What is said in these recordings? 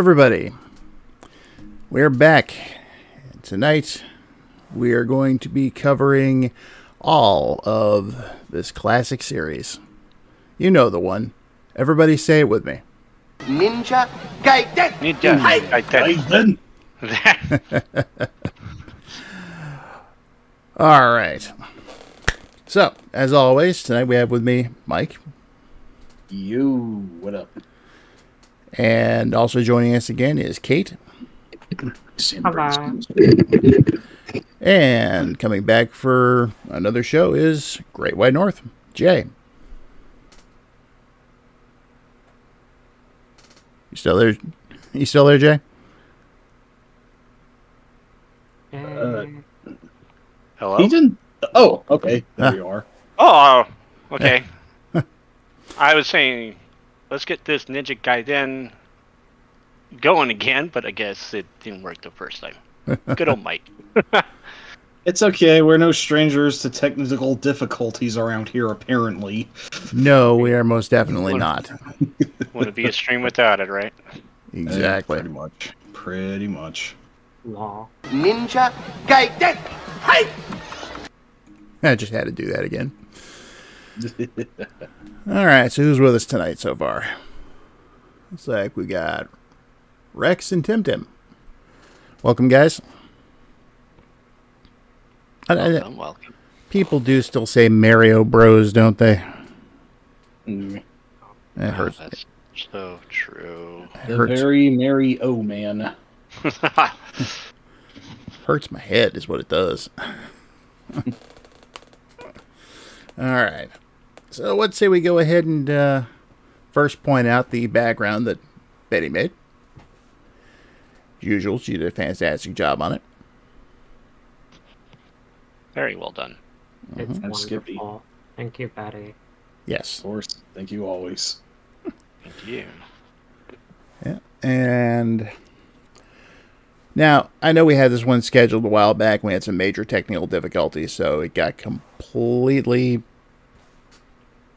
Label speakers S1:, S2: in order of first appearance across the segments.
S1: everybody. We're back. Tonight, we are going to be covering all of this classic series. You know the one. Everybody say it with me.
S2: Ninja Gaiden!
S3: Ninja
S2: Gaiden!
S1: All right. So, as always, tonight we have with me Mike.
S3: You, what up?
S1: And also joining us again is Kate.
S4: Hello.
S1: And coming back for another show is Great White North, Jay. You still there? You still there, Jay?
S5: Hello?
S3: He didn't. Oh, okay. There you are.
S5: Oh, okay. I was saying, let's get this Ninja Gaiden going again, but I guess it didn't work the first time. Good old Mike.
S3: It's okay. We're no strangers to technical difficulties around here, apparently.
S1: No, we are most definitely not.
S5: Wouldn't be a stream without it, right?
S1: Exactly.
S3: Pretty much. Pretty much.
S4: Law.
S2: Ninja Gaiden! Hey!
S1: I just had to do that again. All right, so who's with us tonight so far? Looks like we got Rex and Tim Tim. Welcome, guys.
S5: Welcome.
S1: People do still say Mario Bros, don't they?
S3: Mm.
S1: It hurts.
S5: That's so true.
S1: It
S3: The
S1: hurts.
S3: very merry oh man.
S1: Hurts my head is what it does. All right. So let's say we go ahead and first point out the background that Betty made. As usual, she did a fantastic job on it.
S5: Very well done.
S4: It's
S3: And Skippy.
S4: wonderful. Thank you, Betty.
S1: Yes.
S3: Of course. Thank you always.
S5: Thank you.
S1: Yeah. And now, I know we had this one scheduled a while back. We had some major technical difficulties, so it got completely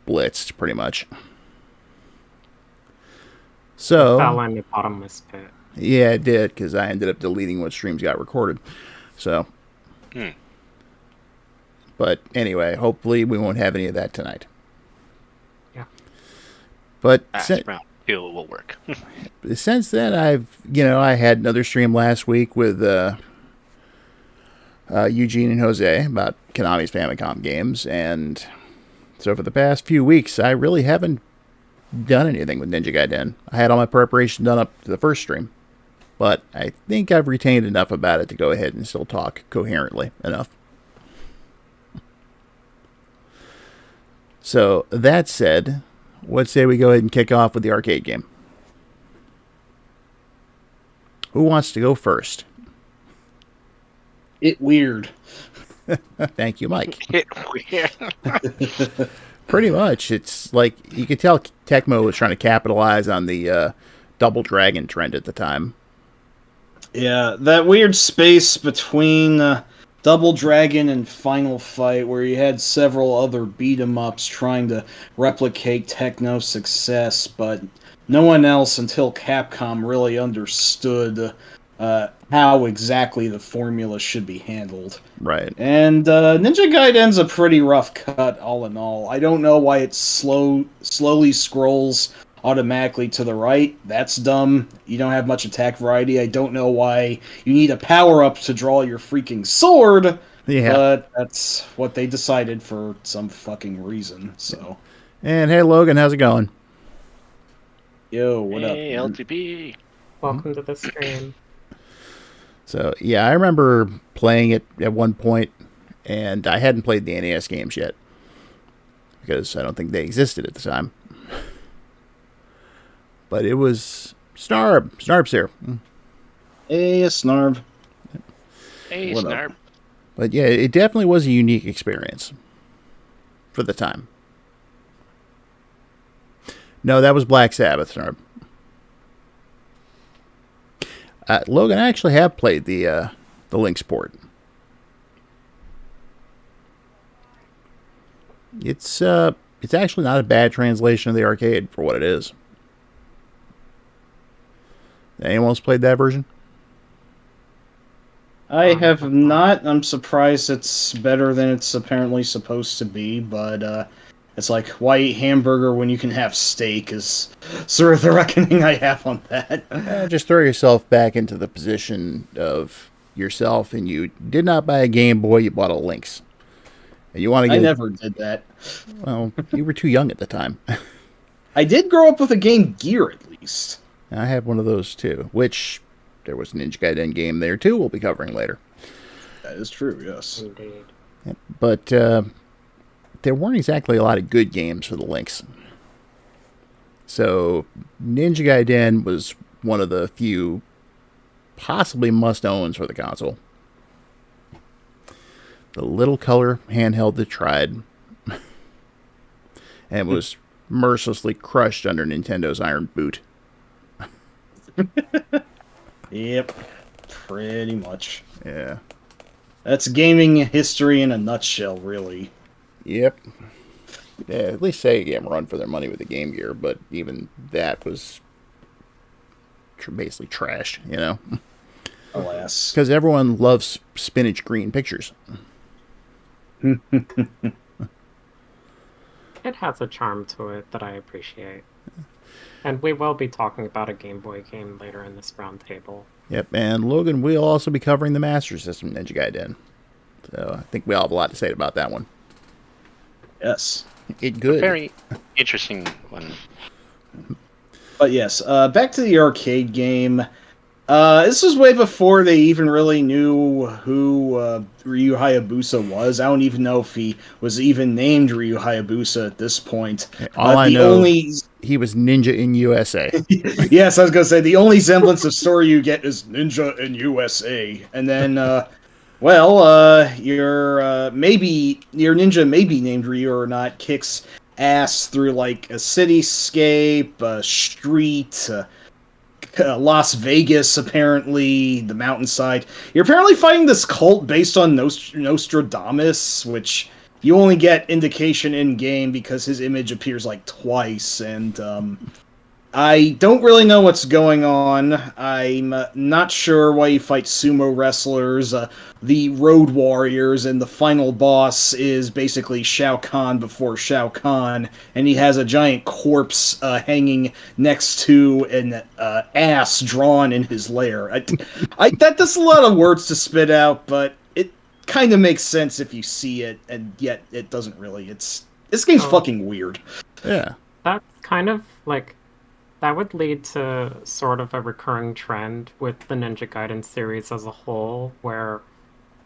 S1: blitzed, pretty much. So,
S4: Fell in the bottomless pit.
S1: yeah, it did, because I ended up deleting what streams got recorded. So, but anyway, hopefully we won't have any of that tonight.
S4: Yeah.
S1: But
S5: Round 2 will work.
S1: since then, I had another stream last week with Eugene and Jose about Konami's Famicom games, and so for the past few weeks, I really haven't done anything with Ninja Gaiden. I had all my preparation done up to the first stream, but I think I've retained enough about it to go ahead and still talk coherently enough. So, that said, let's say we go ahead and kick off with the arcade game. Who wants to go first?
S3: It weird.
S1: Thank you, Mike.
S5: Weird.
S1: Pretty much. It's like, you could tell Tecmo was trying to capitalize on the Double Dragon trend at the time.
S3: Yeah, that weird space between Double Dragon and Final Fight, where you had several other beat-em-ups trying to replicate Tecno's success, but no one else until Capcom really understood how exactly the formula should be handled.
S1: Right.
S3: And Ninja Gaiden's a pretty rough cut, all in all. I don't know why it slowly scrolls automatically to the right. That's dumb. You don't have much attack variety. I don't know why you need a power-up to draw your freaking sword,
S1: Yeah.
S3: but that's what they decided for some fucking reason, so...
S1: And hey, Logan, how's it going?
S3: Yo, what
S5: Hey,
S3: up?
S5: LTP.
S4: Welcome to the stream.
S1: So, yeah, I remember playing it at one point, and I hadn't played the NES games yet, because I don't think they existed at the time. But it was Snarb. Snarb's here.
S3: Hey, Snarb.
S5: Hey,
S3: What up?
S5: Snarp.
S1: But yeah, it definitely was a unique experience for the time. No, that was Black Sabbath, Snarb. Logan, I actually have played the Lynx port. It's actually not a bad translation of the arcade for what it is. Anyone else played that version?
S3: I have not. I'm surprised it's better than it's apparently supposed to be, but it's like, why eat hamburger when you can have steak is sort of the reckoning I have on that.
S1: Just throw yourself back into the position of yourself, and you did not buy a Game Boy, you bought a Lynx. And you want to
S3: I
S1: get
S3: never did that.
S1: Well, you were too young at the time.
S3: I did grow up with a Game Gear, at least.
S1: I had one of those too, which there was a Ninja Gaiden game there too we'll be covering later.
S3: That is true, yes.
S4: Indeed.
S1: But there weren't exactly a lot of good games for the Lynx. So Ninja Gaiden was one of the few possibly must-owns for the console. The little color handheld that tried and was mercilessly crushed under Nintendo's iron boot.
S3: Yep, pretty much.
S1: Yeah.
S3: That's gaming history in a nutshell, really.
S1: Yep. Yeah, at least Sega gave them a run for their money with the Game Gear, but even that was basically trash, you know?
S3: Alas.
S1: Because everyone loves spinach green pictures.
S4: It has a charm to it that I appreciate. And we will be talking about a Game Boy game later in this roundtable.
S1: Yep, and Logan will also be covering the Master System Ninja Gaiden. So I think we all have a lot to say about that one.
S3: Yes.
S1: It good.
S5: Very interesting one.
S3: But yes, back to the arcade game. This was way before they even really knew who Ryu Hayabusa was. I don't even know if he was even named Ryu Hayabusa at this point.
S1: All I know, he was Ninja in USA.
S3: Yes, I was going to say, the only semblance of story you get is Ninja in USA. And then, your ninja may be named Ryu or not, kicks ass through, like, a cityscape, a street, Las Vegas, apparently, the mountainside. You're apparently fighting this cult based on Nostradamus, which you only get indication in-game because his image appears, like, twice, and, I don't really know what's going on. I'm not sure why you fight sumo wrestlers, the Road Warriors, and the final boss is basically Shao Kahn before Shao Kahn, and he has a giant corpse hanging next to an ass drawn in his lair. That's a lot of words to spit out, but it kind of makes sense if you see it, and yet it doesn't really. This game's fucking weird.
S1: Yeah.
S4: That's kind of like... That would lead to sort of a recurring trend with the Ninja Gaiden series as a whole, where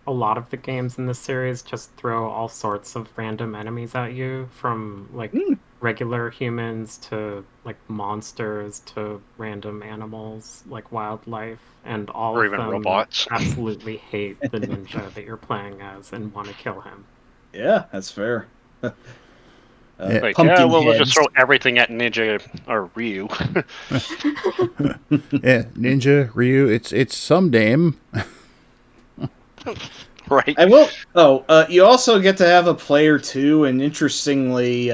S4: a lot of the games in the series just throw all sorts of random enemies at you, from like regular humans to like monsters to random animals like wildlife, and all
S5: Or
S4: of
S5: even
S4: them
S5: robots.
S4: absolutely hate the ninja that you're playing as and want to kill him.
S3: Yeah, that's fair.
S5: Like,
S3: pumpkin
S5: we'll
S3: heads.
S5: just throw everything at Ninja or Ryu.
S1: Yeah, Ninja, Ryu, it's some name.
S5: Right.
S3: I will. You also get to have a player 2, and interestingly,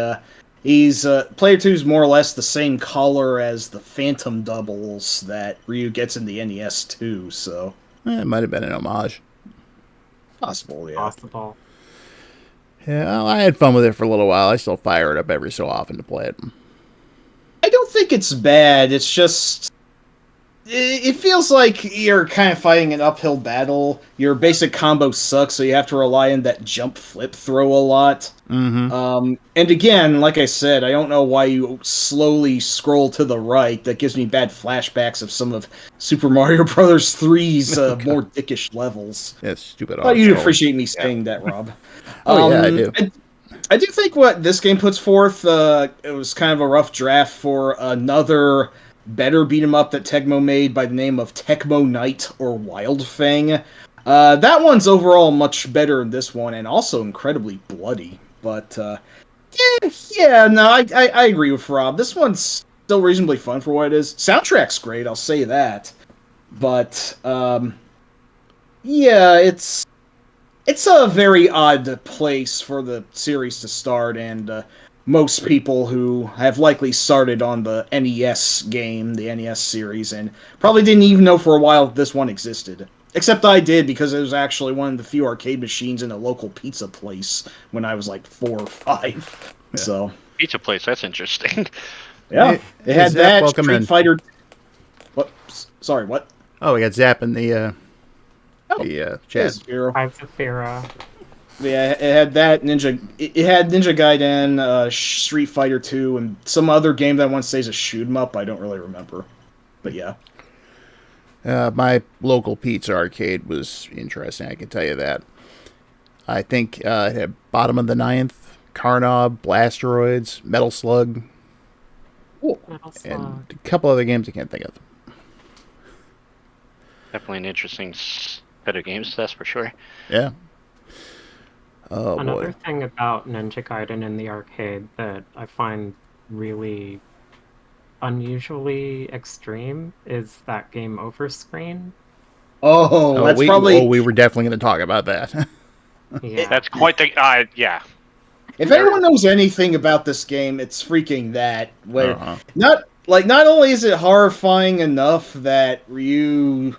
S3: he's player 2 is more or less the same color as the Phantom doubles that Ryu gets in the NES too. So
S1: It might have been an homage.
S3: possible, yeah.
S4: Possible.
S1: Yeah, well, I had fun with it for a little while. I still fire it up every so often to play it.
S3: I don't think it's bad. It's just it feels like you're kind of fighting an uphill battle. Your basic combo sucks, so you have to rely on that jump flip throw a lot.
S1: Mm-hmm.
S3: And again, like I said, I don't know why you slowly scroll to the right. That gives me bad flashbacks of some of Super Mario Bros. 3's more dickish levels.
S1: Yeah, stupid.
S3: I thought you'd
S1: auto-scroll.
S3: appreciate me saying that, Rob.
S1: Yeah, I do.
S3: I do think what this game puts forth, it was kind of a rough draft for another better beat 'em up that Tecmo made by the name of Tecmo Knight or Wild Fang. That one's overall much better than this one, and also incredibly bloody. But I agree with Rob. This one's still reasonably fun for what it is. Soundtrack's great, I'll say that. But it's a very odd place for the series to start, and most people who have likely started on the NES game, the NES series, and probably didn't even know for a while that this one existed. Except I did, because it was actually one of the few arcade machines in a local pizza place when I was like 4 or 5.
S1: Yeah.
S3: So
S5: Pizza place, that's interesting.
S3: yeah,
S1: Hey,
S3: it had
S1: Zap,
S3: that
S1: welcome
S3: Street
S1: in.
S3: Fighter. What? Sorry, what?
S1: Oh, we got Zap in the chat.
S3: Zero.
S4: Hi, Zafira.
S3: Yeah, it had that Ninja. It had Ninja Gaiden, Street Fighter 2, and some other game that I want to say is a shoot 'em up. I don't really remember, but yeah.
S1: My local pizza arcade was interesting, I can tell you that. I think it had Bottom of the Ninth, Carnob, Blasteroids, Metal Slug,
S4: Metal Slug.
S1: and a couple other games I can't think of.
S5: Definitely an interesting set of games, that's for sure.
S1: Yeah. Oh,
S4: Another
S1: boy.
S4: thing about Ninja Gaiden in the arcade that I find really unusually extreme is that game over screen.
S3: Oh, that's probably.
S1: we were definitely going to talk about that.
S4: Yeah.
S5: That's quite the yeah.
S3: If anyone knows anything about this game, it's freaking that. Where
S1: Uh-huh.
S3: not only is it horrifying enough that Ryu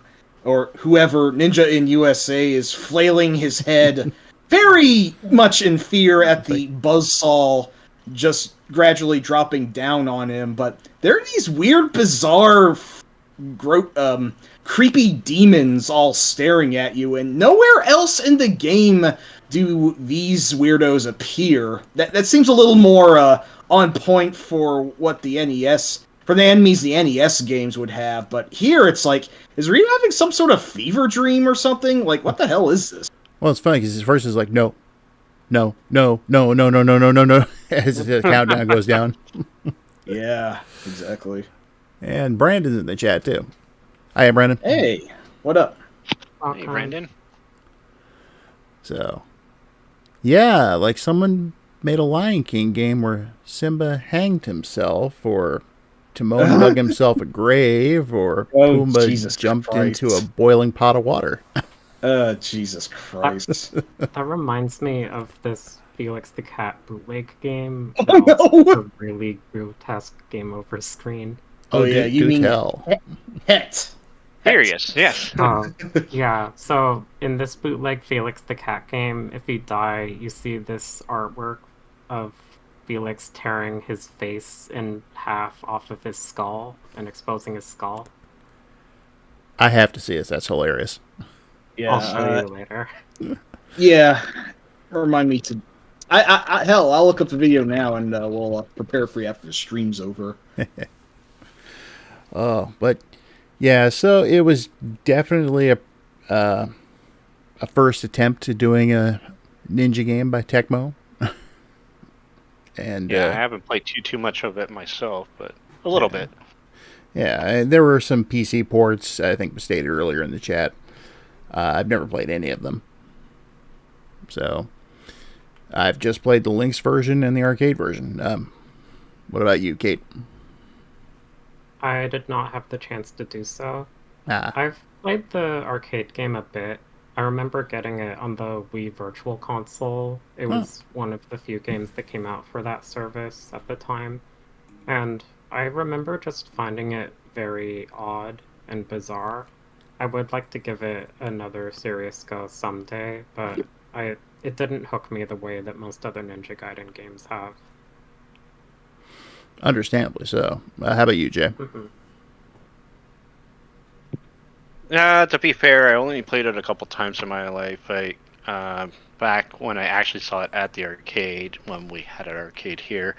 S3: or whoever Ninja in USA is flailing his head very much in fear at the buzzsaw just gradually dropping down on him, but there are these weird, bizarre, creepy demons all staring at you, and nowhere else in the game do these weirdos appear. That seems a little more on point for what the NES, for the enemies the NES games would have, but here it's like, is Ryu having some sort of fever dream or something? Like, what the hell is this?
S1: Well, it's funny because his first is like, no, no, no, no, no, no, no, no, no, no, as the countdown goes down.
S3: Yeah, exactly.
S1: And Brandon's in the chat, too. Hi, Brandon.
S3: Hey, what up?
S5: Hey, Brandon.
S1: So, yeah, like someone made a Lion King game where Simba hanged himself, or Timon dug himself a grave, or
S3: Oh,
S1: Pumbaa
S3: Jesus
S1: jumped
S3: Christ.
S1: into a boiling pot of water.
S3: Jesus Christ.
S4: That reminds me of this Felix the Cat bootleg game.
S3: Oh,
S4: that
S3: no!
S4: was a really grotesque game over screen.
S3: Oh, yeah, you
S1: do
S3: mean
S1: tell.
S3: Het.
S5: Furious, yes.
S4: Yeah, so in this bootleg Felix the Cat game, if you die, you see this artwork of Felix tearing his face in half off of his skull and exposing his skull.
S1: I have to see this. That's hilarious.
S3: Yeah,
S4: I'll show you later.
S3: yeah. Remind me to. Hell, I'll look up the video now and we'll prepare for you after the stream's over.
S1: Oh, but yeah, so it was definitely a first attempt to doing a ninja game by Tecmo. And
S5: Yeah, I haven't played too much of it myself, but a little bit.
S1: yeah, and there were some PC ports, I think was stated earlier in the chat. I've never played any of them. So I've just played the Lynx version and the arcade version. What about you, Kate?
S4: I did not have the chance to do so.
S1: Ah,
S4: I've played the arcade game a bit. I remember getting it on the Wii Virtual Console. It was one of the few games that came out for that service at the time. And I remember just finding it very odd and bizarre. I would like to give it another serious go someday, but it didn't hook me the way that most other Ninja Gaiden games have.
S1: understandably so. How about you, Jay?
S4: Mm-hmm.
S5: To be fair, I only played it a couple times in my life. Back when I actually saw it at the arcade, when we had an arcade here.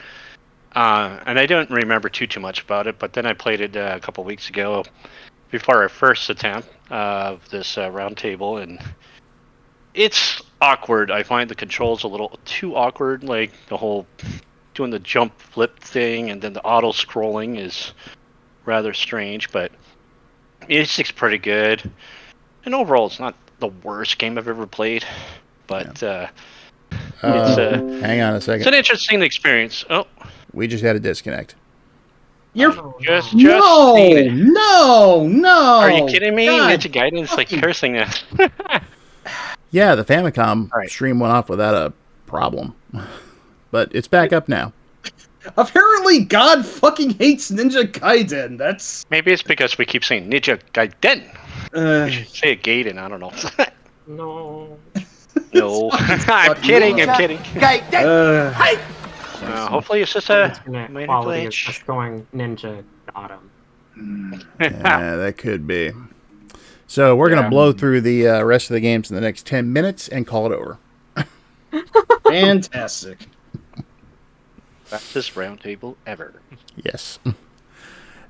S5: And I don't remember too much about it, but then I played it a couple weeks ago before our first attempt of this round table, and it's awkward. I find the controls a little too awkward, like the whole doing the jump flip thing, and then the auto scrolling is rather strange, but it's pretty good. And overall, it's not the worst game I've ever played, but
S1: Hang on a
S5: it's
S1: second.
S5: an interesting experience. Oh,
S1: We just had a disconnect.
S3: You're
S5: just
S3: seen it. No!
S5: Are you kidding me?
S3: God.
S5: Ninja Gaiden is like cursing us.
S1: Yeah, the Famicom
S5: Right.
S1: stream went off without a problem. But it's back up now.
S3: Apparently, God fucking hates Ninja Gaiden. That's
S5: Maybe it's because we keep saying Ninja Gaiden.
S3: uh,
S5: We should say it Gaiden. I don't know.
S4: No.
S5: No, I'm
S3: fucking
S5: kidding. I'm
S2: Ninja
S5: kidding.
S2: Gaiden.
S3: uh,
S2: Hey!
S5: Hopefully, it's just a
S4: Internet
S5: minor
S4: quality is
S5: glitch.
S4: just going ninja got him.
S1: Yeah, that could be. So we're going
S5: Yeah.
S1: to blow through the rest of the games in the next 10 minutes and call it over.
S3: fantastic.
S5: Fastest roundtable ever.
S1: Yes.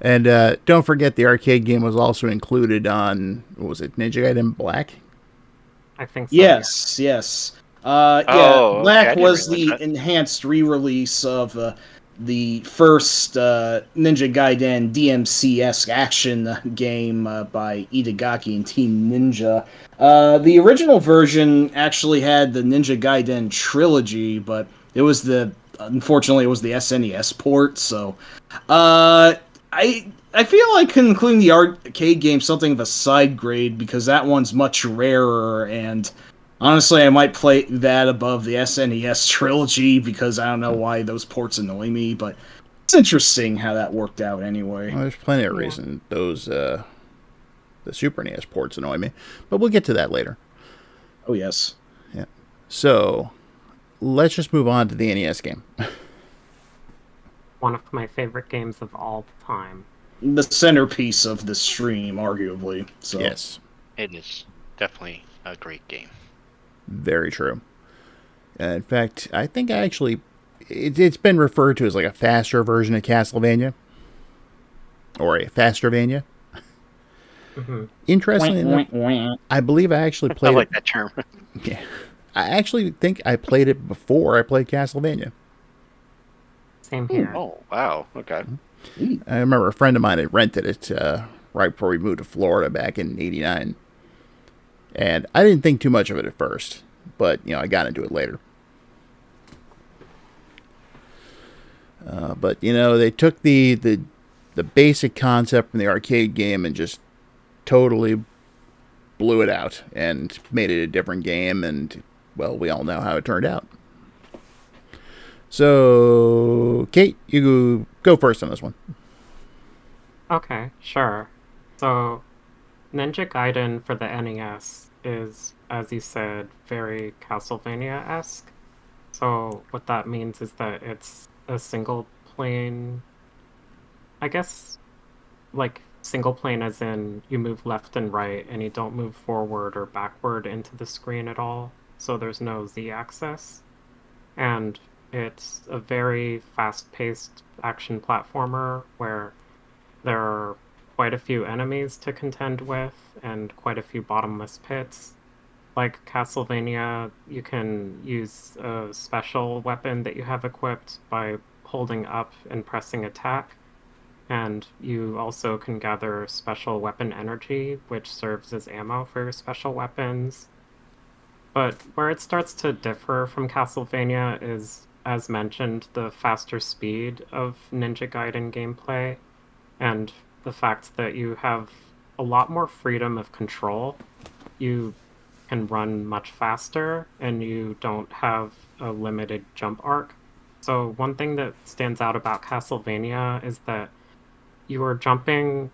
S1: And don't forget the arcade game was also included on, what was it, Ninja Gaiden Black?
S4: I think so.
S3: Yes, yes.
S5: Oh,
S3: Yeah,
S5: okay,
S3: Black
S5: I didn't
S3: was
S5: realize
S3: the
S5: that.
S3: enhanced re-release of the first Ninja Gaiden DMC-esque action game by Itagaki and Team Ninja. The original version actually had the Ninja Gaiden trilogy, but unfortunately it was the SNES port, so I feel like including the arcade game something of a side grade because that one's much rarer, and honestly I might play that above the SNES trilogy because I don't know why those ports annoy me, but it's interesting how that worked out anyway.
S1: Well, there's plenty of reason those the Super NES ports annoy me, but we'll get to that later.
S3: Oh yes.
S1: Yeah. So let's just move on to the NES game.
S4: One of my favorite games of all time.
S3: The centerpiece of the stream, arguably. So
S1: Yes,
S5: It is definitely a great game.
S1: very true. In fact, I think it's been referred to as like a faster version of Castlevania, or a fastervania.
S4: Hmm.
S1: Interestingly enough, I believe I actually
S5: I
S1: played
S5: like
S1: it.
S5: that term.
S1: Yeah, I actually think I played it before I played Castlevania.
S4: Same here.
S5: Oh, wow. Okay.
S1: I remember a friend of mine had rented it right before we moved to Florida back in '89, and I didn't think too much of it at first, but I got into it later. But they took the basic concept from the arcade game and just totally blew it out and made it a different game, and well, we all know how it turned out. So, Kate, you go first on this one.
S4: Okay, sure. So, Ninja Gaiden for the NES is, as you said, very Castlevania-esque. So, what that means is that it's a single plane, I guess, like single plane as in you move left and right and you don't move forward or backward into the screen at all. So, there's no Z-axis. And it's a very fast-paced action platformer where there are quite a few enemies to contend with and quite a few bottomless pits. Like Castlevania, you can use a special weapon that you have equipped by holding up and pressing attack. And you also can gather special weapon energy, which serves as ammo for your special weapons. But where it starts to differ from Castlevania is, as mentioned, the faster speed of Ninja Gaiden gameplay, and the fact that you have a lot more freedom of control. You can run much faster, and you don't have a limited jump arc. So one thing that stands out about Castlevania is that you are jumping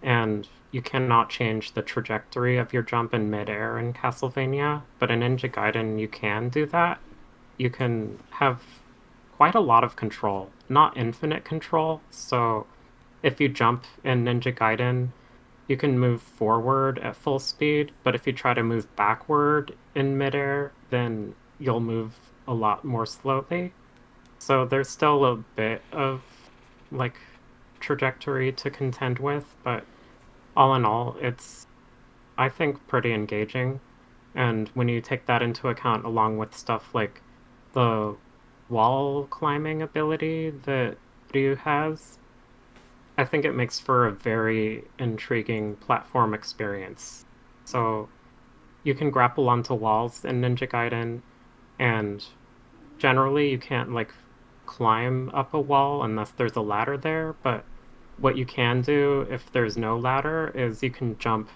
S4: and you cannot change the trajectory of your jump in midair in Castlevania, but in Ninja Gaiden you can do that. You can have quite a lot of control, not infinite control. So if you jump in Ninja Gaiden, you can move forward at full speed, but if you try to move backward in midair, then you'll move a lot more slowly. So there's still a bit of like trajectory to contend with, but all in all, it's, I think, pretty engaging. And when you take that into account, along with stuff like the wall climbing ability that Ryu has, I think it makes for a very intriguing platform experience. So you can grapple onto walls in Ninja Gaiden, and generally you can't like climb up a wall unless there's a ladder there, but what you can do if there's no ladder is you can jump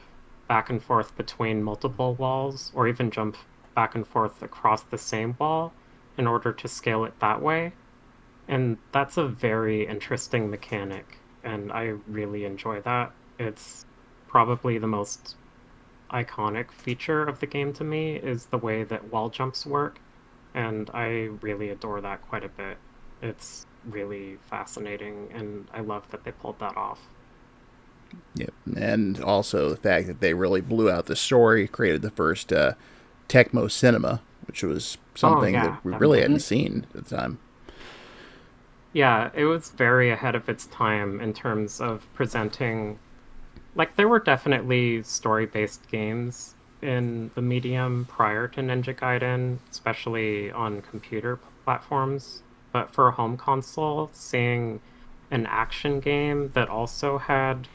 S4: back and forth between multiple walls, or even jump back and forth across the same wall in order to scale it that way. And that's a very interesting mechanic, and I really enjoy that. It's probably the most iconic feature of the game to me is the way that wall jumps work, and I really adore that quite a bit. It's really fascinating, and I love that they pulled that off.
S1: Yep. And also the fact that they really blew out the story, created the first Tecmo cinema, which was
S4: Oh,
S1: something
S4: yeah,
S1: that we really
S4: definitely.
S1: hadn't seen at the time.
S4: Yeah, it was very ahead of its time in terms of presenting. Like, there were definitely story-based games in the medium prior to Ninja Gaiden, especially on computer platforms. But for a home console, seeing an action game that also had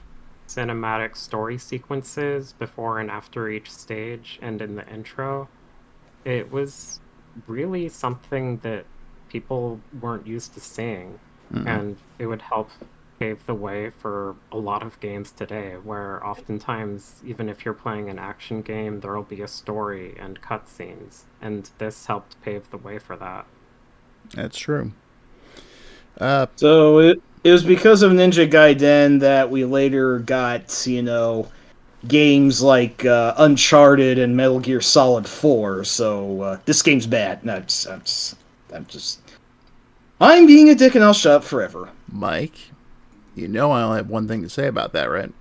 S4: cinematic story sequences before and after each stage and in the intro, it was really something that people weren't used to seeing.
S1: Mm-mm.
S4: And it would help pave the way for a lot of games today, where oftentimes, even if you're playing an action game, there'll be a story and cutscenes. And this helped pave the way for that.
S1: That's true.
S3: So it was because of Ninja Gaiden that we later got, games like Uncharted and Metal Gear Solid 4. So this game's bad. No, I'm being a dick and I'll shut up forever.
S1: Mike, you know I only have one thing to say about that, right?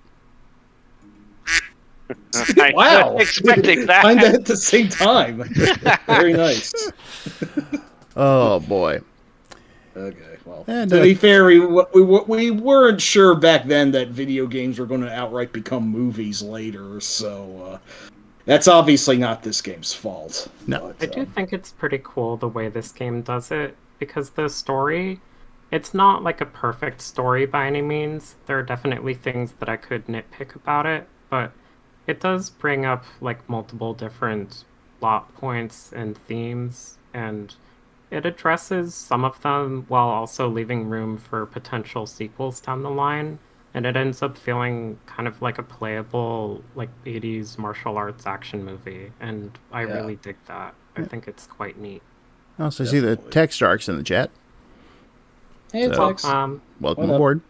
S5: I
S3: Wow.
S5: was expecting that.
S3: Find that at the same time. Very nice.
S1: Oh boy.
S3: Okay, well,
S1: And,
S3: to be fair, we weren't sure back then that video games were going to outright become movies later, so that's obviously not this game's fault.
S1: No.
S4: I do think it's pretty cool the way this game does it, because the story, it's not like a perfect story by any means. There are definitely things that I could nitpick about it, but it does bring up like multiple different plot points and themes, and it addresses some of them while also leaving room for potential sequels down the line. And it ends up feeling kind of like a playable, like 80s martial arts action movie. And I
S3: Yeah.
S4: really dig that. I think it's quite neat.
S1: Also, I see the
S3: Definitely.
S1: text arcs in the chat.
S3: Hey,
S1: So-
S3: Tex.
S1: Welcome
S3: What up?
S1: aboard.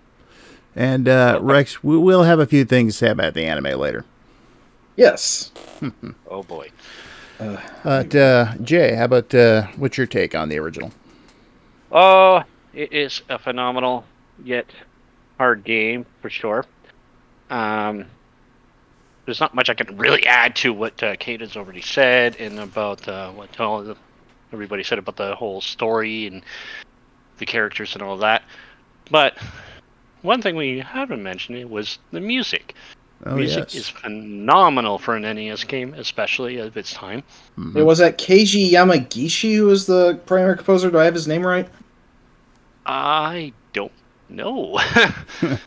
S1: And Rex, we will have a few things to say about the anime later.
S3: Yes.
S5: Oh boy.
S1: But Jay, how about what's your take on the original?
S5: Oh, it is a phenomenal yet hard game for sure. There's not much I can really add to what Kaiden's already said and about what everybody said about the whole story and the characters and all that. But one thing we haven't mentioned was the music.
S1: Oh,
S5: Music
S1: yes.
S5: is phenomenal for an NES game, especially of its time.
S3: It was that Keiji Yamagishi who was the primary composer. Do I have his name right?
S5: I don't know.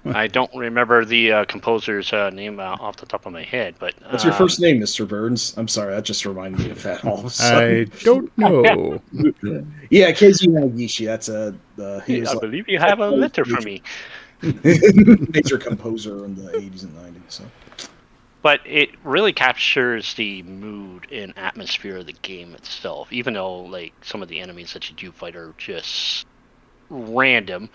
S5: I don't remember the composer's name
S1: Uh-huh.
S5: off the top of my head, but
S3: What's your first name, Mr. Burns? I'm sorry, that just reminded me of that all of a
S1: I
S3: sudden.
S1: don't know.
S3: Yeah, Keiji Yamagishi. That's he was
S5: I
S3: like
S5: believe you have a letter for me.
S3: major composer in the 80s and 90s. So.
S5: But it really captures the mood and atmosphere of the game itself, even though like some of the enemies that you do fight are just random.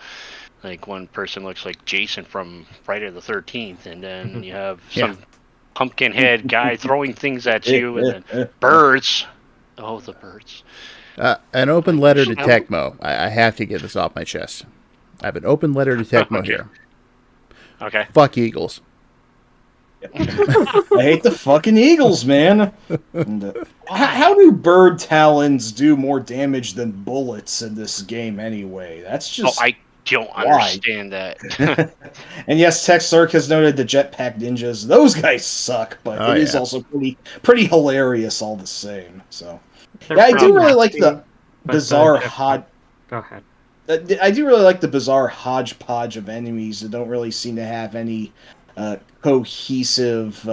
S5: Like one person looks like Jason from Friday the 13th, and then you have some pumpkin head guy throwing things at you, and then birds. Oh, the birds.
S1: An open letter to Tecmo. I have to get this off my chest. I have an open letter to Tecmo
S5: Okay.
S1: here.
S5: Okay.
S1: Fuck Eagles.
S3: I hate the fucking Eagles, man. And, how do bird talons do more damage than bullets in this game anyway? That's
S5: Oh,
S3: just...
S5: I don't understand that.
S3: And yes, Tex Cirque has noted the jetpack ninjas. Those guys suck, but
S1: Oh,
S3: it is
S1: yeah.
S3: also pretty hilarious all the same. So
S4: They're
S3: yeah, I do
S4: from
S3: really like
S4: Nazi,
S3: the
S4: but
S3: bizarre
S4: they're
S3: hod.
S4: Go ahead.
S3: I do really like the bizarre hodgepodge of enemies that don't really seem to have any cohesive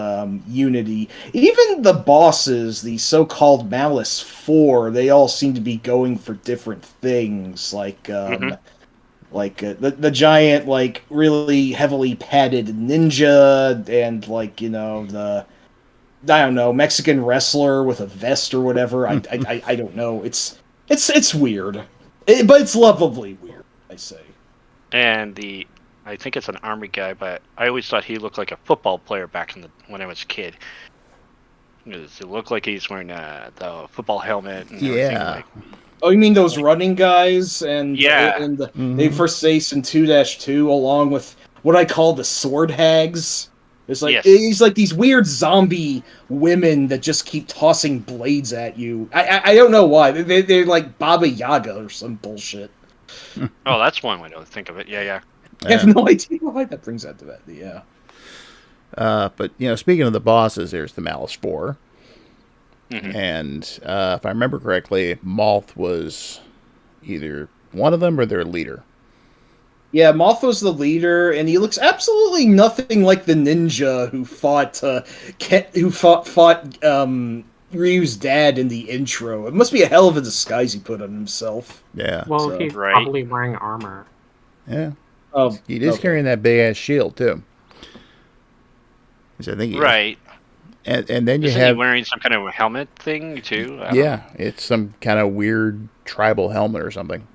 S3: unity. Even the bosses, the so-called Malice 4, they all seem to be going for different things. Like the giant, like really heavily padded ninja, and like the I don't know, Mexican wrestler with a vest or whatever. I don't know. It's weird, but it's lovably weird. I say.
S5: And I think it's an army guy, but I always thought he looked like a football player back when I was a kid. Does it look like he's wearing the football helmet and everything?
S1: Yeah.
S5: Like,
S3: Oh, you mean those running guys? And
S5: Yeah.
S3: They first ace in 2-2 along with what I call the sword hags. It's like
S5: Yes.
S3: He's like these weird zombie women that just keep tossing blades at you. I don't know why. They're like Baba Yaga or some bullshit.
S5: oh, that's one way to think of it. Yeah.
S3: I have no idea why that brings that to that. Yeah.
S1: But speaking of the bosses, there's the Malice 4.
S5: Mhm.
S1: And if I remember correctly, Moth was either one of them or their leader.
S3: Yeah, Moth was the leader, and he looks absolutely nothing like the ninja who fought Ryu's dad in the intro. It must be a hell of a disguise he put on himself.
S1: Yeah.
S4: Well,
S3: So-
S4: he's
S5: Right.
S4: probably wearing armor.
S1: Yeah.
S3: Oh,
S1: He is
S3: okay.
S1: carrying that big ass shield too. I think he is.
S5: Right.
S1: And then you
S5: Isn't he
S1: have
S5: wearing some kind of helmet thing too? I don't
S1: yeah, it's some kind of weird tribal helmet or something.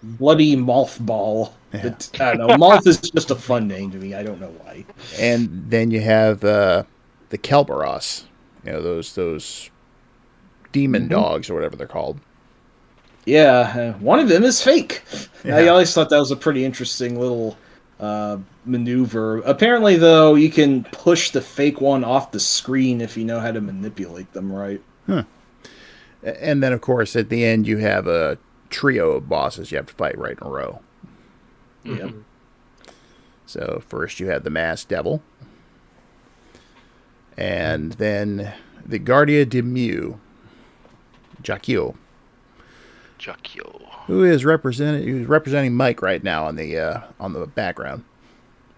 S3: Bloody Mothball.
S1: Yeah.
S3: I don't know. Moth is just a fun name to me. I don't know why.
S1: And then you have the Kelbaros, those demon dogs or whatever they're called.
S3: Yeah, one of them is fake.
S1: Yeah.
S3: I always thought that was a pretty interesting little maneuver. Apparently, though, you can push the fake one off the screen if you know how to manipulate them right.
S1: And then, of course, at the end, you have a trio of bosses you have to fight right in a row.
S3: Yeah.
S1: So first you have the Masked Devil, and then the Guardia de Mew, Jakio,
S5: Jakio.
S1: who's representing Mike right now on the background.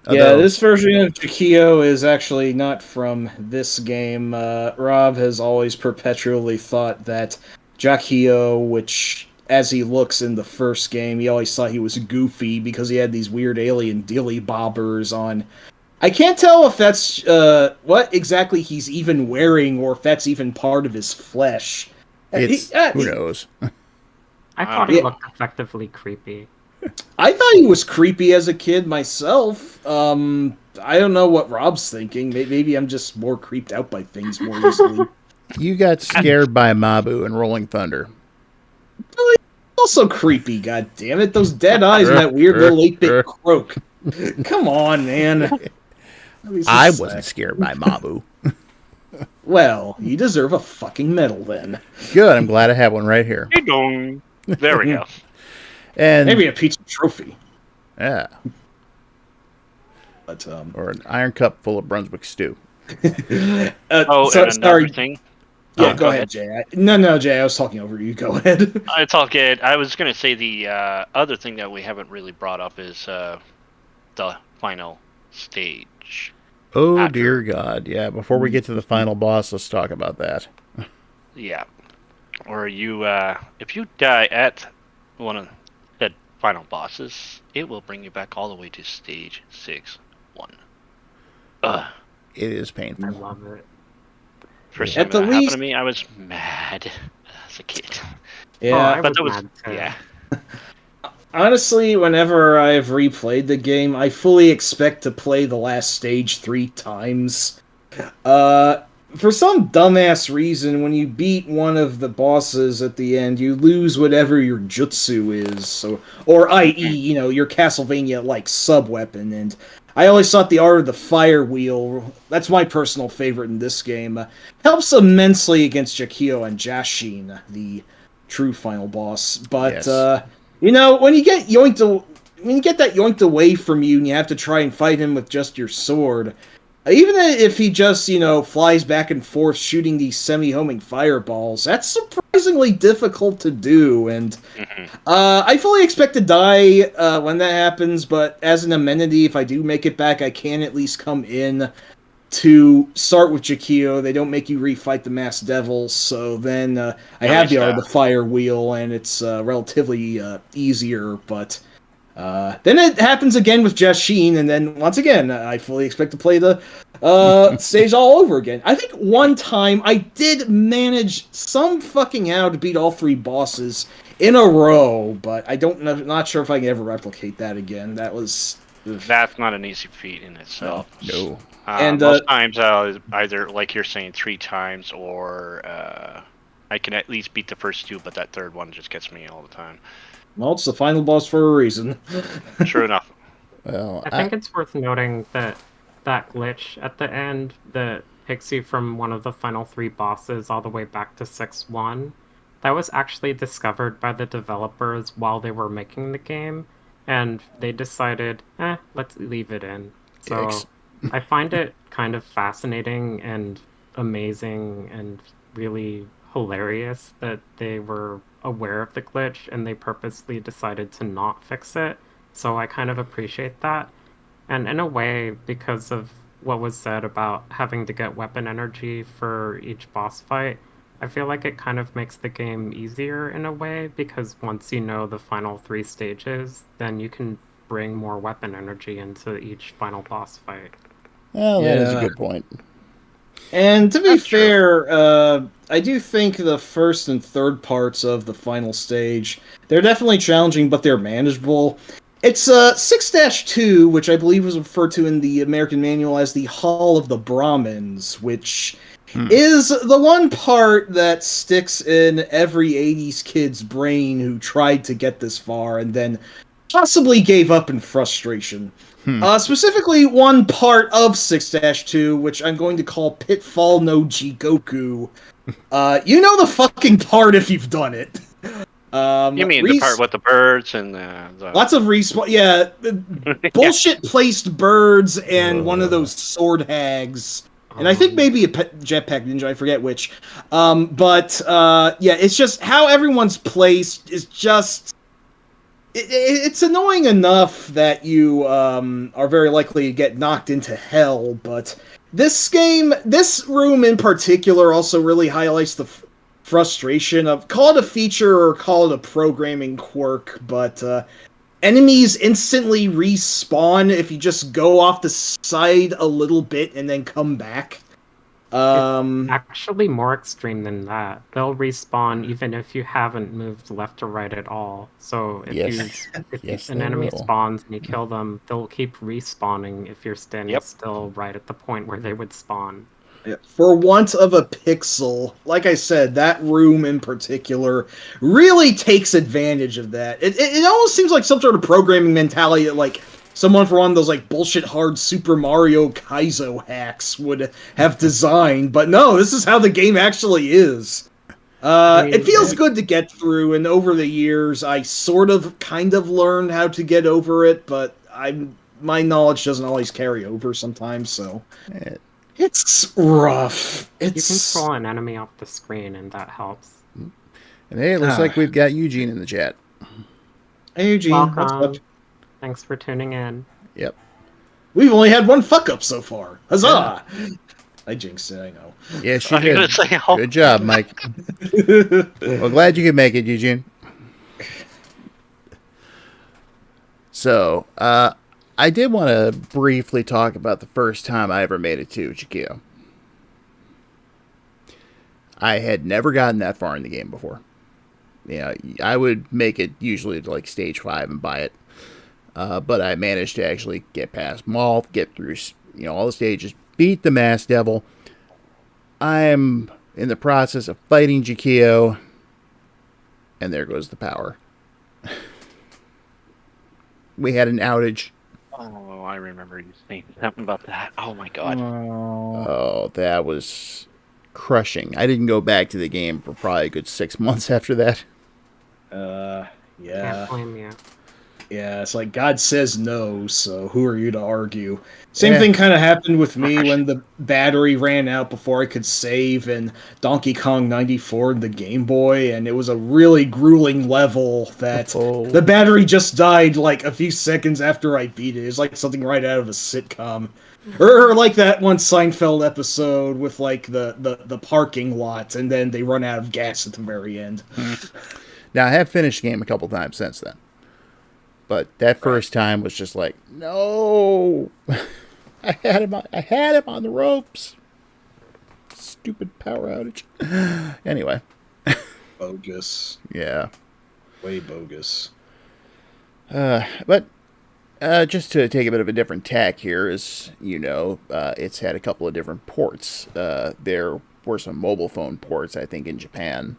S3: Yeah,
S1: Although-
S3: this version of Jakio is actually not from this game. Rob has always perpetually thought that Jakio, which, as he looks in the first game, he always thought he was goofy because he had these weird alien dilly bobbers on. I can't tell if that's what exactly he's even wearing or if that's even part of his flesh.
S1: who knows?
S4: I thought he looked effectively creepy.
S3: I thought he was creepy as a kid myself. I don't know what Rob's thinking. Maybe I'm just more creeped out by things more easily.
S1: You got scared by Mabu and Rolling Thunder.
S3: Also creepy, god damn it. Those dead eyes and that weird little 8-bit croak. Come on, man.
S1: I wasn't scared by Mabu.
S3: Well, you deserve a fucking medal then.
S1: Good, I'm glad I have one right here.
S5: Ding-dong. There we go.
S1: And
S3: Maybe a pizza trophy.
S1: yeah,
S3: But
S1: or an iron cup full of Brunswick stew.
S5: Oh,
S3: so-
S5: and another thing.
S3: Yeah,
S5: Oh,
S3: go ahead, Jay. No, Jay, I was talking over you. Go ahead.
S5: It's all good. I was going to say the other thing that we haven't really brought up is the final stage.
S1: Oh
S5: After.
S1: dear God! Yeah, before we get to the final boss, let's talk about that.
S5: Yeah. Or if you die at one of the final bosses, it will bring you back all the way to stage 6-1. Ugh.
S1: It is
S4: I
S1: painful.
S4: love it.
S5: First
S3: At
S5: time
S3: the
S5: that happened
S3: least-
S5: to me, I was mad as a kid.
S3: Yeah,
S4: I
S5: But
S4: was
S5: that was
S4: mad too.
S5: yeah.
S3: honestly, whenever I've replayed the game, I fully expect to play the last stage 3 times. For some dumbass reason, when you beat one of the bosses at the end, you lose whatever your jutsu is, or i.e., your Castlevania-like sub-weapon, and I always thought the art of the fire wheel, that's my personal favorite in this game, helps immensely against Jakio and Jashin, the true final boss. But,
S1: Yes.
S3: when you get that yoinked away from you and you have to try and fight him with just your sword, even if he just, flies back and forth shooting these semi-homing fireballs, that's surprisingly difficult to do, and I fully expect to die when that happens, but as an amenity, if I do make it back, I can at least come in to start with Jakio. They don't make you refight the Masked Devil, so then I have the art of the fire wheel, and it's relatively easier, but Then it happens again with Jeff Sheen, and then once again, I fully expect to play the stage all over again. I think one time I did manage some fucking how to beat all 3 bosses in a row, but I don't know, not sure if I can ever replicate that again. That was...
S5: That's not an easy feat in itself.
S1: No.
S3: And,
S5: most times I'll either, like you're saying, 3 times, or I can at least beat the first 2, but that third one just gets me all the time.
S3: Well, it's the final boss for a reason.
S5: True enough.
S1: Well,
S4: I think it's worth noting that that glitch at the end that takes you from one of the final 3 bosses all the way back to 6-1, that was actually discovered by the developers while they were making the game, and they decided, let's leave it in. So
S1: Yikes.
S4: I find it kind of fascinating and amazing and really hilarious that they were aware of the glitch and they purposely decided to not fix it. So I kind of appreciate that. And in a way, because of what was said about having to get weapon energy for each boss fight, I feel like it kind of makes the game easier in a way, because once you know the final 3 stages, then you can bring more weapon energy into each final boss fight.
S1: Well, that is a
S3: Yeah.
S1: good point.
S3: And to be
S5: That's true.
S3: fair, I do think the first and third parts of the final stage, they're definitely challenging, but they're manageable. It's 6-2, which I believe was referred to in the American manual as the Hall of the Brahmins, which is the one part that sticks in every 80s kid's brain who tried to get this far and then possibly gave up in frustration. Specifically, one part of 6-2, which I'm going to call Pitfall no Jigoku. You know the fucking part if you've done it.
S5: You mean the part with the birds and the...
S3: Lots of respawn, yeah. Bullshit placed birds and one of those sword hags. And I think maybe a jetpack ninja, I forget which. Yeah, it's just how everyone's placed is just... It's annoying enough that you are very likely to get knocked into hell, but this room in particular also really highlights the frustration of, call it a feature or call it a programming quirk, but enemies instantly respawn if you just go off the side a little bit and then come back.
S4: It's actually more extreme than that. They'll respawn even if you haven't moved left or right at all. So if,
S1: Yes,
S4: an
S1: they
S4: enemy
S1: will.
S4: spawns and you kill them, they'll keep respawning if you're standing
S5: Yep.
S4: still right at the point where they would spawn.
S3: For want of a pixel, like I said, that room in particular really takes advantage of that. It almost seems like some sort of programming mentality that, like, someone for one of those, like, bullshit hard Super Mario Kaizo hacks would have designed, but no, this is how the game actually is. It feels good to get through, and over the years, I kind of learned how to get over it, but my knowledge doesn't always carry over sometimes, so... It's rough.
S4: You can scroll an enemy off the screen, and that helps.
S1: And hey, it looks like we've got Eugene in the chat.
S3: Hey, Eugene, what's
S4: Welcome.
S3: up?
S4: Thanks for tuning in.
S1: Yep.
S3: We've only had one fuck up so far. Huzzah! I jinxed it, I know.
S1: Yeah, she
S5: I was gonna
S1: did.
S5: say, oh,
S1: Good job, Mike. Well, glad you could make it, Eugene. So, I did want to briefly talk about the first time I ever made it to Chikio. I had never gotten that far in the game before. I would make it usually to like stage 5 and buy it. But I managed to actually get past Moth, get through all the stages, beat the Mass Devil. I'm in the process of fighting Chikio, and there goes the power. We had an outage.
S5: oh, I remember you saying something about that. Oh my god.
S1: Oh, that was crushing. I didn't go back to the game for probably a good 6 months after that.
S3: Yeah.
S4: Can't blame you.
S3: Yeah, it's like God says no, so who are you to argue? Same
S1: Yeah.
S3: thing kind of happened with me when the battery ran out before I could save in Donkey Kong 94 and the Game Boy, and it was a really grueling level that
S1: Oh.
S3: the battery just died like a few seconds after I beat it. It's like something right out of a sitcom. Or like that one Seinfeld episode with like the parking lot, and then they run out of gas at the very end.
S1: Now, I have finished the game a couple times since then. But that first time was just like, no, I had him on the ropes. Stupid power outage. Anyway,
S3: Bogus.
S1: yeah.
S3: Way bogus.
S1: But just to take a bit of a different tack here, as you know, it's had a couple of different ports. There were some mobile phone ports, I think, in Japan.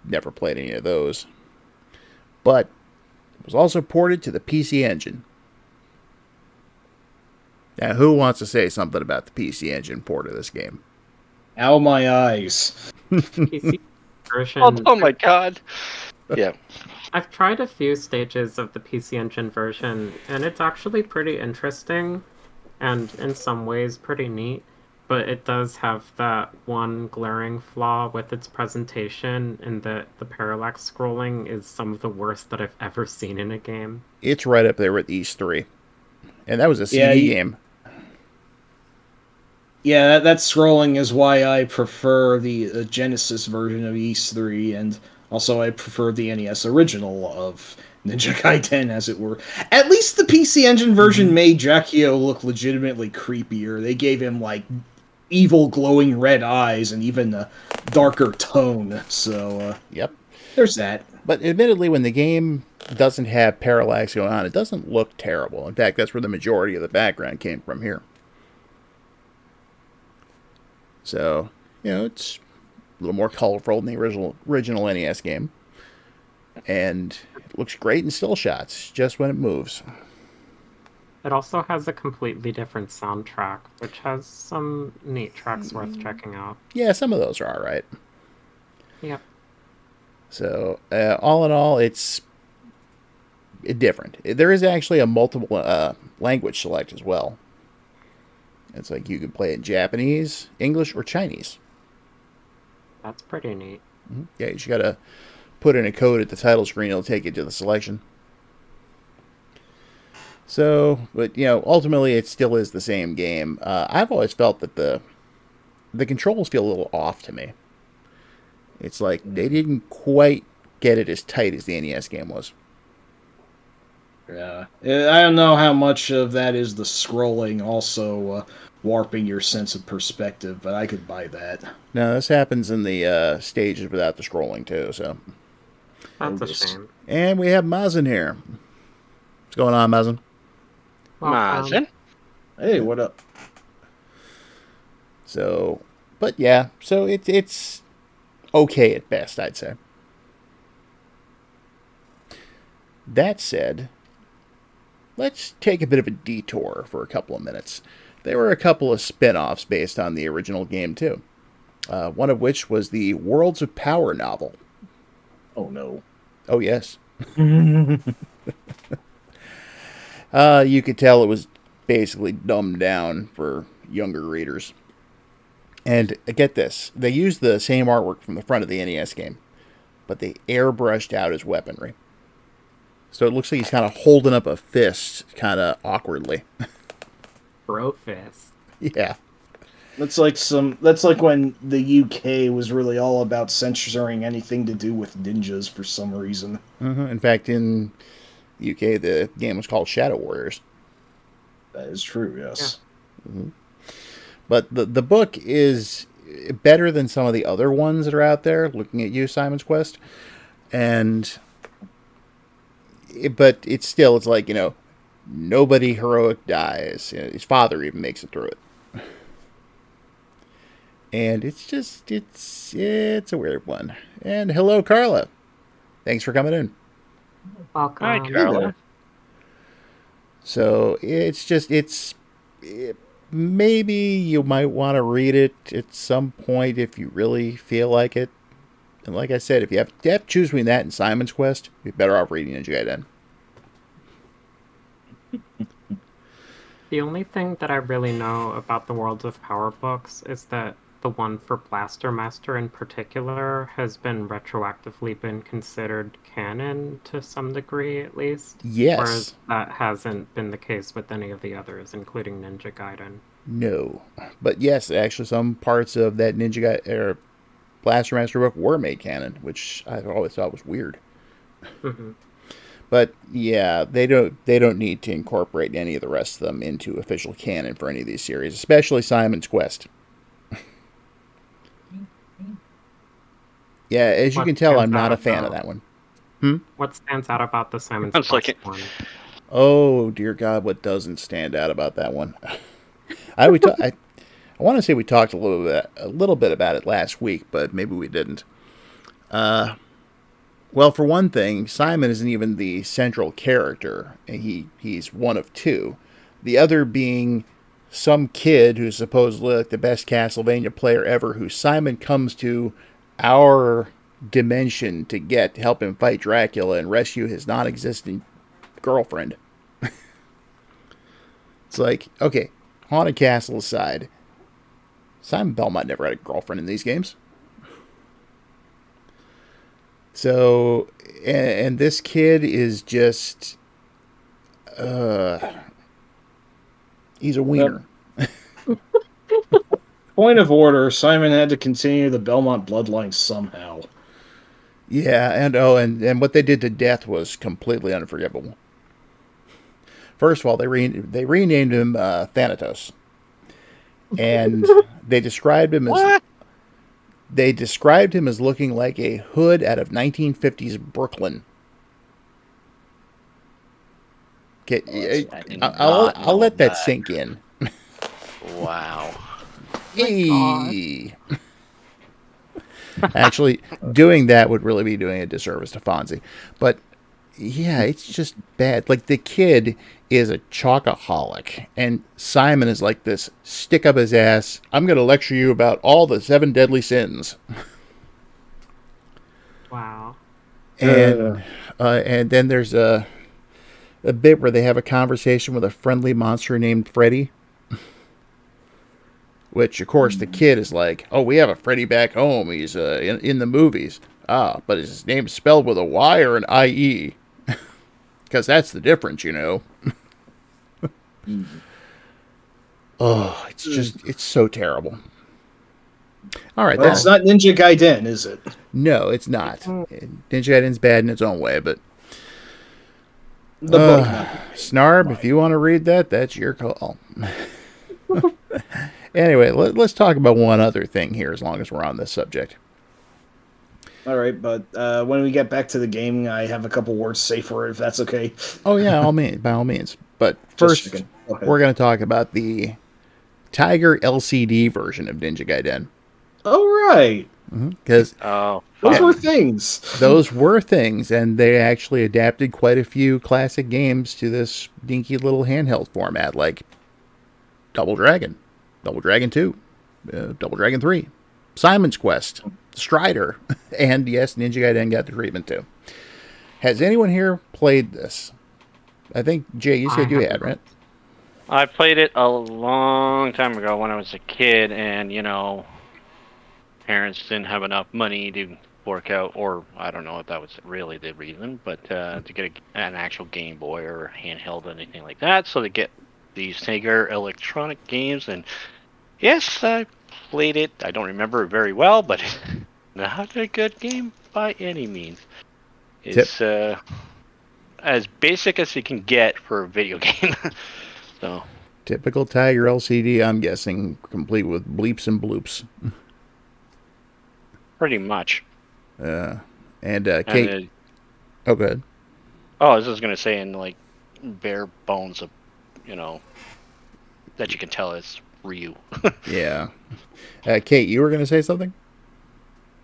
S1: Never played any of those. But it was also ported to the PC Engine. Now, who wants to say something about the PC Engine port of this game?
S3: Ow, my eyes.
S4: PC version.
S5: Oh my god. Yeah.
S4: I've tried a few stages of the PC Engine version, and it's actually pretty interesting, and in some ways pretty neat. But it does have that one glaring flaw with its presentation, in that the parallax scrolling is some of the worst that I've ever seen in a game.
S1: It's right up there with East 3. And that was a CD game.
S3: Yeah, that scrolling is why I prefer the Genesis version of East 3, and also I prefer the NES original of Ninja Gaiden, as it were. At least the PC Engine version made Jackie-O look legitimately creepier. They gave him, like, evil glowing red eyes and even a darker tone, so
S1: Yep.
S3: there's that.
S1: But admittedly, when the game doesn't have parallax going on, it doesn't look terrible. In fact, that's where the majority of the background came from here. So, it's a little more colorful than the original NES game. And it looks great in still shots, just when it moves.
S4: It also has a completely different soundtrack, which has some neat tracks worth checking out.
S1: Yeah, some of those are alright.
S4: Yep.
S1: So, all in all, it's different. There is actually a multiple language select as well. It's like you can play it in Japanese, English, or Chinese.
S4: That's pretty neat.
S1: Yeah, you just gotta put in a code at the title screen, it'll take you to the selection. So, but, ultimately it still is the same game. I've always felt that the controls feel a little off to me. It's like they didn't quite get it as tight as the NES game was.
S3: Yeah, I don't know how much of that is the scrolling also warping your sense of perspective, but I could buy that.
S1: No, this happens in the stages without the scrolling too, so.
S4: That's a shame.
S1: And we have Mazen here. What's going on, Mazen?
S5: Mazen?
S3: Hey, what up?
S1: So, but yeah, so it's okay at best, I'd say. That said, let's take a bit of a detour for a couple of minutes. There were a couple of spin-offs based on the original game, too. One of which was the Worlds of Power novel.
S3: Oh, no.
S1: Oh, yes. You could tell it was basically dumbed down for younger readers. And get this, they used the same artwork from the front of the NES game, but they airbrushed out his weaponry. So it looks like he's kind of holding up a fist, kind of awkwardly.
S4: Bro fist.
S1: Yeah.
S3: That's like when the UK was really all about censoring anything to do with ninjas for some reason.
S1: In fact, in the UK, the game was called Shadow Warriors.
S3: That is true, yes.
S1: Yeah. But the book is better than some of the other ones that are out there, looking at you, Simon's Quest. But it's like, nobody heroic dies. His father even makes it through it. And it's a weird one. And hello, Carla. Thanks for coming in.
S4: Welcome.
S5: Hi, Carla.
S1: So maybe you might want to read it at some point if you really feel like it. And like I said, if you have to choose between that and Simon's Quest, you're better off reading Ninja Gaiden.
S4: The only thing that I really know about the Worlds of Power books is that the one for Blaster Master in particular has been retroactively considered canon to some degree, at least.
S1: Yes.
S4: Whereas that hasn't been the case with any of the others, including Ninja Gaiden.
S1: No. But yes, actually some parts of that Ninja Gaiden or Blaster Master book were made canon, which I always thought was weird.
S4: Mm-hmm.
S1: But yeah, they don't need to incorporate any of the rest of them into official canon for any of these series, especially Simon's Quest. Yeah, as you
S4: What
S1: can tell, I'm
S4: stands
S1: not a
S4: out,
S1: fan of
S4: though?
S1: that one.
S4: What stands out about the Simon's
S5: Sounds like
S4: Quest
S5: it.
S4: one?
S1: Oh dear God, what doesn't stand out about that one? I want to say we talked a little bit about it last week, but maybe we didn't. Well, for one thing, Simon isn't even the central character. He's one of two. The other being some kid who's supposedly like the best Castlevania player ever, who Simon comes to our dimension to help him fight Dracula and rescue his non-existent girlfriend. It's like, okay, Haunted Castle aside, Simon Belmont never had a girlfriend in these games. So, and this kid is just, he's a wiener.
S3: Point of order, Simon had to continue the Belmont bloodline somehow.
S1: Yeah, and what they did to Death was completely unforgivable. First of all, they renamed him Thanatos, and they described him as
S5: What?
S1: they described him as looking like a hood out of 1950s Brooklyn. Okay,
S5: I did
S1: I'll
S5: not know
S1: let that
S5: that.
S1: sink in.
S5: Wow.
S1: Eee. Actually, doing that would really be doing a disservice to Fonzie. But yeah, it's just bad. Like, the kid is a chocoholic, and Simon is like this stick up his ass. I'm going to lecture you about all the 7 deadly sins.
S4: Wow.
S1: And then there's a bit where they have a conversation with a friendly monster named Freddy. Which, of course, the kid is like, oh, we have a Freddy back home. He's in the movies. Ah, but his name's spelled with a Y or an I-E. Because that's the difference, you know. Oh, it's so terrible. All right,
S3: Well, it's not Ninja Gaiden, is it?
S1: No, it's not. Ninja Gaiden's bad in its own way, but
S3: The book.
S1: Snarb, if you want to read that, that's your call. Anyway, let's talk about one other thing here as long as we're on this subject.
S3: All right, but when we get back to the game, I have a couple words to say for it, if that's okay.
S1: Oh, yeah, by all means. But first, we're going to talk about the Tiger LCD version of Ninja Gaiden.
S3: All right.
S1: Because
S3: Those were things.
S1: Those were things, and they actually adapted quite a few classic games to this dinky little handheld format, like Double Dragon 2, Double Dragon 3, Simon's Quest, Strider, and yes, Ninja Gaiden got the treatment too. Has anyone here played this? I think, Jay, you said you had, right?
S5: I played it a long time ago when I was a kid, and, parents didn't have enough money to fork out, or I don't know if that was really the reason, but to get an actual Game Boy or handheld or anything like that, so they get these Sega electronic games, and yes, I played it. I don't remember it very well, but not a good game by any means. It's as basic as you can get for a video game. So
S1: Typical Tiger LCD, I'm guessing, complete with bleeps and bloops.
S5: pretty much.
S1: And
S5: And
S1: Kate. Oh, good.
S5: Oh, I was just gonna say, in like bare bones of, that you can tell it's Ryu.
S1: Yeah. Kate, you were going to say something?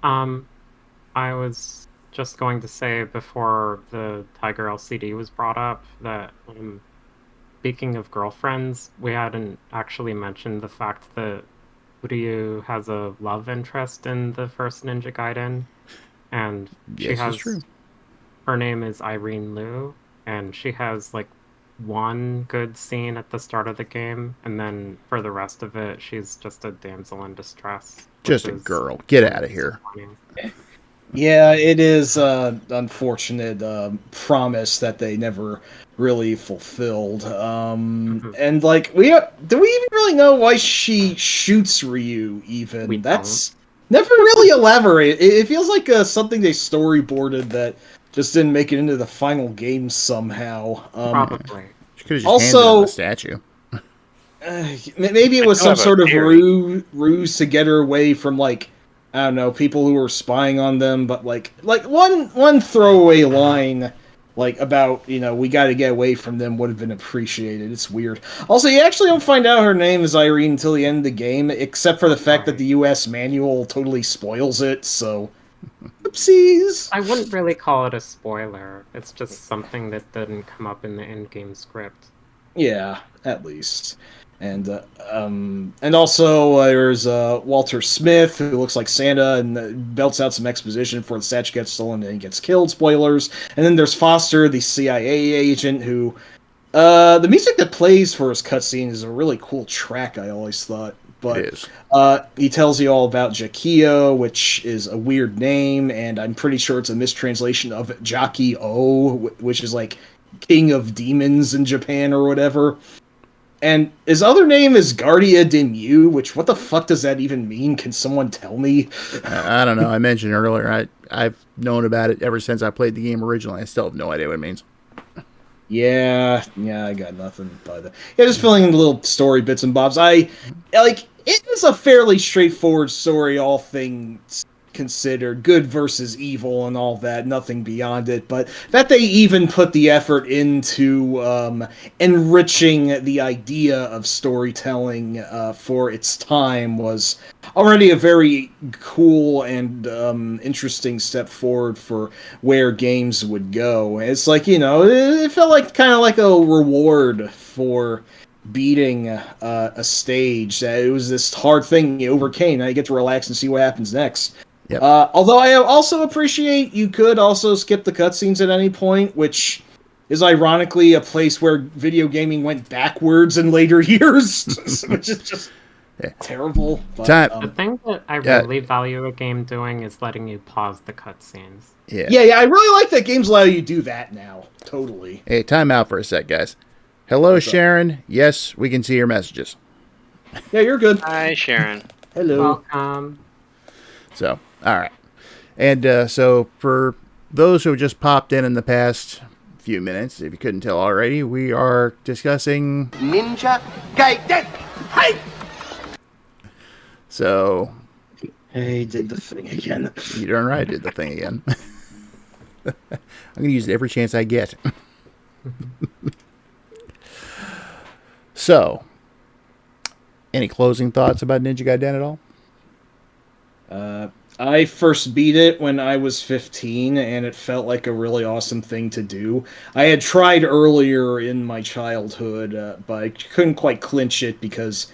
S4: I was just going to say before the Tiger LCD was brought up that, speaking of girlfriends, we hadn't actually mentioned the fact that Ryu has a love interest in the first Ninja Gaiden, and
S1: Yes, it's true.
S4: her name is Irene Liu, and she has like one good scene at the start of the game, and then for the rest of it, she's just a damsel in distress.
S1: Just a girl. Get out of here.
S3: Yeah, it is unfortunate promise that they never really fulfilled. And like, do we even really know why she shoots Ryu? Even
S4: We
S3: that's never really elaborated. It feels like something they storyboarded that just didn't make it into the final game somehow.
S4: Probably.
S1: You could have just handed him
S3: Also,
S1: the statue.
S3: maybe it
S5: I
S3: was
S5: do
S3: some
S5: have a
S3: sort of
S5: theory.
S3: ruse to get her away from, like, I don't know, people who were spying on them. But like one throwaway line, like, about, we got to get away from them, would have been appreciated. It's weird. Also, you actually don't find out her name is Irene until the end of the game, except for the fact that
S4: Right.
S3: the U.S. manual totally spoils it. So, oopsies.
S4: I wouldn't really call it a spoiler. It's just something that didn't come up in the in-game script.
S3: Yeah, at least. And also there's Walter Smith, who looks like Santa and belts out some exposition before the statue gets stolen and he gets killed. Spoilers. And then there's Foster, the CIA agent, who the music that plays for his cutscene is a really cool track, I always thought. But
S1: It is.
S3: he tells you all about Jakio, which is a weird name, and I'm pretty sure it's a mistranslation of Jaki-O, which is like King of Demons in Japan or whatever. And his other name is Guardia de Mu, which, what the fuck does that even mean? Can someone tell me?
S1: I don't know. I mentioned earlier, I've known about it ever since I played the game originally. I still have no idea what it means.
S3: Yeah, I got nothing. But yeah, just filling in the little story bits and bobs. It is a fairly straightforward story, all things considered, good versus evil and all that, nothing beyond it. But that they even put the effort into enriching the idea of storytelling for its time was already a very cool and interesting step forward for where games would go. It's like, it felt like kind of like a reward for beating a stage. It was this hard thing you overcame. Now you get to relax and see what happens next.
S1: Yep.
S3: Although I also appreciate you could also skip the cutscenes at any point, which is ironically a place where video gaming went backwards in later years, which is just terrible. But,
S1: Time.
S4: The thing that I
S1: Yeah.
S4: really value a game doing is letting you pause the cutscenes.
S1: Yeah.
S3: yeah, I really like that games allow you to do that now. Totally.
S1: Hey, time out for a sec, guys. Hello, Sharon. Yes, we can see your messages.
S3: Yeah, you're good.
S5: Hi, Sharon.
S3: Hello.
S4: Welcome.
S1: So, all right. And so for those who have just popped in the past few minutes, if you couldn't tell already, we are discussing...
S2: Ninja Gaiden. Hey!
S1: So,
S3: Hey, did the thing again.
S1: you darn right I did the thing again. I'm going to use it every chance I get. So, any closing thoughts about Ninja Gaiden at all?
S3: I first beat it when I was 15, and it felt like a really awesome thing to do. I had tried earlier in my childhood, but I couldn't quite clinch it because,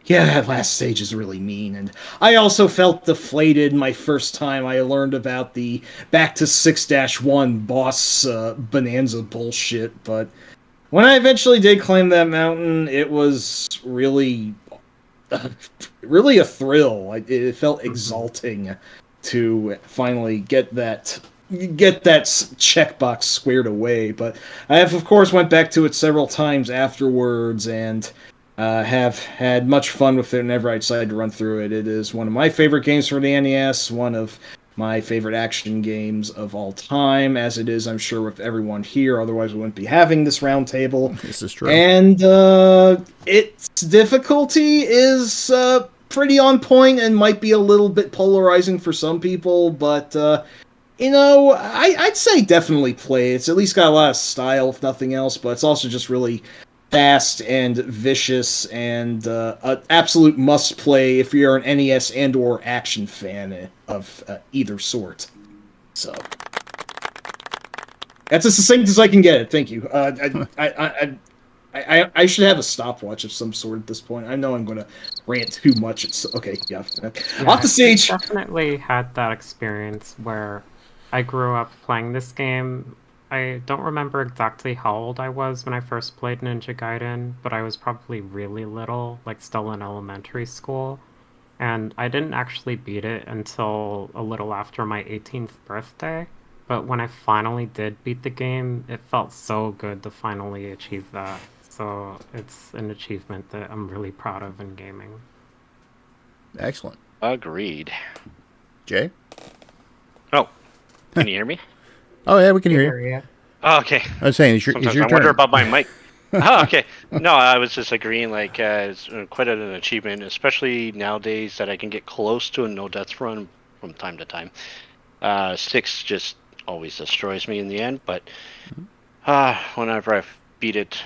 S3: that last stage is really mean. And I also felt deflated my first time I learned about the back to 6-1 boss bonanza bullshit. But when I eventually did climb that mountain, it was really really a thrill. It felt exalting to finally get that checkbox squared away. But I have, of course, went back to it several times afterwards and have had much fun with it whenever I decide to run through it. It is one of my favorite games for the NES, one of my favorite action games of all time, as it is, I'm sure, with everyone here. Otherwise, we wouldn't be having this round table.
S1: This is true.
S3: And its difficulty is pretty on point and might be a little bit polarizing for some people, but I'd say definitely play it. It's at least got a lot of style, if nothing else, but it's also just really fast and vicious and an absolute must play if you're an NES and or action fan of either sort. So that's as succinct as I can get it. Thank you. I should have a stopwatch of some sort at this point. I know I'm going to rant too much. It's okay. Yeah. Off the stage.
S4: I definitely had that experience where I grew up playing this game. I don't remember exactly how old I was when I first played Ninja Gaiden, but I was probably really little, like still in elementary school. And I didn't actually beat it until a little after my 18th birthday. But when I finally did beat the game, it felt so good to finally achieve that. So it's an achievement that I'm really proud of in gaming.
S5: Agreed.
S1: Jay?
S5: Oh, can you hear me?
S1: Oh, yeah, we can hear you.
S4: area.
S5: Oh, okay.
S1: I was saying, it's your
S5: Sometimes I
S1: turn.
S5: wonder about my mic. Oh, okay. No, I was just agreeing. Like, it's quite an achievement, especially nowadays that I can get close to a no death run from time to time. Six just always destroys me in the end, but whenever I beat it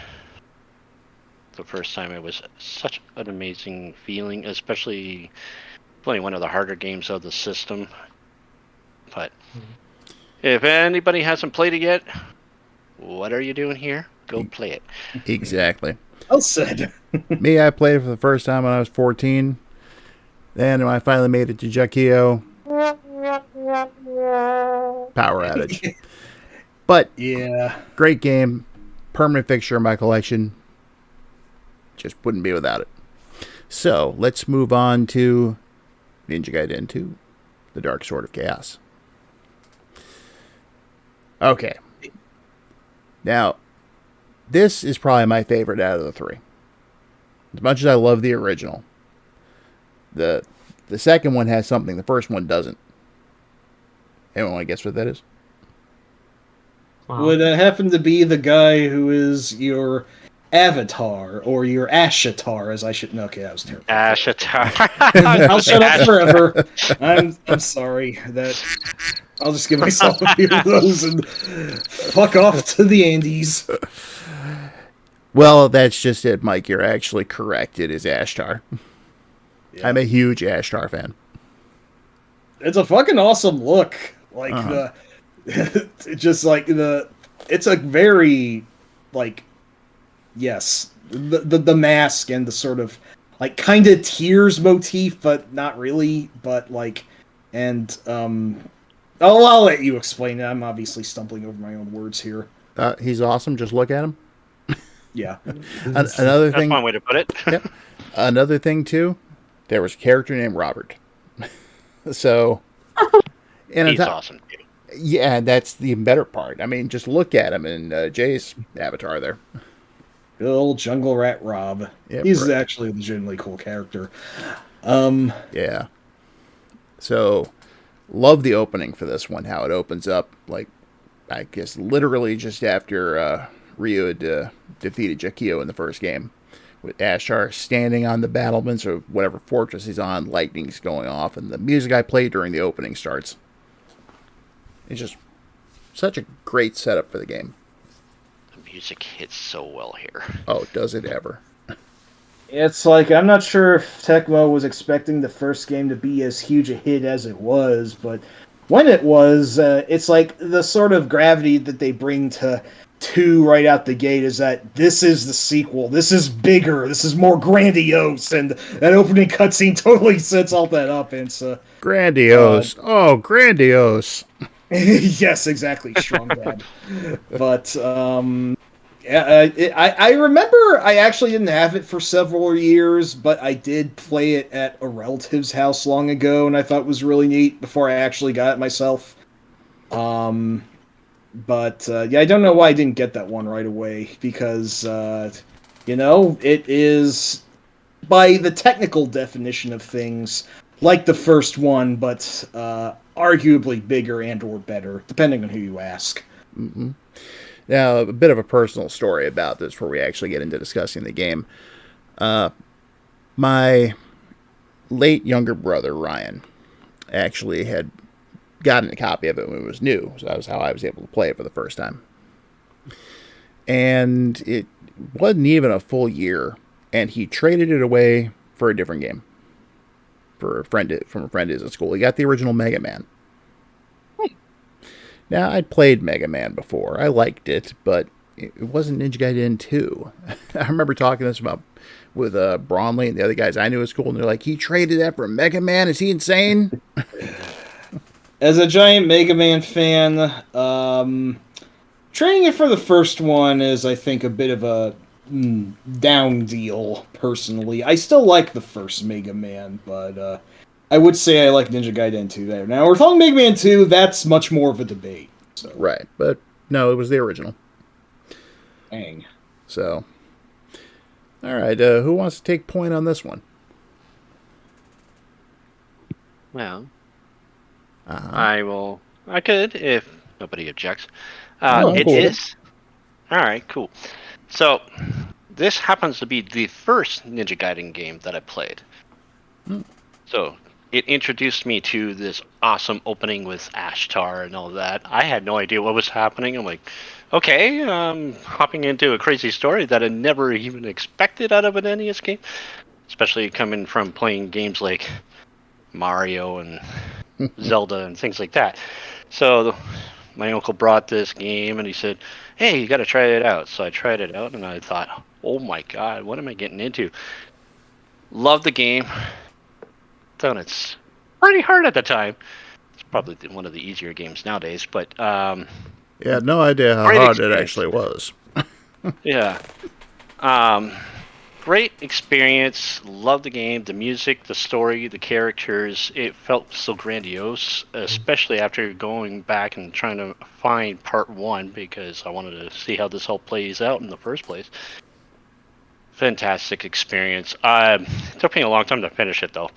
S5: the first time, it was such an amazing feeling, especially playing one of the harder games of the system. But if anybody hasn't played it yet, what are you doing here? Go play it.
S1: Exactly.
S3: Well said.
S1: Me, I played it for the first time when I was 14. Then when I finally made it to Jakio, power outage. But
S3: Yeah.
S1: great game, permanent fixture in my collection. Just wouldn't be without it. So let's move on to Ninja Gaiden 2, The Dark Sword of Chaos. Okay. Now, this is probably my favorite out of the three. As much as I love the original, the second one has something the first one doesn't. Anyone want to guess what that is?
S4: Wow.
S3: Would it happen to be the guy who is your avatar or your Ashatar, as I should know? Okay, that was terrible. I'll shut up forever. I'm sorry that I'll just give myself a few of those and fuck off to the Andes.
S1: Well, that's just it, Mike. You're actually correct. It is Ashtar.
S3: Yeah.
S1: I'm a huge Ashtar fan.
S3: It's a fucking awesome look. Like just like it's a very like yes, the mask and the sort of like kind of tears motif, but not really. But like, and I'll let you explain it. I'm obviously stumbling over my own words here.
S1: He's awesome. Just look at him.
S3: Yeah.
S1: Another
S5: That's
S1: thing.
S5: one way to put it.
S1: Yep. Another thing too. There was a character named Robert. So, and
S5: He's awesome too.
S1: Yeah, that's the better part. I mean, just look at him in Jay's avatar there.
S3: Good old jungle rat Rob.
S1: Yep,
S3: He's
S1: right.
S3: actually a legitimately cool character.
S1: Yeah. So, love the opening for this one. How it opens up, like, I guess literally just after Ryu had defeated Jakio in the first game, with Ashtar standing on the battlements or whatever fortress he's on, lightning's going off, and the music I played during the opening starts. It's just such a great setup for the game.
S5: The music hits so well here.
S1: Oh, does it ever?
S3: It's like, I'm not sure if Tecmo was expecting the first game to be as huge a hit as it was, but when it was, it's like the sort of gravity that they bring to 2 right out the gate is that this is the sequel, this is bigger, this is more grandiose, and that opening cutscene totally sets all that up. And it's
S1: Grandiose. Grandiose.
S3: yes, exactly, strong dad. But I remember I actually didn't have it for several years, but I did play it at a relative's house long ago, and I thought it was really neat before I actually got it myself. But yeah, I don't know why I didn't get that one right away, because it is, by the technical definition of things, like the first one, but arguably bigger and or better, depending on who you ask.
S1: Mm-hmm. Now, a bit of a personal story about this before we actually get into discussing the game. My late younger brother, Ryan, actually had gotten a copy of it when it was new. So that was how I was able to play it for the first time. And it wasn't even a full year, and he traded it away for a different game. From a friend of his at school. He got the original Mega Man. Now, I'd played Mega Man before. I liked it, but it wasn't Ninja Gaiden 2. I remember talking this about with Braunley and the other guys I knew at school, and they're like, he traded that for Mega Man? Is he insane?
S3: As a giant Mega Man fan, trading it for the first one is, I think, a bit of a down deal, personally. I still like the first Mega Man, but I would say I like Ninja Gaiden 2 there. Now, we're talking Mega Man 2, that's much more of a debate. So.
S1: Right, but no, it was the original.
S3: Dang.
S1: So, all right, who wants to take point on this one?
S5: Well, I could, if nobody objects.
S1: No, I'm
S5: It
S1: cool with it.
S5: is. All right, cool. So this happens to be the first Ninja Gaiden game that I played. So it introduced me to this awesome opening with Ashtar and all that. I had no idea what was happening. I'm like, okay, hopping into a crazy story that I never even expected out of an NES game, especially coming from playing games like Mario and Zelda and things like that. So my uncle brought this game and he said, "Hey, you got to try it out." So I tried it out and I thought, "Oh my god, what am I getting into?" Love the game. Though it's pretty hard at the time. It's probably one of the easier games nowadays, but
S1: Yeah, I had no idea how
S5: great
S1: hard it
S5: experience.
S1: actually was.
S5: Yeah. Great experience. Love the game, the music, the story, the characters. It felt so grandiose, especially after going back and trying to find part one because I wanted to see how this all plays out in the first place. Fantastic experience. It took me a long time to finish it though.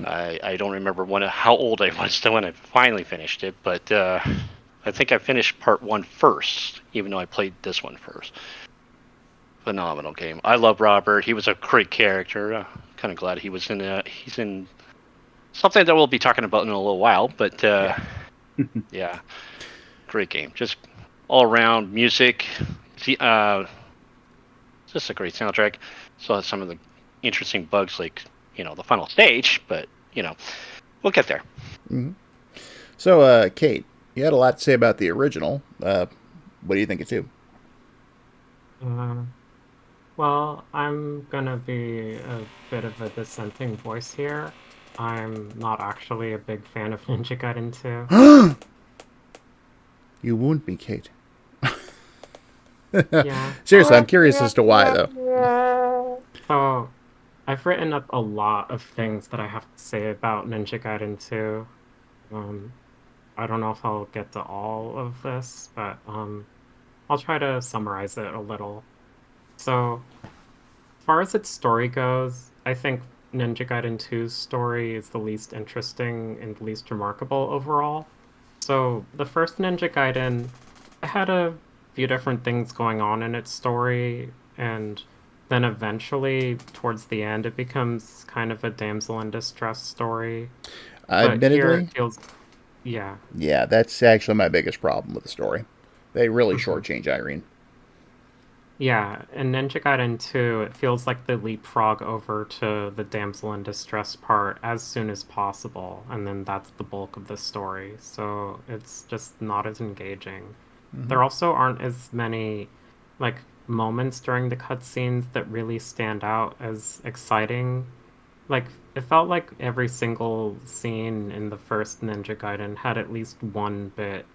S5: I don't remember how old I was when I finally finished it, but I think I finished part one first, even though I played this one first. Phenomenal game. I love Robert. He was a great character. Kind of glad he was in. He's in something that we'll be talking about in a little while. But yeah, great game. Just all around music. Just a great soundtrack. So some of the interesting bugs, like the final stage. But we'll get there.
S1: So, Kate, you had a lot to say about the original. What do you think of two?
S4: Well, I'm gonna be a bit of a dissenting voice here. I'm not actually a big fan of Ninja Gaiden 2.
S1: You won't be, Kate.
S4: Yeah.
S1: Seriously, I'm curious as to why, though.
S4: So, I've written up a lot of things that I have to say about Ninja Gaiden 2. I don't know if I'll get to all of this, but I'll try to summarize it a little. So, as far as its story goes, I think Ninja Gaiden 2's story is the least interesting and least remarkable overall. So, the first Ninja Gaiden had a few different things going on in its story, and then eventually, towards the end, it becomes kind of a damsel in distress story. But here
S1: Admittedly,
S4: it feels, yeah.
S1: yeah, that's actually my biggest problem with the story. They really shortchange Irene.
S4: Yeah, in Ninja Gaiden 2, it feels like they leapfrog over to the damsel in distress part as soon as possible, and then that's the bulk of the story, so it's just not as engaging. There also aren't as many, like, moments during the cutscenes that really stand out as exciting. Like, it felt like every single scene in the first Ninja Gaiden had at least one bit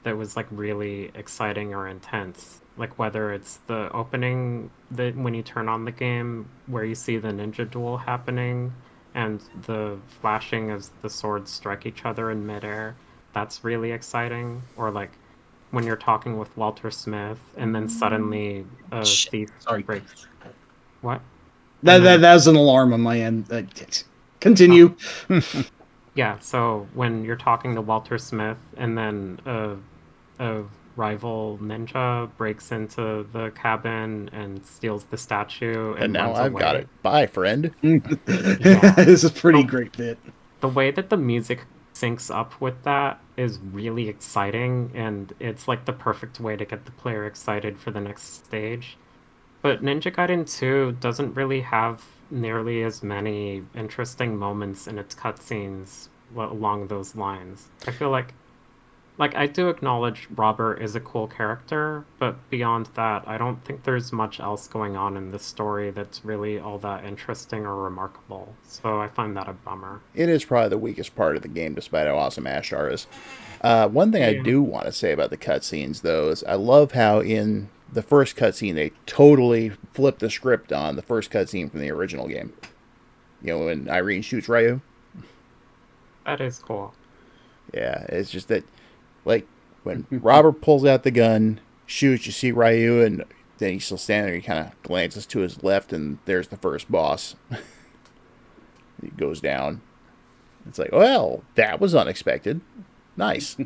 S4: that was like really exciting or intense. Like whether it's the opening that when you turn on the game where you see the ninja duel happening and the flashing as the swords strike each other in midair, that's really exciting. Or like when you're talking with Walter Smith and then suddenly a thief
S3: Sorry.
S4: breaks. What?
S3: That was an alarm on my end. Continue.
S4: Yeah, so when you're talking to Walter Smith and then a rival ninja breaks into the cabin and steals the statue
S1: And
S4: and
S1: now
S4: runs
S1: I've
S4: away.
S1: got it. Bye, friend.
S3: This is a pretty great bit.
S4: The way that the music syncs up with that is really exciting, and it's like the perfect way to get the player excited for the next stage. But Ninja Gaiden 2 doesn't really have nearly as many interesting moments in its cutscenes along those lines. I feel like I do acknowledge Robert is a cool character, but beyond that, I don't think there's much else going on in the story that's really all that interesting or remarkable. So I find that a bummer.
S1: It is probably the weakest part of the game, despite how awesome Ashtar is. One thing I
S4: Yeah.
S1: do want to say about the cutscenes, though, is I love how in the first cutscene they totally flipped the script on the first cutscene from the original game. You know, when Irene shoots Ryu.
S4: That is cool.
S1: Yeah, it's just that, like, when Robert pulls out the gun, shoots, you see Ryu, and then he's still standing there. He kind of glances to his left, and there's the first boss. He goes down. It's like, well, that was unexpected. Nice.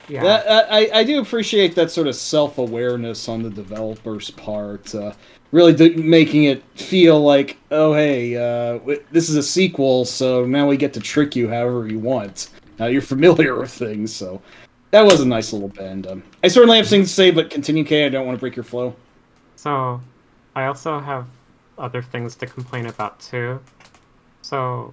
S4: Yeah.
S3: I do appreciate that sort of self-awareness on the developer's part. Really making it feel like, oh hey, this is a sequel, so now we get to trick you however you want. Now you're familiar with things, so that was a nice little bend. I certainly have things to say, but continue, Kay. I don't want to break your flow.
S4: So, I also have other things to complain about too. So,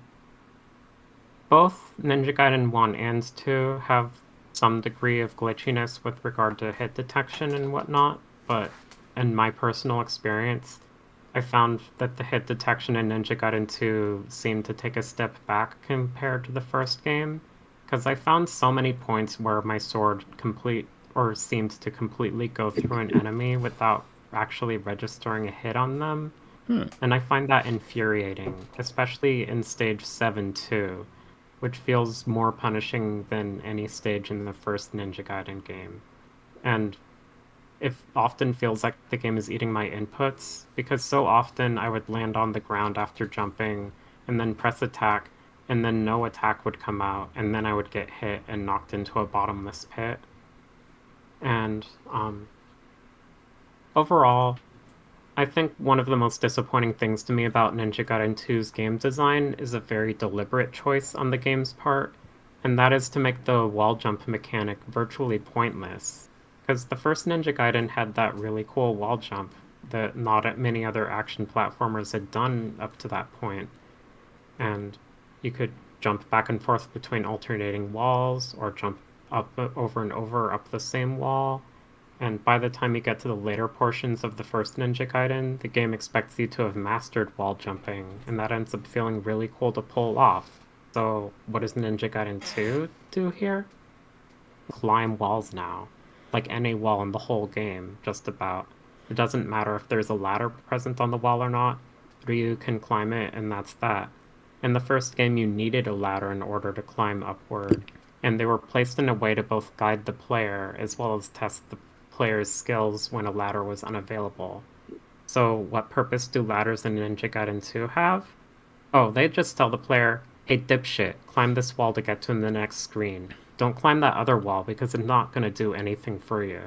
S4: both Ninja Gaiden 1 and 2 have some degree of glitchiness with regard to hit detection and whatnot, but in my personal experience, I found that the hit detection in Ninja Gaiden 2 seemed to take a step back compared to the first game, because I found so many points where my sword seemed to completely go through an enemy without actually registering a hit on them. And I find that infuriating, especially in stage 7 too, which feels more punishing than any stage in the first Ninja Gaiden game. And it often feels like the game is eating my inputs, because so often I would land on the ground after jumping and then press attack, and then no attack would come out, and then I would get hit and knocked into a bottomless pit. And overall, I think one of the most disappointing things to me about Ninja Gaiden 2's game design is a very deliberate choice on the game's part, and that is to make the wall jump mechanic virtually pointless. Because the first Ninja Gaiden had that really cool wall jump that not many other action platformers had done up to that point. And you could jump back and forth between alternating walls, or jump up over and over up the same wall. And by the time you get to the later portions of the first Ninja Gaiden, the game expects you to have mastered wall jumping, and that ends up feeling really cool to pull off. So, what does Ninja Gaiden 2 do here? Climb walls now. Like any wall in the whole game, just about. It doesn't matter if there's a ladder present on the wall or not. Ryu can climb it, and that's that. In the first game, you needed a ladder in order to climb upward, and they were placed in a way to both guide the player as well as test the player's skills when a ladder was unavailable. So, what purpose do ladders in Ninja Gaiden 2 have? Oh, they just tell the player, hey dipshit, climb this wall to get to the next screen. Don't climb that other wall because it's not going to do anything for you.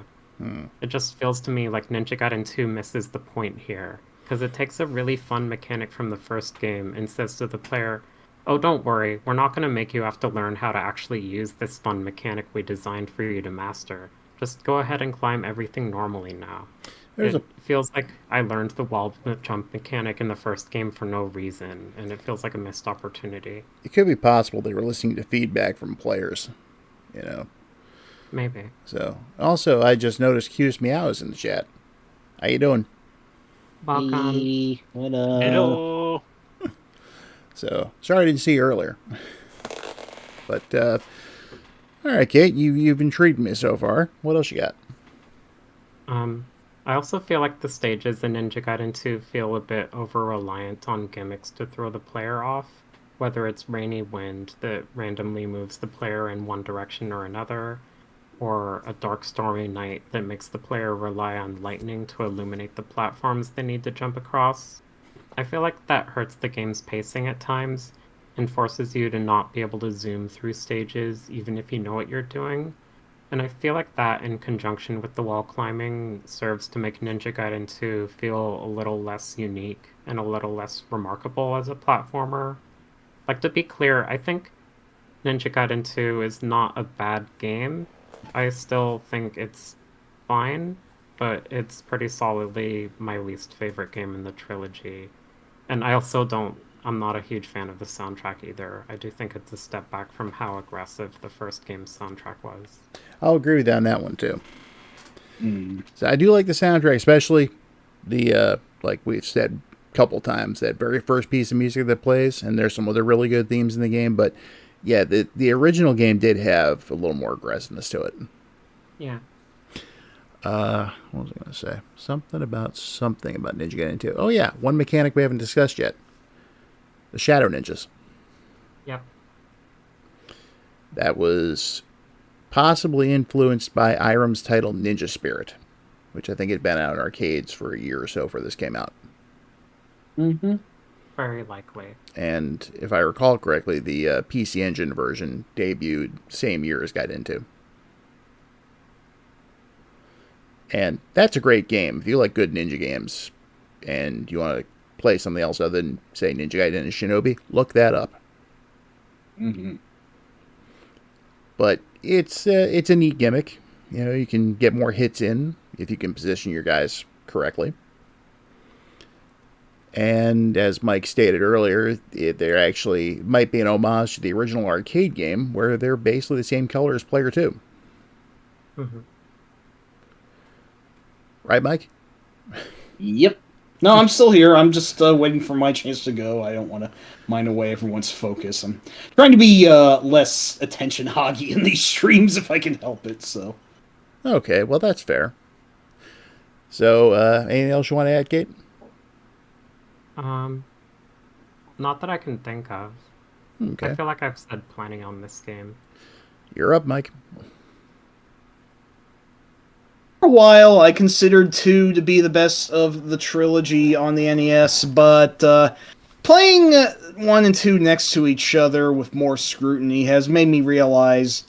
S4: It just feels to me like Ninja Gaiden 2 misses the point here, because it takes a really fun mechanic from the first game and says to the player, oh, don't worry, we're not going to make you have to learn how to actually use this fun mechanic we designed for you to master. Just go ahead and climb everything normally now. It feels like I learned the wall jump mechanic in the first game for no reason, and it feels like a missed opportunity.
S1: It could be possible they were listening to feedback from players, you know.
S4: Maybe.
S1: So, also, I just noticed Q's Meow is in the chat. How you doing?
S4: Welcome.
S6: Hey, what up?
S5: Hello.
S1: So, sorry I didn't see you earlier. But, all right, Kate, you've intrigued me so far. What else you got?
S4: I also feel like the stages in Ninja Gaiden 2 feel a bit over-reliant on gimmicks to throw the player off, whether it's rainy wind that randomly moves the player in one direction or another, or a dark stormy night that makes the player rely on lightning to illuminate the platforms they need to jump across. I feel like that hurts the game's pacing at times, and forces you to not be able to zoom through stages even if you know what you're doing. And I feel like that, in conjunction with the wall climbing, serves to make Ninja Gaiden 2 feel a little less unique and a little less remarkable as a platformer. Like, to be clear, I think Ninja Gaiden 2 is not a bad game. I still think it's fine, but it's pretty solidly my least favorite game in the trilogy. And I'm not a huge fan of the soundtrack either. I do think it's a step back from how aggressive the first game's soundtrack was.
S1: I'll agree with you on that one, too. So I do like the soundtrack, especially the, like we've said a couple times, that very first piece of music that plays, and there's some other really good themes in the game, but yeah, the original game did have a little more aggressiveness to it.
S4: Yeah.
S1: What was I going to say? Something about Ninja Gaiden 2. Oh yeah, one mechanic we haven't discussed yet. The Shadow Ninjas.
S4: Yep.
S1: That was possibly influenced by Irem's title Ninja Spirit, which I think had been out in arcades for a year or so before this came out.
S6: Mm-hmm.
S4: Very likely.
S1: And if I recall correctly, the PC Engine version debuted same year as Gaiden 2. And that's a great game. If you like good ninja games and you want to play something else other than, say, Ninja Gaiden and Shinobi, look that up.
S3: Mm-hmm.
S1: But it's a neat gimmick. You know, you can get more hits in if you can position your guys correctly. And as Mike stated earlier, there actually might be an homage to the original arcade game where they're basically the same color as Player 2.
S4: Mm-hmm.
S1: Right, Mike?
S3: Yep. No, I'm still here. I'm just waiting for my chance to go. I don't want to mind away everyone's focus. I'm trying to be less attention hoggy in these streams if I can help it. So.
S1: Okay, well, that's fair. So, anything else you want to add, Kate?
S4: Not that I can think of.
S1: Okay.
S4: I feel like I've said plenty on this game.
S1: You're up, Mike.
S3: For a while, I considered 2 to be the best of the trilogy on the NES, but playing 1 and 2 next to each other with more scrutiny has made me realize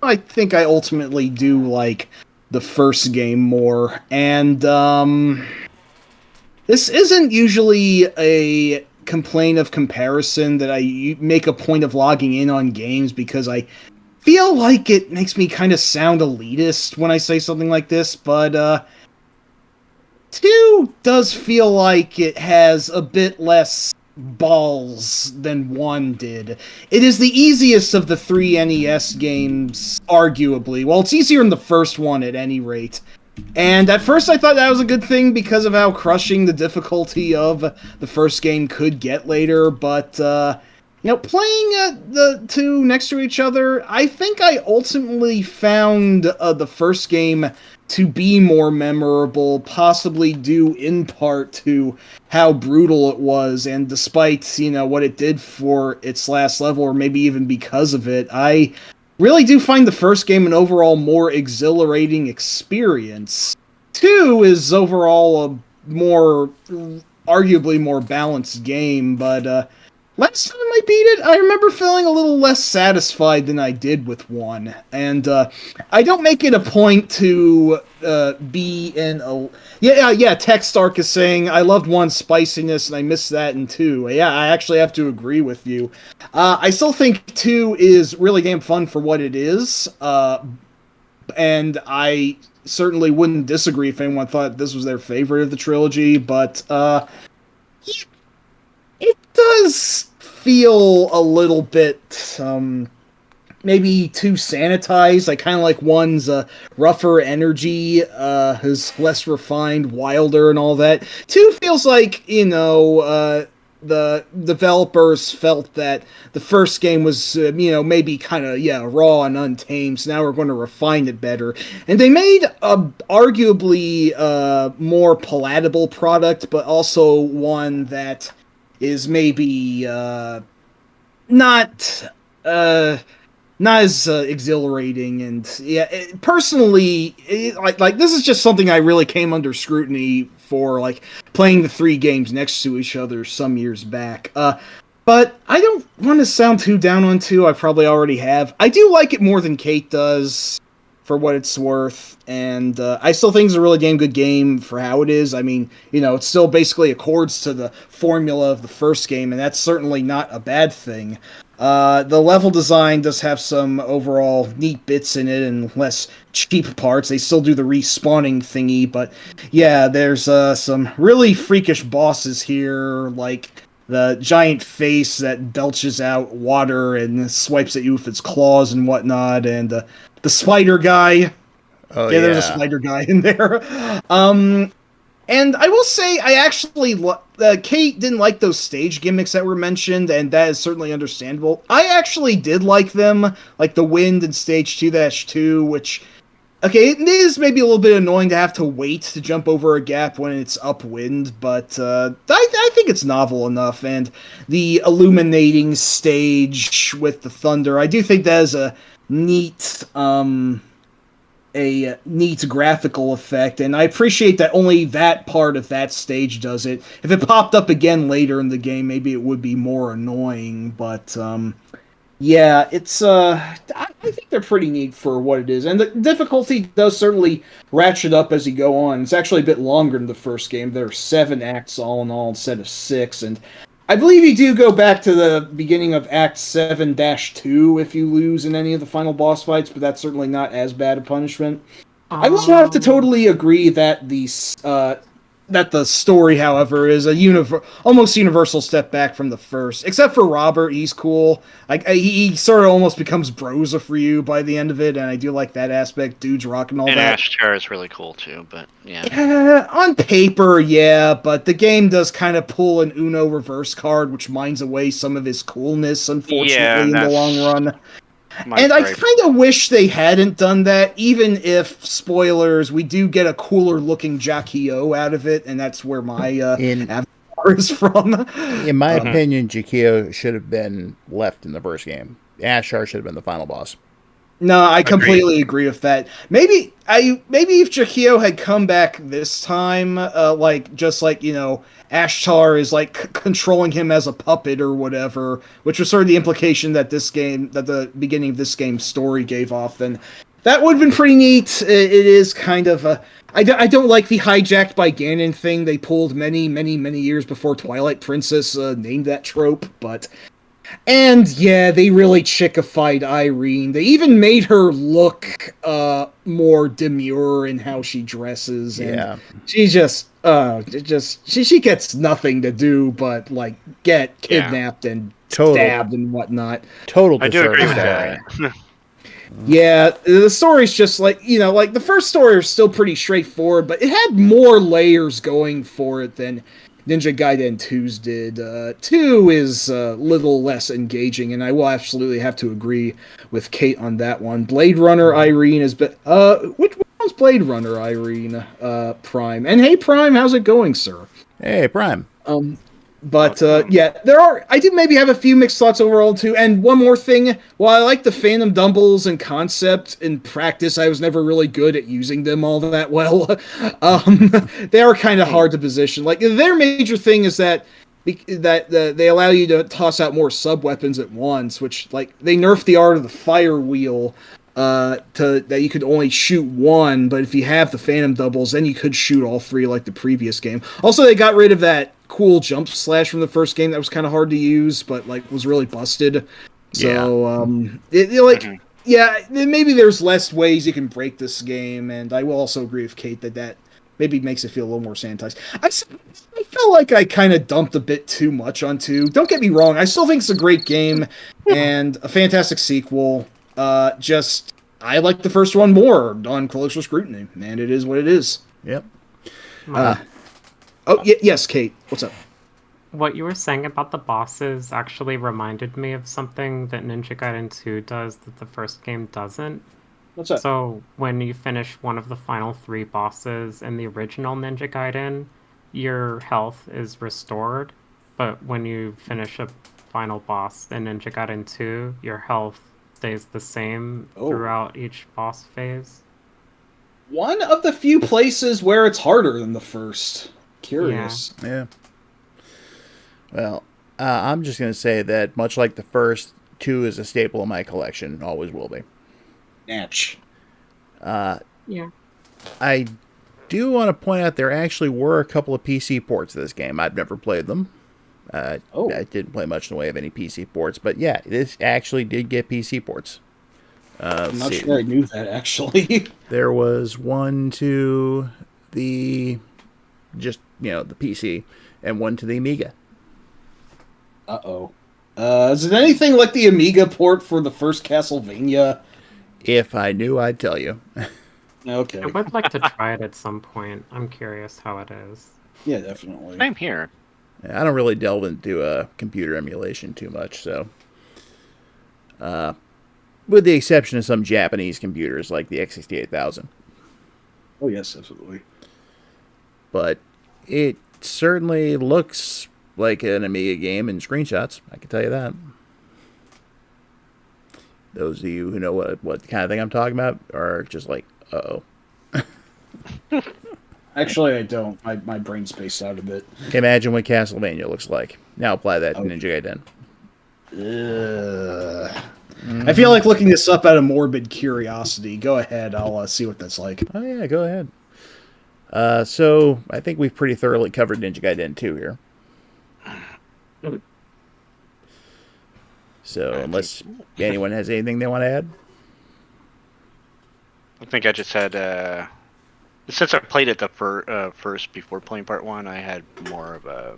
S3: I think I ultimately do like the first game more. And this isn't usually a complaint of comparison that I make a point of logging in on games because I feel like it makes me kind of sound elitist when I say something like this, but 2 does feel like it has a bit less balls than 1 did. It is the easiest of the 3 NES games, arguably. Well, it's easier in the first one at any rate. And at first I thought that was a good thing because of how crushing the difficulty of the first game could get later, but playing the 2 next to each other, I think I ultimately found the first game to be more memorable, possibly due in part to how brutal it was, and despite, what it did for its last level, or maybe even because of it, I really do find the first game an overall more exhilarating experience. 2 is overall a arguably more balanced game, but last time I beat it, I remember feeling a little less satisfied than I did with 1. And I don't make it a point to be in a... Yeah, Tech Stark is saying, I loved 1's spiciness and I missed that in 2. Yeah, I actually have to agree with you. I still think 2 is really damn fun for what it is. And I certainly wouldn't disagree if anyone thought this was their favorite of the trilogy, but it does feel a little bit maybe too sanitized. I kind of like 1's rougher energy, his less refined, wilder, and all that. 2 feels like, the developers felt that the first game was, maybe kind of, raw and untamed, so now we're going to refine it better. And they made a arguably more palatable product, but also one that is maybe not as exhilarating, and personally, this is just something I really came under scrutiny for, like playing the 3 games next to each other some years back. But I don't want to sound too down on 2. I probably already have. I do like it more than Kate does, for what it's worth, and I still think it's a really damn good game for how it is. I mean, it still basically accords to the formula of the first game, and that's certainly not a bad thing. The level design does have some overall neat bits in it and less cheap parts. They still do the respawning thingy, but yeah, there's some really freakish bosses here, like the giant face that belches out water and swipes at you with its claws and whatnot, and the spider guy.
S1: Oh,
S3: yeah, there's a spider guy in there. And I will say, I actually... Kate didn't like those stage gimmicks that were mentioned, and that is certainly understandable. I actually did like them, like the wind in Stage 2-2, which... Okay, it is maybe a little bit annoying to have to wait to jump over a gap when it's upwind, but I think it's novel enough, and the illuminating stage with the thunder, I do think that is a neat graphical effect, and I appreciate that only that part of that stage does it. If it popped up again later in the game, maybe it would be more annoying, but Yeah, it's I think they're pretty neat for what it is, and the difficulty does certainly ratchet up as you go on. It's actually a bit longer than the first game. There are 7 acts all in all instead of 6, and I believe you do go back to the beginning of Act 7-2 if you lose in any of the final boss fights, but that's certainly not as bad a punishment. I will have to totally agree that the story, however, is a almost universal step back from the first. Except for Robert, he's cool. Like he sort of almost becomes Brosa for you by the end of it, and I do like that aspect. Dudes rock and all
S5: And
S3: that.
S5: Ashtar is really cool too, but yeah.
S3: Yeah, on paper, yeah, but the game does kind of pull an Uno reverse card, which mines away some of his coolness, unfortunately, in the long run. And I kind of wish they hadn't done that, even if, spoilers, we do get a cooler looking Jakio out of it, and that's where my avatar is from.
S1: In my opinion, Jakio should have been left in the first game. Ashar should have been the final boss.
S3: No, I completely agree with that. Maybe if Jakio had come back this time, Ashtar is like controlling him as a puppet or whatever, which was sort of the implication that the beginning of this game's story gave off, then that would have been pretty neat. It is kind of I don't like the hijacked by Ganon thing they pulled many years before Twilight Princess named that trope, but... And yeah, they really chickified Irene. They even made her look more demure in how she dresses. And
S1: yeah,
S3: she she gets nothing to do but like get kidnapped and stabbed and whatnot.
S1: Total.
S5: I do agree with that.
S3: Yeah, the story's just like the first story is still pretty straightforward, but it had more layers going for it than Ninja Gaiden 2's did. 2 is a little less engaging, and I will absolutely have to agree with Kate on that one. Blade Runner Irene is... which one's Blade Runner Irene? Prime. And hey, Prime, how's it going, sir?
S1: Hey, Prime.
S3: I do maybe have a few mixed thoughts overall too. And one more thing, while I like the Phantom Dumbles in concept, in practice I was never really good at using them all that well. They are kind of hard to position. Like their major thing is that they allow you to toss out more sub weapons at once, which like they nerfed the art of the fire wheel that you could only shoot one, but if you have the Phantom Doubles, then you could shoot all three like the previous game. Also, they got rid of that cool jump slash from the first game that was kind of hard to use, but like was really busted. So, maybe there's less ways you can break this game, and I will also agree with Kate that maybe makes it feel a little more sanitized. I felt like I kind of dumped a bit too much on 2. Don't get me wrong, I still think it's a great game and a fantastic sequel. I like the first one more on closer scrutiny, and it is what it is.
S1: Yep.
S3: Yes, Kate. What's up?
S4: What you were saying about the bosses actually reminded me of something that Ninja Gaiden 2 does that the first game doesn't.
S3: What's that?
S4: So, when you finish one of the final 3 bosses in the original Ninja Gaiden, your health is restored, but when you finish a final boss in Ninja Gaiden 2, your health stays the same throughout each boss phase.
S3: One of the few places where it's harder than the first. Curious.
S1: Yeah. Well, I'm just going to say that much like the first, 2 is a staple in my collection. Always will be.
S3: Natch.
S4: Yeah.
S1: I do want to point out there actually were a couple of PC ports of this game. I've never played them. I didn't play much in the way of any PC ports, but yeah, this actually did get PC ports.
S3: I'm not sure I knew that, actually.
S1: There was one to the PC, and one to the Amiga.
S3: Is it anything like the Amiga port for the first Castlevania?
S1: If I knew, I'd tell you.
S3: Okay.
S4: I would like to try it at some point. I'm curious how it is.
S3: Yeah, definitely.
S5: Same here.
S1: I don't really delve into computer emulation too much, so... with the exception of some Japanese computers like the X68000.
S3: Oh, yes, absolutely.
S1: But it certainly looks like an Amiga game in screenshots, I can tell you that. Those of you who know what kind of thing I'm talking about are just like, uh-oh.
S3: Actually, I don't. My brain spaced out a bit.
S1: Imagine what Castlevania looks like. Now apply that to Ninja Gaiden.
S3: I feel like looking this up out of morbid curiosity. Go ahead, I'll see what that's like.
S1: Oh yeah, go ahead. So I think we've pretty thoroughly covered Ninja Gaiden 2 here. So unless anyone has anything they want to add.
S5: I think I just had, since I played it the first before playing part 1, I had more of a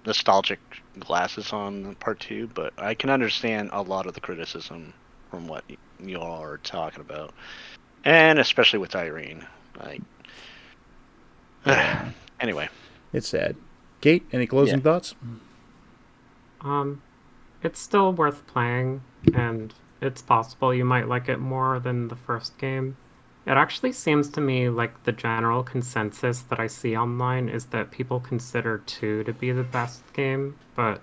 S5: nostalgic glasses on part 2, but I can understand a lot of the criticism from what you all are talking about, and especially with Irene. Like, anyway,
S1: It's sad. Kate, any closing thoughts?
S4: It's still worth playing, and it's possible you might like it more than the first game. It actually seems to me like the general consensus that I see online is that people consider 2 to be the best game, but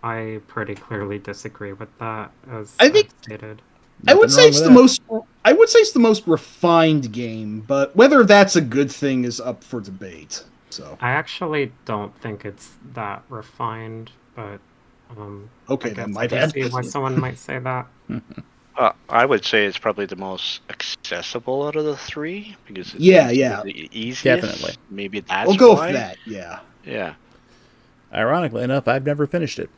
S4: I pretty clearly disagree with that, as
S3: I think-
S4: I've stated.
S3: I would
S1: Nothing
S3: say
S1: wrong
S3: it's
S1: with
S3: the
S1: that.
S3: most. I would say it's the most refined game, but whether that's a good thing is up for debate. So
S4: I actually don't think it's that refined, but
S3: Okay,
S4: I
S3: then,
S4: guess
S3: my
S4: I can
S3: bad.
S4: see why someone might say that.
S5: I would say it's probably the most accessible out of the 3 because it's
S3: Yeah,
S5: the easiest.
S1: Definitely.
S5: Maybe that's
S3: we'll go
S5: why.
S3: with that. Yeah.
S5: Yeah.
S1: Ironically enough, I've never finished it.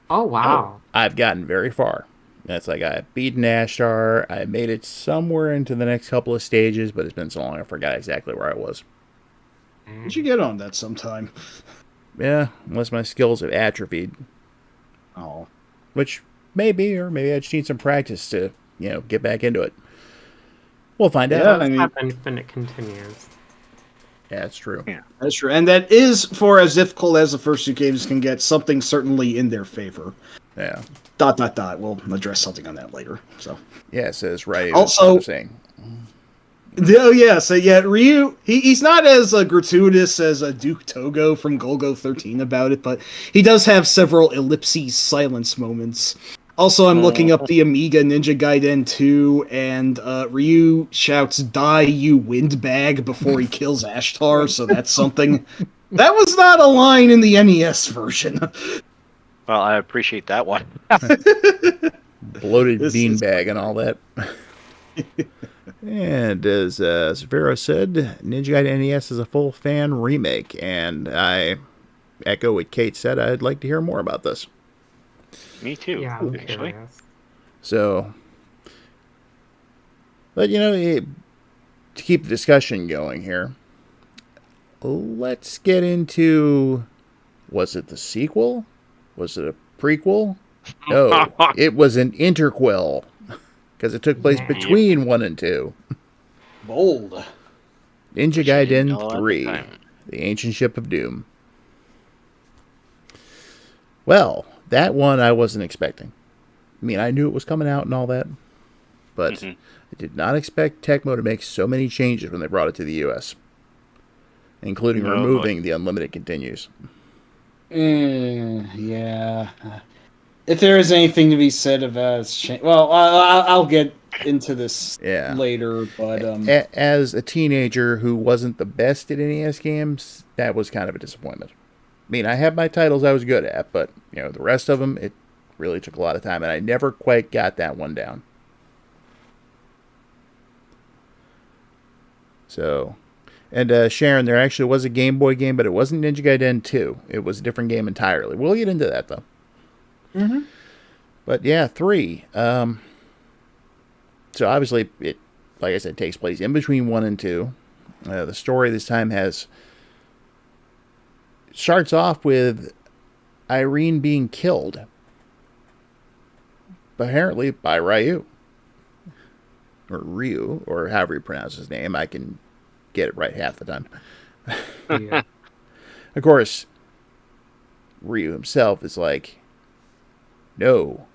S4: Oh wow.
S1: I've gotten very far. That's like I've beaten Ashtar. I made it somewhere into the next couple of stages, but it's been so long I forgot exactly where I was.
S3: You should get on that sometime.
S1: Yeah, unless my skills have atrophied,
S3: Oh.
S1: which maybe, or maybe I just need some practice to, get back into it. We'll find
S3: Yeah,
S1: out.
S3: I mean,
S4: Have infinite continues.
S1: Yeah, it's true.
S5: Yeah.
S3: that's true. And that is, for as difficult as the first 2 games can get, something certainly in their favor.
S1: Yeah. ...
S3: We'll address something on that later. So.
S1: Yeah, it says right.
S3: Also-
S1: saying.
S3: Oh yeah, so yeah, Ryu, he's not as gratuitous as Duke Togo from Golgo 13 about it, but he does have several ellipses silence moments. Also, I'm looking up the Amiga Ninja Gaiden 2, and Ryu shouts, "Die, you windbag," before he kills Ashtar, so that's something. That was not a line in the NES version.
S5: Well, I appreciate that one.
S1: Bloated
S3: This is
S1: beanbag and all that. And as Severo said, Ninja Gaiden NES is a full fan remake, and I echo what Kate said. I'd like to hear more about this.
S5: Me too.
S4: Yeah, I'm
S5: actually.
S4: curious.
S1: So, but to keep the discussion going here, let's get into, was it the sequel? Was it a prequel? No, it was an interquel, because it took place
S4: Yeah.
S1: between 1 and 2.
S3: Bold.
S1: Ninja
S5: Which I didn't know
S1: Gaiden
S5: at the
S1: 3,
S5: time.
S1: The Ancient Ship of Doom. Well, that one I wasn't expecting. I mean, I knew it was coming out and all that, but I did not expect Tecmo to make so many changes when they brought it to the US, including
S5: No,
S1: removing the unlimited continues.
S3: Yeah. If there is anything to be said about its change, well, I'll get into this
S1: Yeah.
S3: later, but
S1: As a teenager who wasn't the best at NES games, that was kind of a disappointment. I mean, I had my titles I was good at, but the rest of them, it really took a lot of time, and I never quite got that one down. So, and Sharon, there actually was a Game Boy game, but it wasn't Ninja Gaiden 2. It was a different game entirely. We'll get into that, though.
S3: Mhm.
S1: But yeah, 3. So obviously, it, like I said, takes place in between 1 and 2. The story this time starts off with Irene being killed, apparently by Ryu. Or Ryu, or however you pronounce his name. I can get it right half the time.
S4: Yeah.
S1: Of course, Ryu himself is like, no,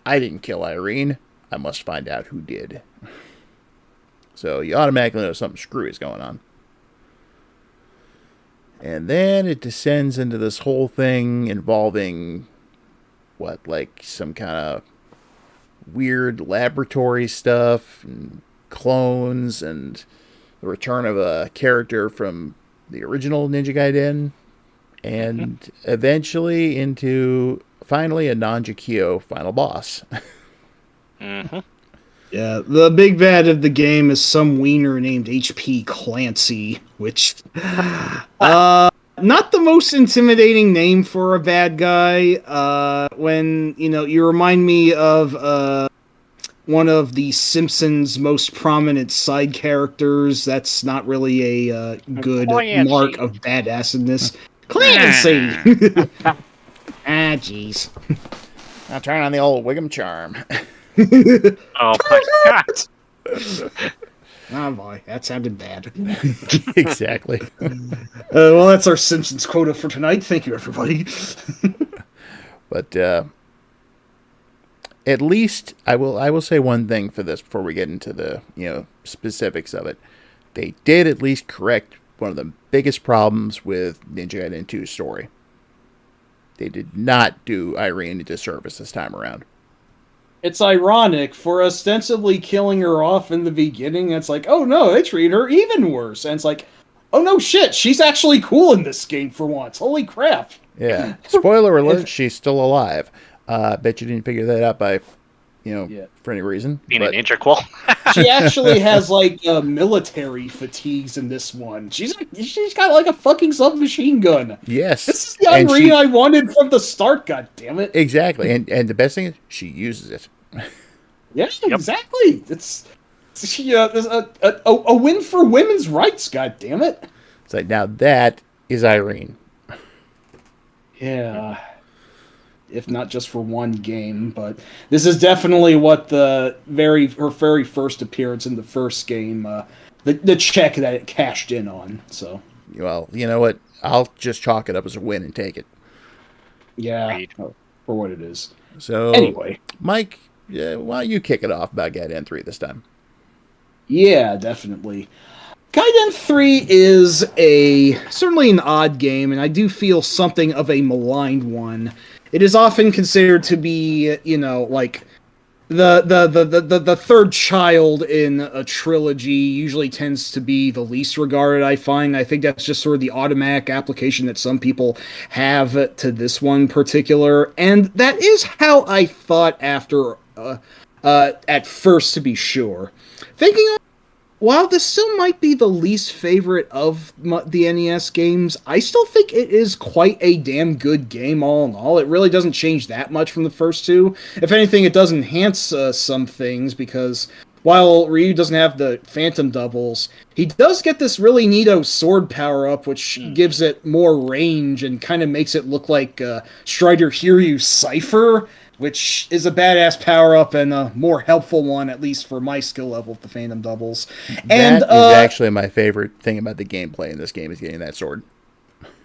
S1: I didn't kill Irene. I must find out who did. So you automatically know something screwy is going on. And then it descends into this whole thing involving, like some kind of weird laboratory stuff, and clones, and the return of a character from the original Ninja Gaiden. and eventually into finally a non-Jakio final boss.
S5: Mm-hmm.
S3: Yeah, the big bad of the game is some wiener named HP Clancy, which not the most intimidating name for a bad guy. When you remind me of one of the Simpsons' most prominent side characters. That's not really a good
S5: Clancy.
S3: mark of badassedness. Clancy. Jeez.
S1: Now turn on the old Wiggum charm.
S5: Oh my god!
S3: Oh boy, that sounded bad.
S1: Exactly.
S3: Well, that's our Simpsons quota for tonight. Thank you, everybody.
S1: But at least I will say one thing for this before we get into the specifics of it. They did at least correct one of the biggest problems with Ninja Gaiden 2's story. They did not do Irene a disservice this time around.
S3: It's ironic, for ostensibly killing her off in the beginning, it's like, oh no, they treat her even worse. And it's like, oh no shit, she's actually cool in this game for once. Holy crap.
S1: Yeah. Spoiler alert, she's still alive. Bet you didn't figure that out by, for any reason.
S5: Being an integral.
S3: She actually has military fatigues in this one. She's got like a fucking submachine gun.
S1: Yes.
S3: This is the Irene I wanted from the start, god damn it.
S1: Exactly. And the best thing is she uses it.
S3: Yeah, exactly. It's a win for women's rights, god damn it.
S1: It's like, now that is Irene.
S3: Yeah. If not just for one game, but this is definitely what her very first appearance in the first game, the check that it cashed in on. So,
S1: well, you know what? I'll just chalk it up as a win and take it.
S3: Yeah,
S5: Right.
S3: for what it is.
S1: So,
S3: anyway,
S1: Mike, why don't you kick it off about Gaiden 3 this time?
S3: Yeah, definitely. Gaiden 3 is certainly an odd game, and I do feel something of a maligned one. It is often considered to be, like the third child in a trilogy. Usually tends to be the least regarded, I find. I think that's just sort of the automatic application that some people have to this one particular, and that is how I thought after at first, to be sure. Thinking while this still might be the least favorite of the NES games, I still think it is quite a damn good game all in all. It really doesn't change that much from the first two. If anything, it does enhance some things, because while Ryu doesn't have the phantom doubles, he does get this really neato sword power-up, which gives it more range and kind of makes it look like Strider Hiryu's Cypher, which is a badass power-up and a more helpful one, at least for my skill level with the Phantom Doubles. And
S1: that is actually my favorite thing about the gameplay in this game, is getting that sword.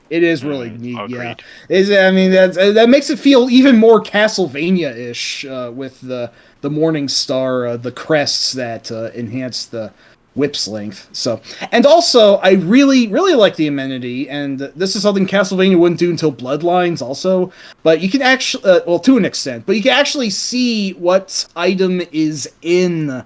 S3: It is really neat,
S5: agreed.
S3: yeah. That makes it feel even more Castlevania-ish with the Morning Star, the crests that enhance the whip's length. So, and also, I really, really like the amenity, and this is something Castlevania wouldn't do until Bloodlines also, but you can actually, to an extent, but you can actually see what item is in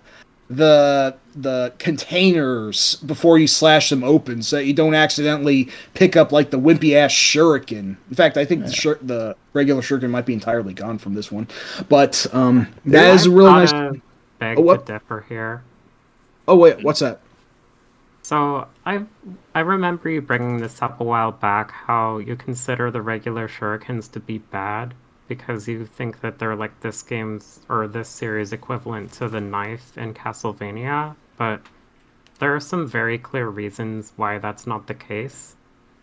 S3: the containers before you slash them open, so that you don't accidentally pick up, like, the wimpy-ass shuriken. In fact, I think the regular shuriken might be entirely gone from this one, but that is a really nice...
S4: Beg to differ here.
S3: Oh wait, what's that?
S4: So I remember you bringing this up a while back, how you consider the regular shurikens to be bad because you think that they're like this game's or this series equivalent to the knife in Castlevania, but there are some very clear reasons why that's not the case.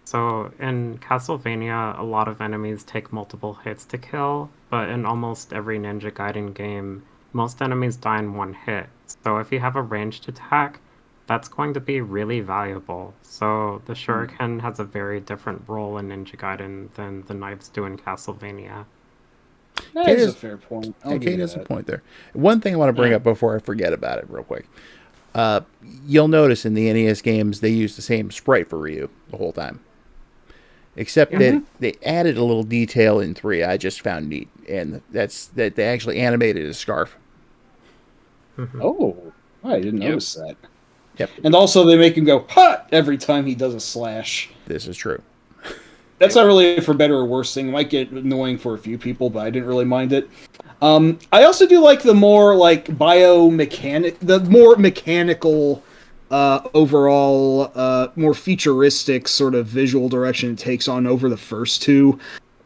S4: So in Castlevania, a lot of enemies take multiple hits to kill, but in almost every Ninja Gaiden game, most enemies die in one hit. So if you have a ranged attack, that's going to be really valuable. So the shuriken has a very different role in Ninja Gaiden than the knives do in Castlevania.
S3: That is a fair point.
S1: Kate has a point there. One thing I want to bring up before I forget about it real quick. You'll notice in the NES games, they use the same sprite for Ryu the whole time. Except that they added a little detail in 3 I just found neat. And that's that they actually animated his scarf.
S3: Oh, I didn't notice that.
S1: Yep.
S3: And also they make him go, "Hut!" every time he does a slash.
S1: This is true.
S3: That's not really for better or worse thing. It might get annoying for a few people, but I didn't really mind it. I also do like the more like the more mechanical, overall, more futuristic sort of visual direction it takes on over the first two.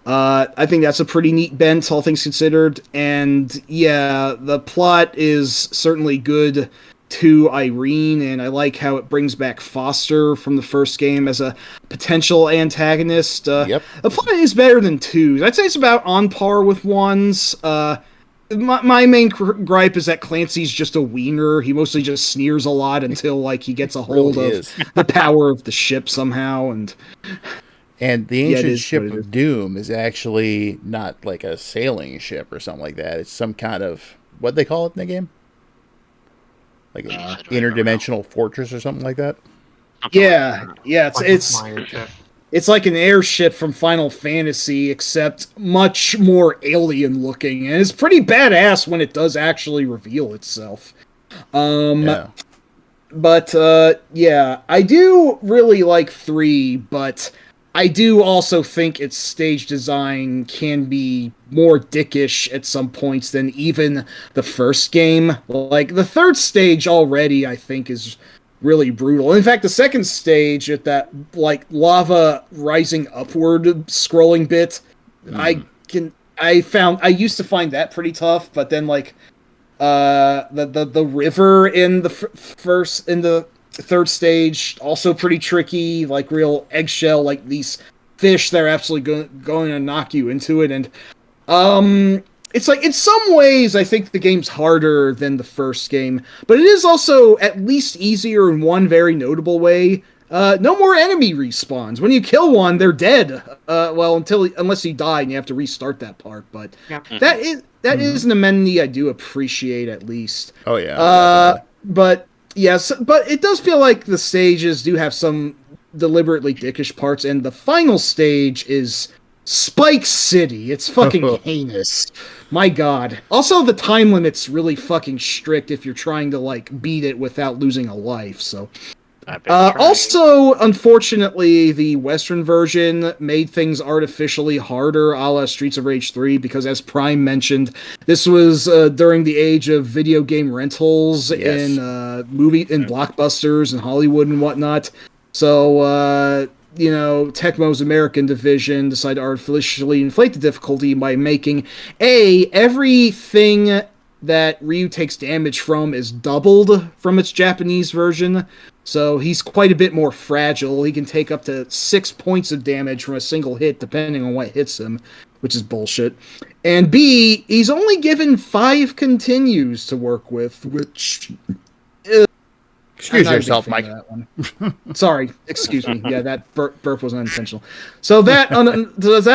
S3: I think that's a pretty neat bent, all things considered. And yeah, the plot is certainly good to Irene, and I like how it brings back Foster from the first game as a potential antagonist.
S1: Yep.
S3: The plot is better than 2's. I'd say it's about on par with 1's. My main gripe is that Clancy's just a wiener. He mostly just sneers a lot until like he gets a hold
S1: really
S3: of
S1: is.
S3: the power of the ship somehow.
S1: And the
S3: Yeah, it
S1: ancient
S3: is
S1: ship
S3: what it
S1: of
S3: is.
S1: Doom is actually not like a sailing ship or something like that. It's some kind of what they call it in the game, like an
S5: I don't
S1: interdimensional fortress or something like that.
S3: Yeah,
S4: Like a
S3: it's
S4: flying ship.
S3: it's like an airship from Final Fantasy, except much more alien looking, and it's pretty badass when it does actually reveal itself.
S1: Yeah.
S3: But yeah, I do really like 3, but I do also think its stage design can be more dickish at some points than even the first game. Like, the third stage already, I think, is really brutal. In fact, the second stage, at that, like, lava rising upward scrolling bit, I used to find that pretty tough, but then, like, the river in the third stage also pretty tricky, like real eggshell, like these fish that are absolutely going to knock you into it. And it's like in some ways I think the game's harder than the first game, but it is also at least easier in one very notable way. No more enemy respawns. When you kill one, they're dead. Well, unless you die and you have to restart that part. But
S4: Yep.
S3: that is an amenity I do appreciate at least.
S1: Oh yeah. Definitely.
S3: But yes, but it does feel like the stages do have some deliberately dickish parts, and the final stage is Spike City. It's fucking heinous. My god. Also, the time limit's really fucking strict if you're trying to like beat it without losing a life. So.
S5: I've been trying.
S3: Also, unfortunately, the Western version made things artificially harder, a la Streets of Rage 3, because as Prime mentioned, this was during the age of video game rentals
S1: Yes.
S3: in blockbusters and Hollywood and whatnot. So, Tecmo's American division decided to artificially inflate the difficulty by making everything that Ryu takes damage from is doubled from its Japanese version. So he's quite a bit more fragile. He can take up to 6 points of damage from a single hit, depending on what hits him, which is bullshit. And B, he's only given 5 continues to work with, which...
S1: Excuse
S3: I'm not a big
S1: yourself,
S3: fan
S1: Mike.
S3: of that one. Sorry, excuse me. Yeah, that burp was unintentional. So that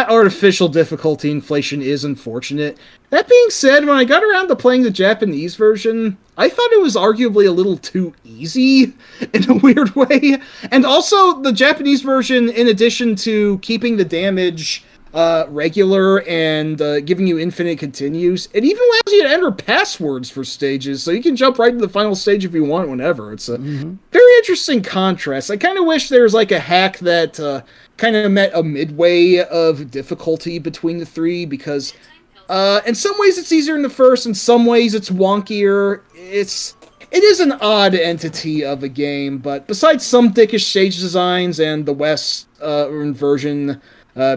S3: artificial difficulty inflation is unfortunate. That being said, when I got around to playing the Japanese version, I thought it was arguably a little too easy in a weird way. And also, the Japanese version, in addition to keeping the damage regular and giving you infinite continues, it even allows you to enter passwords for stages, so you can jump right to the final stage if you want whenever. It's a very interesting contrast. I kind of wish there was like a hack that kind of met a midway of difficulty between the three, because in some ways it's easier in the first, in some ways it's wonkier. It is an odd entity of a game, but besides some dickish stage designs and the Western version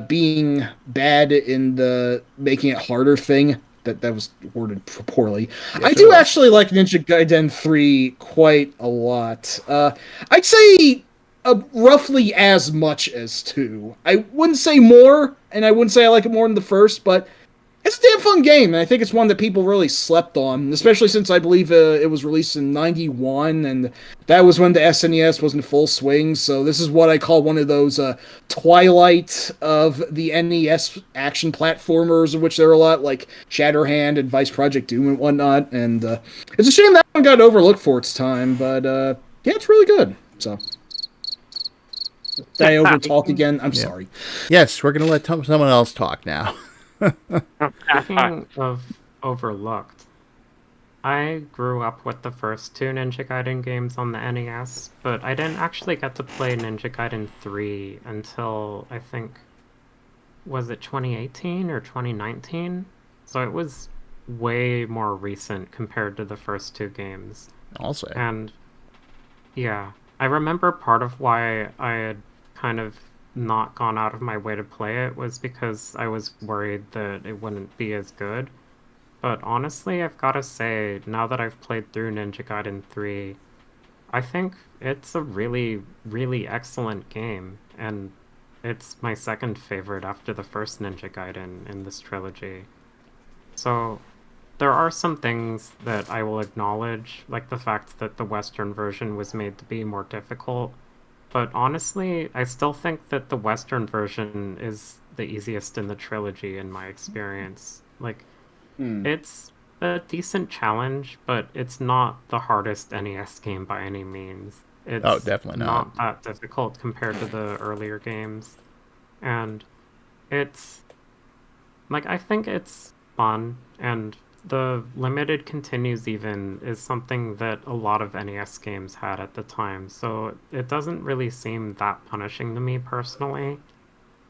S3: being bad in the making it harder thing, that was worded poorly.
S1: Yes,
S3: I do
S1: it was.
S3: actually like Ninja Gaiden 3 quite a lot. I'd say roughly as much as 2. I wouldn't say more, and I wouldn't say I like it more than the first, but it's a damn fun game, and I think it's one that people really slept on, especially since I believe it was released in 91, and that was when the SNES was in full swing, so this is what I call one of those twilight of the NES action platformers, of which there are a lot, like Shatterhand and Vice Project Doom and whatnot, and it's a shame that one got overlooked for its time, but yeah, it's really good, so... Did I over-talk again? I'm sorry.
S1: Yes, we're gonna let someone else talk now.
S4: Speaking of overlooked, I grew up with the first 2 Ninja Gaiden games on the NES, but I didn't actually get to play Ninja Gaiden 3 until, I think, was it 2018 or 2019? So it was way more recent compared to the first two games.
S1: I'll say.
S4: And yeah, I remember part of why I had kind of not gone out of my way to play it was because I was worried that it wouldn't be as good. But honestly, I've got to say, now that I've played through Ninja Gaiden 3, I think it's a really, really excellent game, and it's my second favorite after the first Ninja Gaiden in this trilogy. So, there are some things that I will acknowledge, like the fact that the Western version was made to be more difficult. But honestly, I still think that the Western version is the easiest in the trilogy in my experience. Like,
S3: Hmm.
S4: it's a decent challenge, but it's not the hardest NES game by any means.
S1: Oh,
S4: It's
S1: definitely not.
S4: not that difficult compared to the earlier games. And it's like I think it's fun, and the limited continues even is something that a lot of NES games had at the time, so it doesn't really seem that punishing to me personally.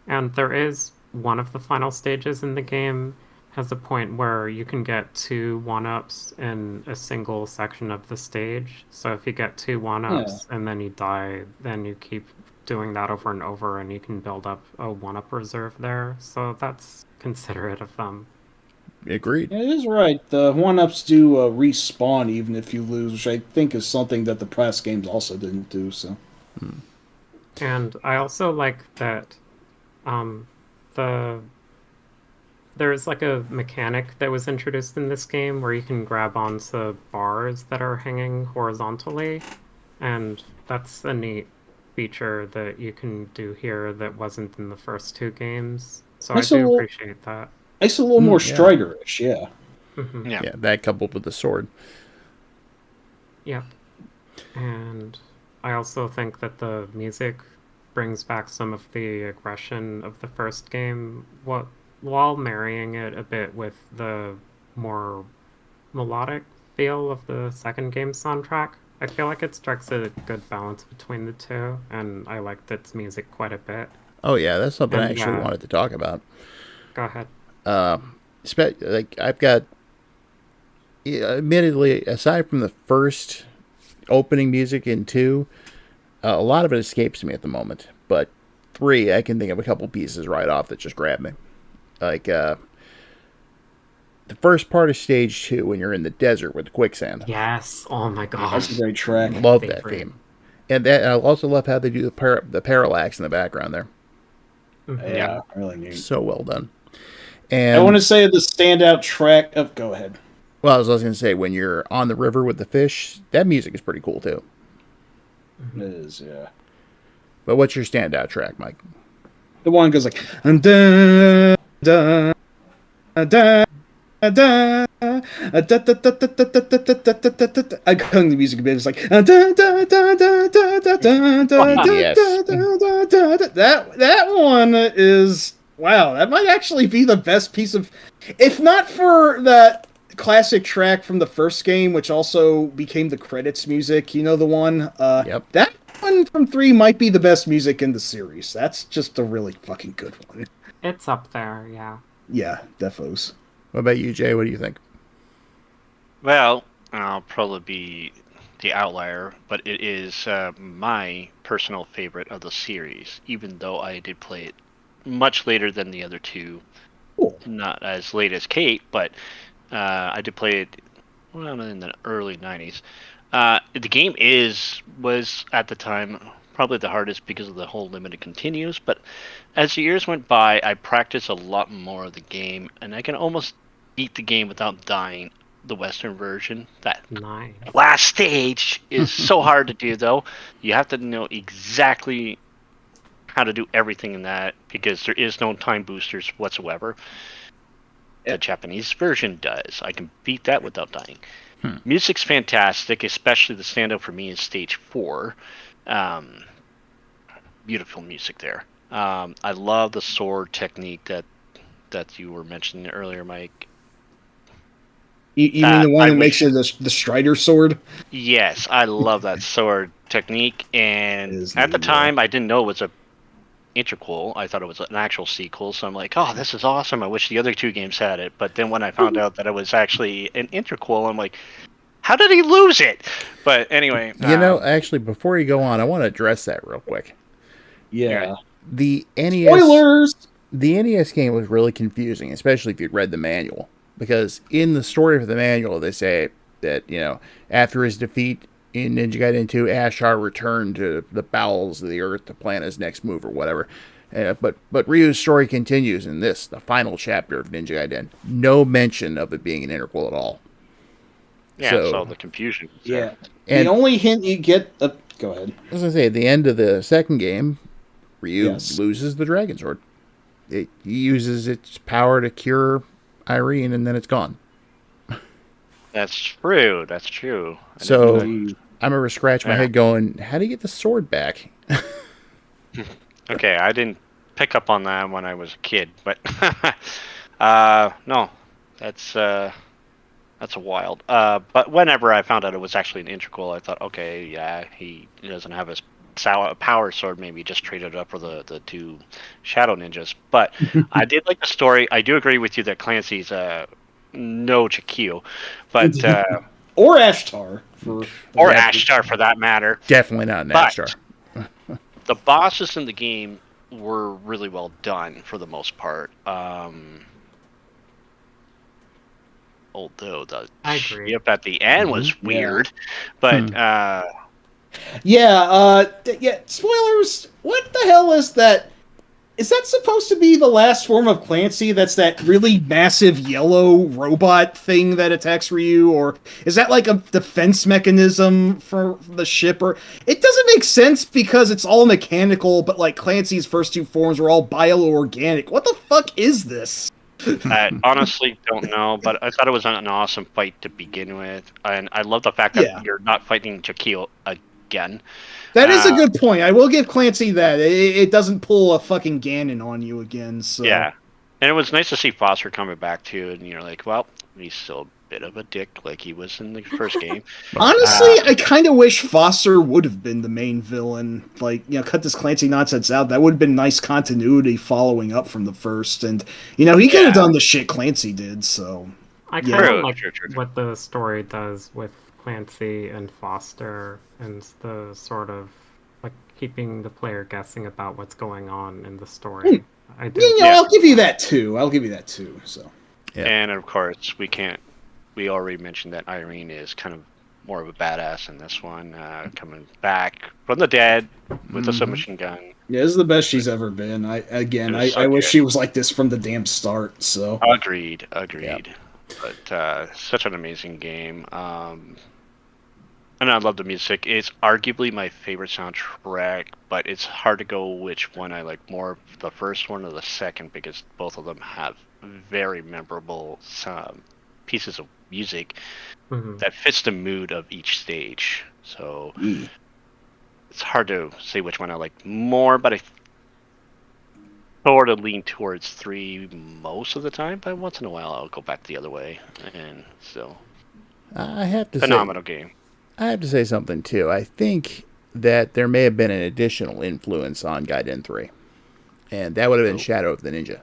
S4: And there is one of the final stages in the game has a point where you can get two one-ups in a single section of the stage. So if you get two
S3: Yeah.
S4: one-ups and then you die, then you keep doing that over and over and you can build up a one-up reserve there. So that's considerate of them.
S1: Agreed.
S3: It is right. The one-ups do respawn even if you lose, which I think is something that the past games also didn't do. So
S4: And I also like that um, the there's like a mechanic that was introduced in this game where you can grab onto bars that are hanging horizontally, and that's a neat feature that you can do here that wasn't in the first two games. So I
S3: nice a
S4: do
S3: little,
S4: appreciate that.
S3: nice a little more
S1: Yeah.
S3: Strider-ish. Yeah.
S5: Yeah.
S1: Yeah, that coupled with the sword.
S4: Yep. And I also think that the music brings back some of the aggression of the first game, while marrying it a bit with the more melodic feel of the second game soundtrack. I feel like it strikes a good balance between the two, and I liked its music quite a bit.
S1: Oh yeah, that's something I
S4: And
S1: actually
S4: yeah,
S1: wanted to talk about.
S4: go ahead.
S1: Like I've got, yeah, admittedly, aside from the first opening music in two, a lot of it escapes me at the moment. But three, I can think of a couple pieces right off that just grab me. Like the first part of stage two when you're in the desert with the quicksand.
S4: Yes. Oh my
S3: That's
S4: gosh.
S3: a great track.
S1: Love that
S4: Favorite.
S1: theme. And that I also love how they do the parallax in the background there.
S4: Mhm.
S3: Yeah, really neat.
S1: So well done.
S3: I
S1: And
S3: want to say the standout track. Oh, go ahead.
S1: well, I was going to say when you're on the river with the fish, that music is pretty cool too.
S3: It is, yeah.
S1: But what's your standout track, Mike?
S3: The one goes like da da da da da. I hung the music a bit. It's like
S1: Yes.
S3: that one is wow. That might actually be the best piece of, if not for that classic track from the first game, which also became the credits music. You know the one.
S1: Yep.
S3: That one from 3 might be the best music in the series. That's just a really fucking good one.
S4: It's up there, yeah.
S3: Yeah, defos.
S1: What about you, Jay? What do you think?
S5: Well, I'll probably be the outlier, but it is my personal favorite of the series, even though I did play it much later than the other two.
S3: Cool.
S5: Not as late as Kate, but I did play it well in the early 90s. The game was at the time probably the hardest because of the whole limited continues, but as the years went by, I practiced a lot more of the game, and I can almost beat the game without dying. The Western version. That
S4: Nice.
S5: last stage is so hard to do, though. You have to know exactly how to do everything in that because there is no time boosters whatsoever. The Japanese version does. I can beat that without dying. Music's fantastic, especially the standout for me is stage 4. Beautiful music there. I love the sword technique that you were mentioning earlier, Mike.
S3: You mean the one
S5: I
S3: that makes
S5: wish-
S3: you the Strider sword?
S5: Yes, I love that sword technique, and
S3: Is
S5: at the
S3: neat,
S5: time I didn't know it was interquel. I thought it was an actual sequel, so I'm like, oh, this is awesome. I wish the other two games had it. But then when I found out that it was actually an interquel, I'm like, how did he lose it? But anyway,
S1: Actually, before you go on, I want to address that real quick.
S3: Yeah.
S1: The NES
S3: Spoilers.
S1: The NES game was really confusing, especially if you'd read the manual, because in the story of the manual, they say that after his defeat in Ninja Gaiden 2, Ashar returned to the bowels of the earth to plan his next move or whatever. But Ryu's story continues in the final chapter of Ninja Gaiden. No mention of it being an interquel at all.
S5: yeah, so the confusion.
S3: Yeah.
S1: And
S3: the only hint you get... go ahead.
S1: I was going to say, at the end of the second game, Ryu
S3: Yes.
S1: loses the Dragon Sword. He uses its power to cure Irene, and then it's gone.
S5: That's true. That's true.
S1: So I'm going to scratch my head going, how do you get the sword back?
S5: Okay, I didn't pick up on that when I was a kid, but no, that's a wild. But whenever I found out it was actually an integral, I thought, okay, yeah, he doesn't have his power sword. Maybe he just traded it up for the two shadow ninjas. But I did like the story. I do agree with you that Clancy's no Chiquille, but
S3: Or Ashtar.
S5: or Ashtar for that matter.
S1: Definitely not an Ashtar.
S5: The bosses in the game were really well done for the most part. Although the
S4: I agree.
S5: ship at the end was weird, but
S3: Yeah, spoilers. What the hell is that? Is that supposed to be the last form of Clancy? That's that really massive yellow robot thing that attacks Ryu? Or is that like a defense mechanism for the ship? Or it doesn't make sense because it's all mechanical, but like Clancy's first two forms were all bioorganic. What the fuck is this?
S5: I honestly don't know. But I thought it was an awesome fight to begin with, and I love the fact that you're not fighting Chiquille again.
S3: That is a good point. I will give Clancy that. It doesn't pull a fucking Ganon on you again. So.
S5: Yeah. And it was nice to see Foster coming back, too. And you're like, well, he's still a bit of a dick like he was in the first game.
S3: Honestly, I kind of wish Foster would have been the main villain. Like, cut this Clancy nonsense out. That would have been nice continuity following up from the first. And, he could have done the shit Clancy did, so...
S4: I kind of like what the story does with Clancy and Foster and the sort of like keeping the player guessing about what's going on in the story. I do.
S3: I'll give you that too. So.
S1: Yeah.
S5: And of course, we already mentioned that Irene is kind of more of a badass in this one, coming back from the dead with a submachine gun.
S3: Yeah, this is the best she's ever been. I wish she was like this from the damn start. So.
S5: Agreed. Yep. But such an amazing game. And I love the music. It's arguably my favorite soundtrack, but it's hard to go which one I like more, the first one or the second, because both of them have very memorable pieces of music that fits the mood of each stage. So it's hard to say which one I like more, but I sort of lean towards 3 most of the time, but once in a while I'll go back the other way. And so,
S1: I have to
S5: phenomenal game.
S1: I have to say something too. I think that there may have been an additional influence on Gaiden 3, and that would have been Shadow of the Ninja.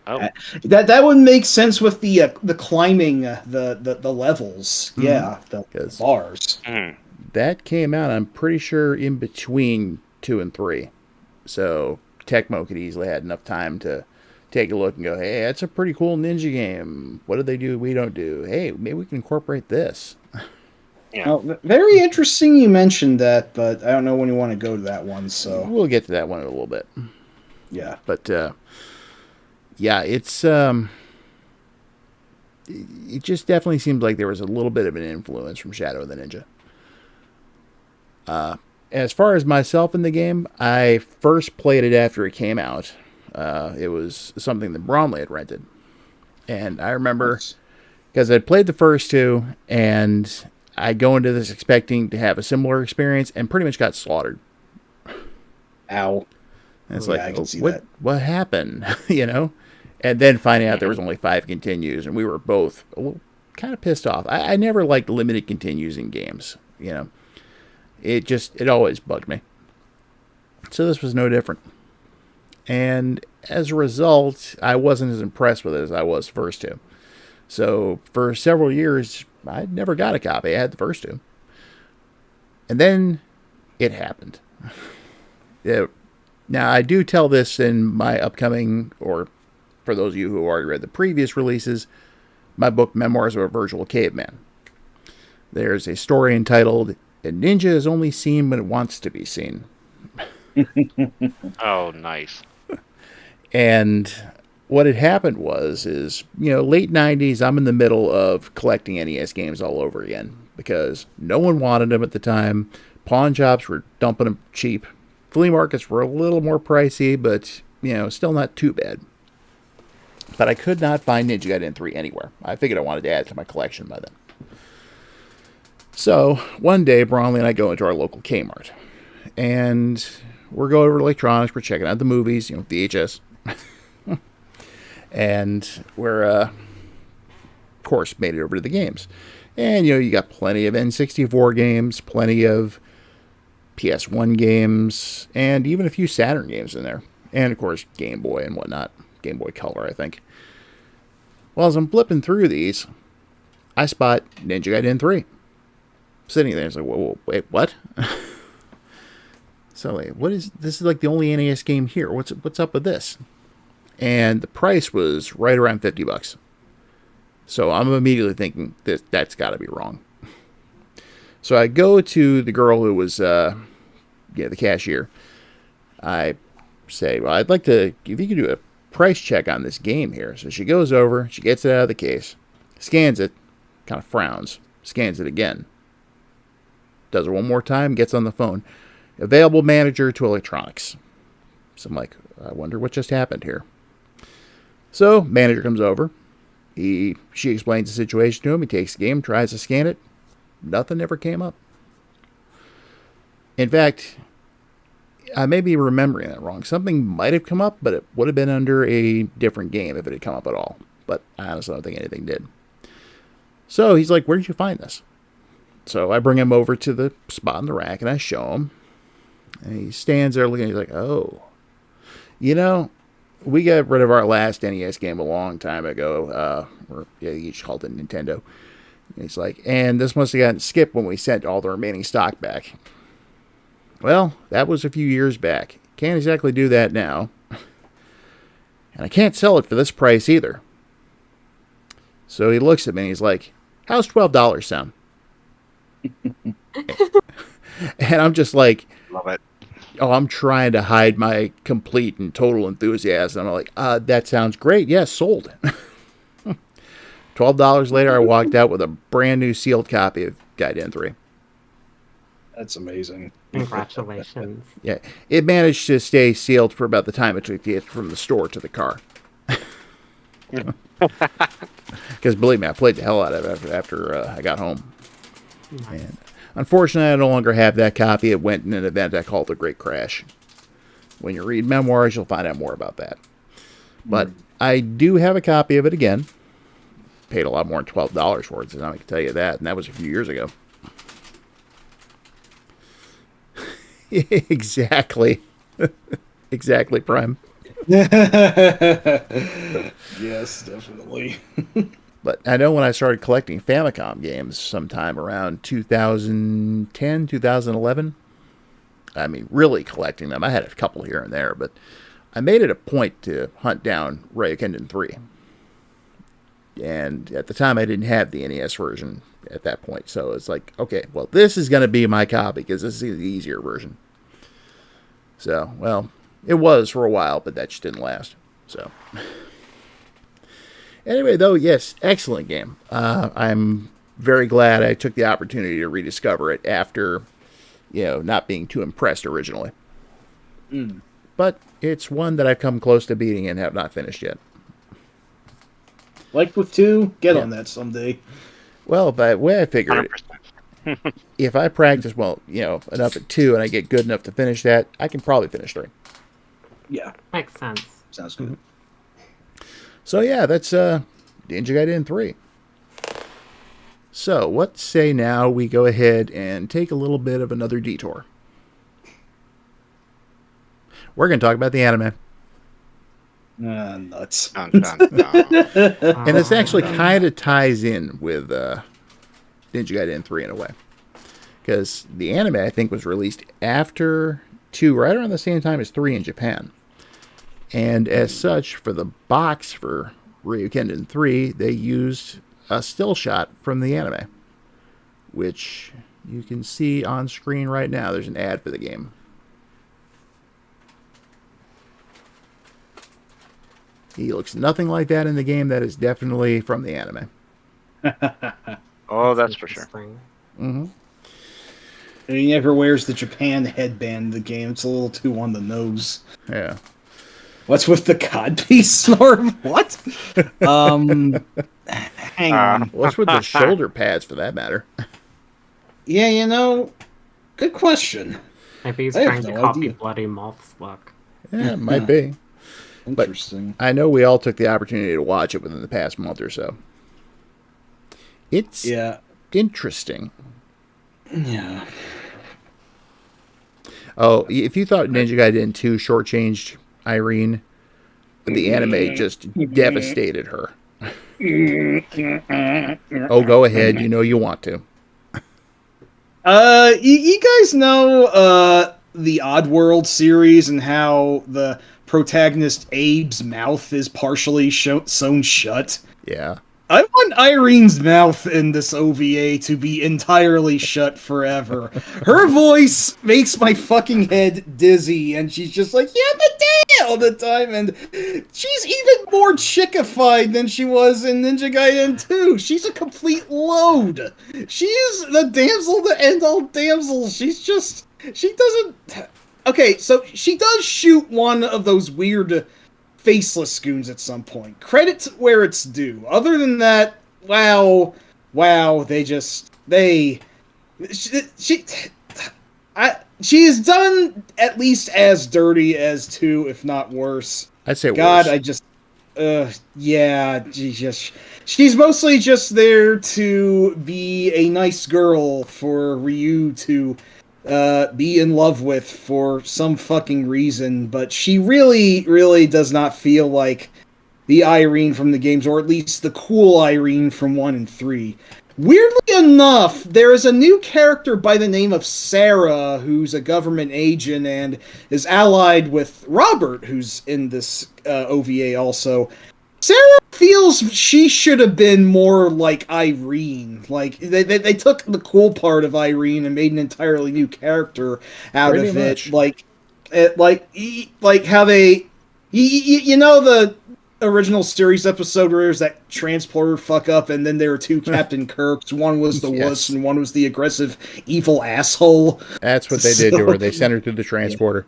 S5: Oh,
S3: that would make sense with the climbing the levels. Yeah, the bars.
S1: That came out, I'm pretty sure, in between 2 and 3, so Tecmo could easily had enough time to take a look and go, hey, that's a pretty cool ninja game. What do they do we don't do? Hey, maybe we can incorporate this.
S5: yeah.
S3: Well, very interesting you mentioned that, but I don't know when you want to go to that one, so...
S1: We'll get to that one in a little bit.
S3: Yeah.
S1: But, yeah, it's... It just definitely seems like there was a little bit of an influence from Shadow of the Ninja. As far as myself in the game, I first played it after it came out. It was something that Bromley had rented. And I remember, because I'd played the first 2, and I go into this expecting to have a similar experience, and pretty much got slaughtered.
S3: Ow.
S1: And it's
S3: I can see that.
S1: What happened? And then finding out there was only 5 continues, and we were both kind of pissed off. I never liked limited continues in games. It always bugged me. So this was no different. And as a result, I wasn't as impressed with it as I was the first two. So for several years, I never got a copy. I had the first two. And then it happened. Now, I do tell this in my upcoming, or for those of you who already read the previous releases, my book, Memoirs of a Virtual Caveman. There's a story entitled, A Ninja is Only Seen When It Wants to Be Seen.
S5: Oh, nice.
S1: And what had happened is, late 90s, I'm in the middle of collecting NES games all over again because no one wanted them at the time. Pawn shops were dumping them cheap. Flea markets were a little more pricey, but, still not too bad. But I could not find Ninja Gaiden 3 anywhere. I figured I wanted to add it to my collection by then. So, one day, Bronley and I go into our local Kmart. And we're going over to electronics. We're checking out the movies, VHS. And we're, of course, made it over to the games. And, you got plenty of N64 games, plenty of PS1 games, and even a few Saturn games in there. And, of course, Game Boy and whatnot. Game Boy Color, I think. Well, as I'm flipping through these, I spot Ninja Gaiden 3. Sitting there, it's like, whoa, wait, what? So, like, this is like the only NES game here. What's up with this? And the price was right around $50. So I'm immediately thinking that's got to be wrong. So I go to the girl who was, the cashier. I say, well, I'd like to, if you could do a price check on this game here. So she goes over, she gets it out of the case, scans it, kind of frowns, scans it again. Does it one more time, gets on the phone. Available manager to electronics. So I'm like, I wonder what just happened here. So manager comes over. She explains the situation to him. He takes the game, tries to scan it. Nothing ever came up. In fact, I may be remembering that wrong. Something might have come up, but it would have been under a different game if it had come up at all. But I honestly don't think anything did. So he's like, where did you find this? So I bring him over to the spot in the rack, and I show him. And he stands there looking, he's like, oh. We got rid of our last NES game a long time ago. You each called it Nintendo. And he's like, and this must have gotten skipped when we sent all the remaining stock back. Well, that was a few years back. Can't exactly do that now. And I can't sell it for this price either. So he looks at me and he's like, how's $12 sound? And I'm just like,
S5: Love it.
S1: Oh, I'm trying to hide my complete and total enthusiasm. I'm like, that sounds great. Yes, sold. $12 later, I walked out with a brand new sealed copy of Gaiden 3.
S3: That's amazing.
S4: Congratulations.
S1: Yeah, it managed to stay sealed for about the time it took to get from the store to the car. Because believe me, I played the hell out of it after I got home.
S4: Nice.
S1: And unfortunately, I no longer have that copy. It went in an event I called The Great Crash. When you read memoirs, you'll find out more about that. But I do have a copy of it again. Paid a lot more than $12 for it, so I can tell you that. And that was a few years ago. Exactly. Exactly, Prime.
S3: Yes, definitely.
S1: But I know when I started collecting Famicom games sometime around 2010, 2011, I mean, really collecting them. I had a couple here and there, but I made it a point to hunt down Ryukenden 3. And at the time, I didn't have the NES version at that point. So it's like, okay, well, this is going to be my copy because this is the easier version. So, well, it was for a while, but that just didn't last. So, anyway, though, yes, excellent game. I'm very glad I took the opportunity to rediscover it after, not being too impressed originally. But it's one that I've come close to beating and have not finished yet.
S3: Like with 2, get on that someday.
S1: Well, by the way I figure it,
S5: 100%.
S1: if I practice, enough at 2 and I get good enough to finish that, I can probably finish 3.
S3: Yeah,
S4: Makes sense.
S3: sounds good.
S1: So yeah, that's Ninja Gaiden 3. So what say now we go ahead and take a little bit of another detour. We're going to talk about the anime.
S3: Nuts.
S5: Dun, dun, dun.
S1: And this actually kind of ties in with Ninja Gaiden 3 in a way. Because the anime, I think, was released after 2, right around the same time as 3 in Japan. And as such, for the box for Ryukenden 3, they used a still shot from the anime, which you can see on screen right now. There's an ad for the game. He looks nothing like that in the game. That is definitely from the anime.
S5: Oh, that's for sure.
S1: Mm-hmm.
S3: And he never wears the Japan headband in the game. It's a little too on the nose.
S1: Yeah.
S3: What's with the codpiece, Norm? What? Hang on.
S1: What's with the shoulder pads, for that matter?
S3: Yeah, good question.
S4: Maybe he's
S3: I have
S4: trying to
S3: no
S4: copy
S3: idea.
S4: Bloody Moth's look.
S1: Yeah, it might be.
S3: Interesting.
S1: I know we all took the opportunity to watch it within the past month or so. It's interesting.
S3: Yeah.
S1: Oh, if you thought Ninja Gaiden 2 shortchanged Irene, the anime just devastated her. Oh, go ahead. You know you want to.
S3: You guys know the Oddworld series and how the protagonist Abe's mouth is partially sewn shut?
S1: Yeah.
S3: I want Irene's mouth in this OVA to be entirely shut forever. Her voice makes my fucking head dizzy, and she's just like, yeah, but damn, all the time, and she's even more chickified than she was in Ninja Gaiden 2. She's a complete load. She is the damsel to end all damsels. She doesn't... Okay, so she does shoot one of those weird faceless goons at some point. Credit where it's due. Other than that, wow, she is done at least as dirty as 2, if not worse.
S1: I'd say
S3: God,
S1: worse.
S3: She's mostly just there to be a nice girl for Ryu to be in love with for some fucking reason, but she really does not feel like the Irene from the games, or at least the cool Irene from 1 and 3. Weirdly enough, there is a new character by the name of Sarah, who's a government agent and is allied with Robert, who's in this OVA also. Sarah feels she should have been more like Irene. Like, they took the cool part of Irene and made an entirely new character out
S1: Pretty
S3: of
S1: much.
S3: it. Like how they... You know the original series episode where there's that transporter fuck up, and then there were 2 Captain Kirks. One was the wuss, and one was the aggressive, evil asshole.
S1: That's what they did to her. They sent her through the transporter.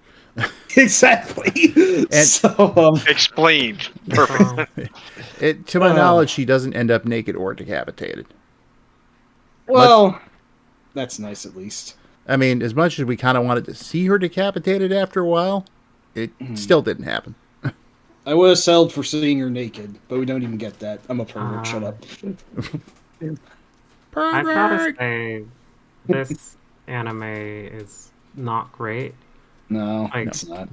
S3: Exactly.
S1: And
S5: Explained. Perfect.
S1: To my knowledge, she doesn't end up naked or decapitated.
S3: Well, that's nice at least.
S1: I mean, as much as we kind of wanted to see her decapitated after a while, it still didn't happen.
S3: I would have settled for seeing her naked, but we don't even get that. I'm a pervert. Shut up.
S4: I gotta say, this anime is not great.
S3: No,
S4: Like,
S3: it's not.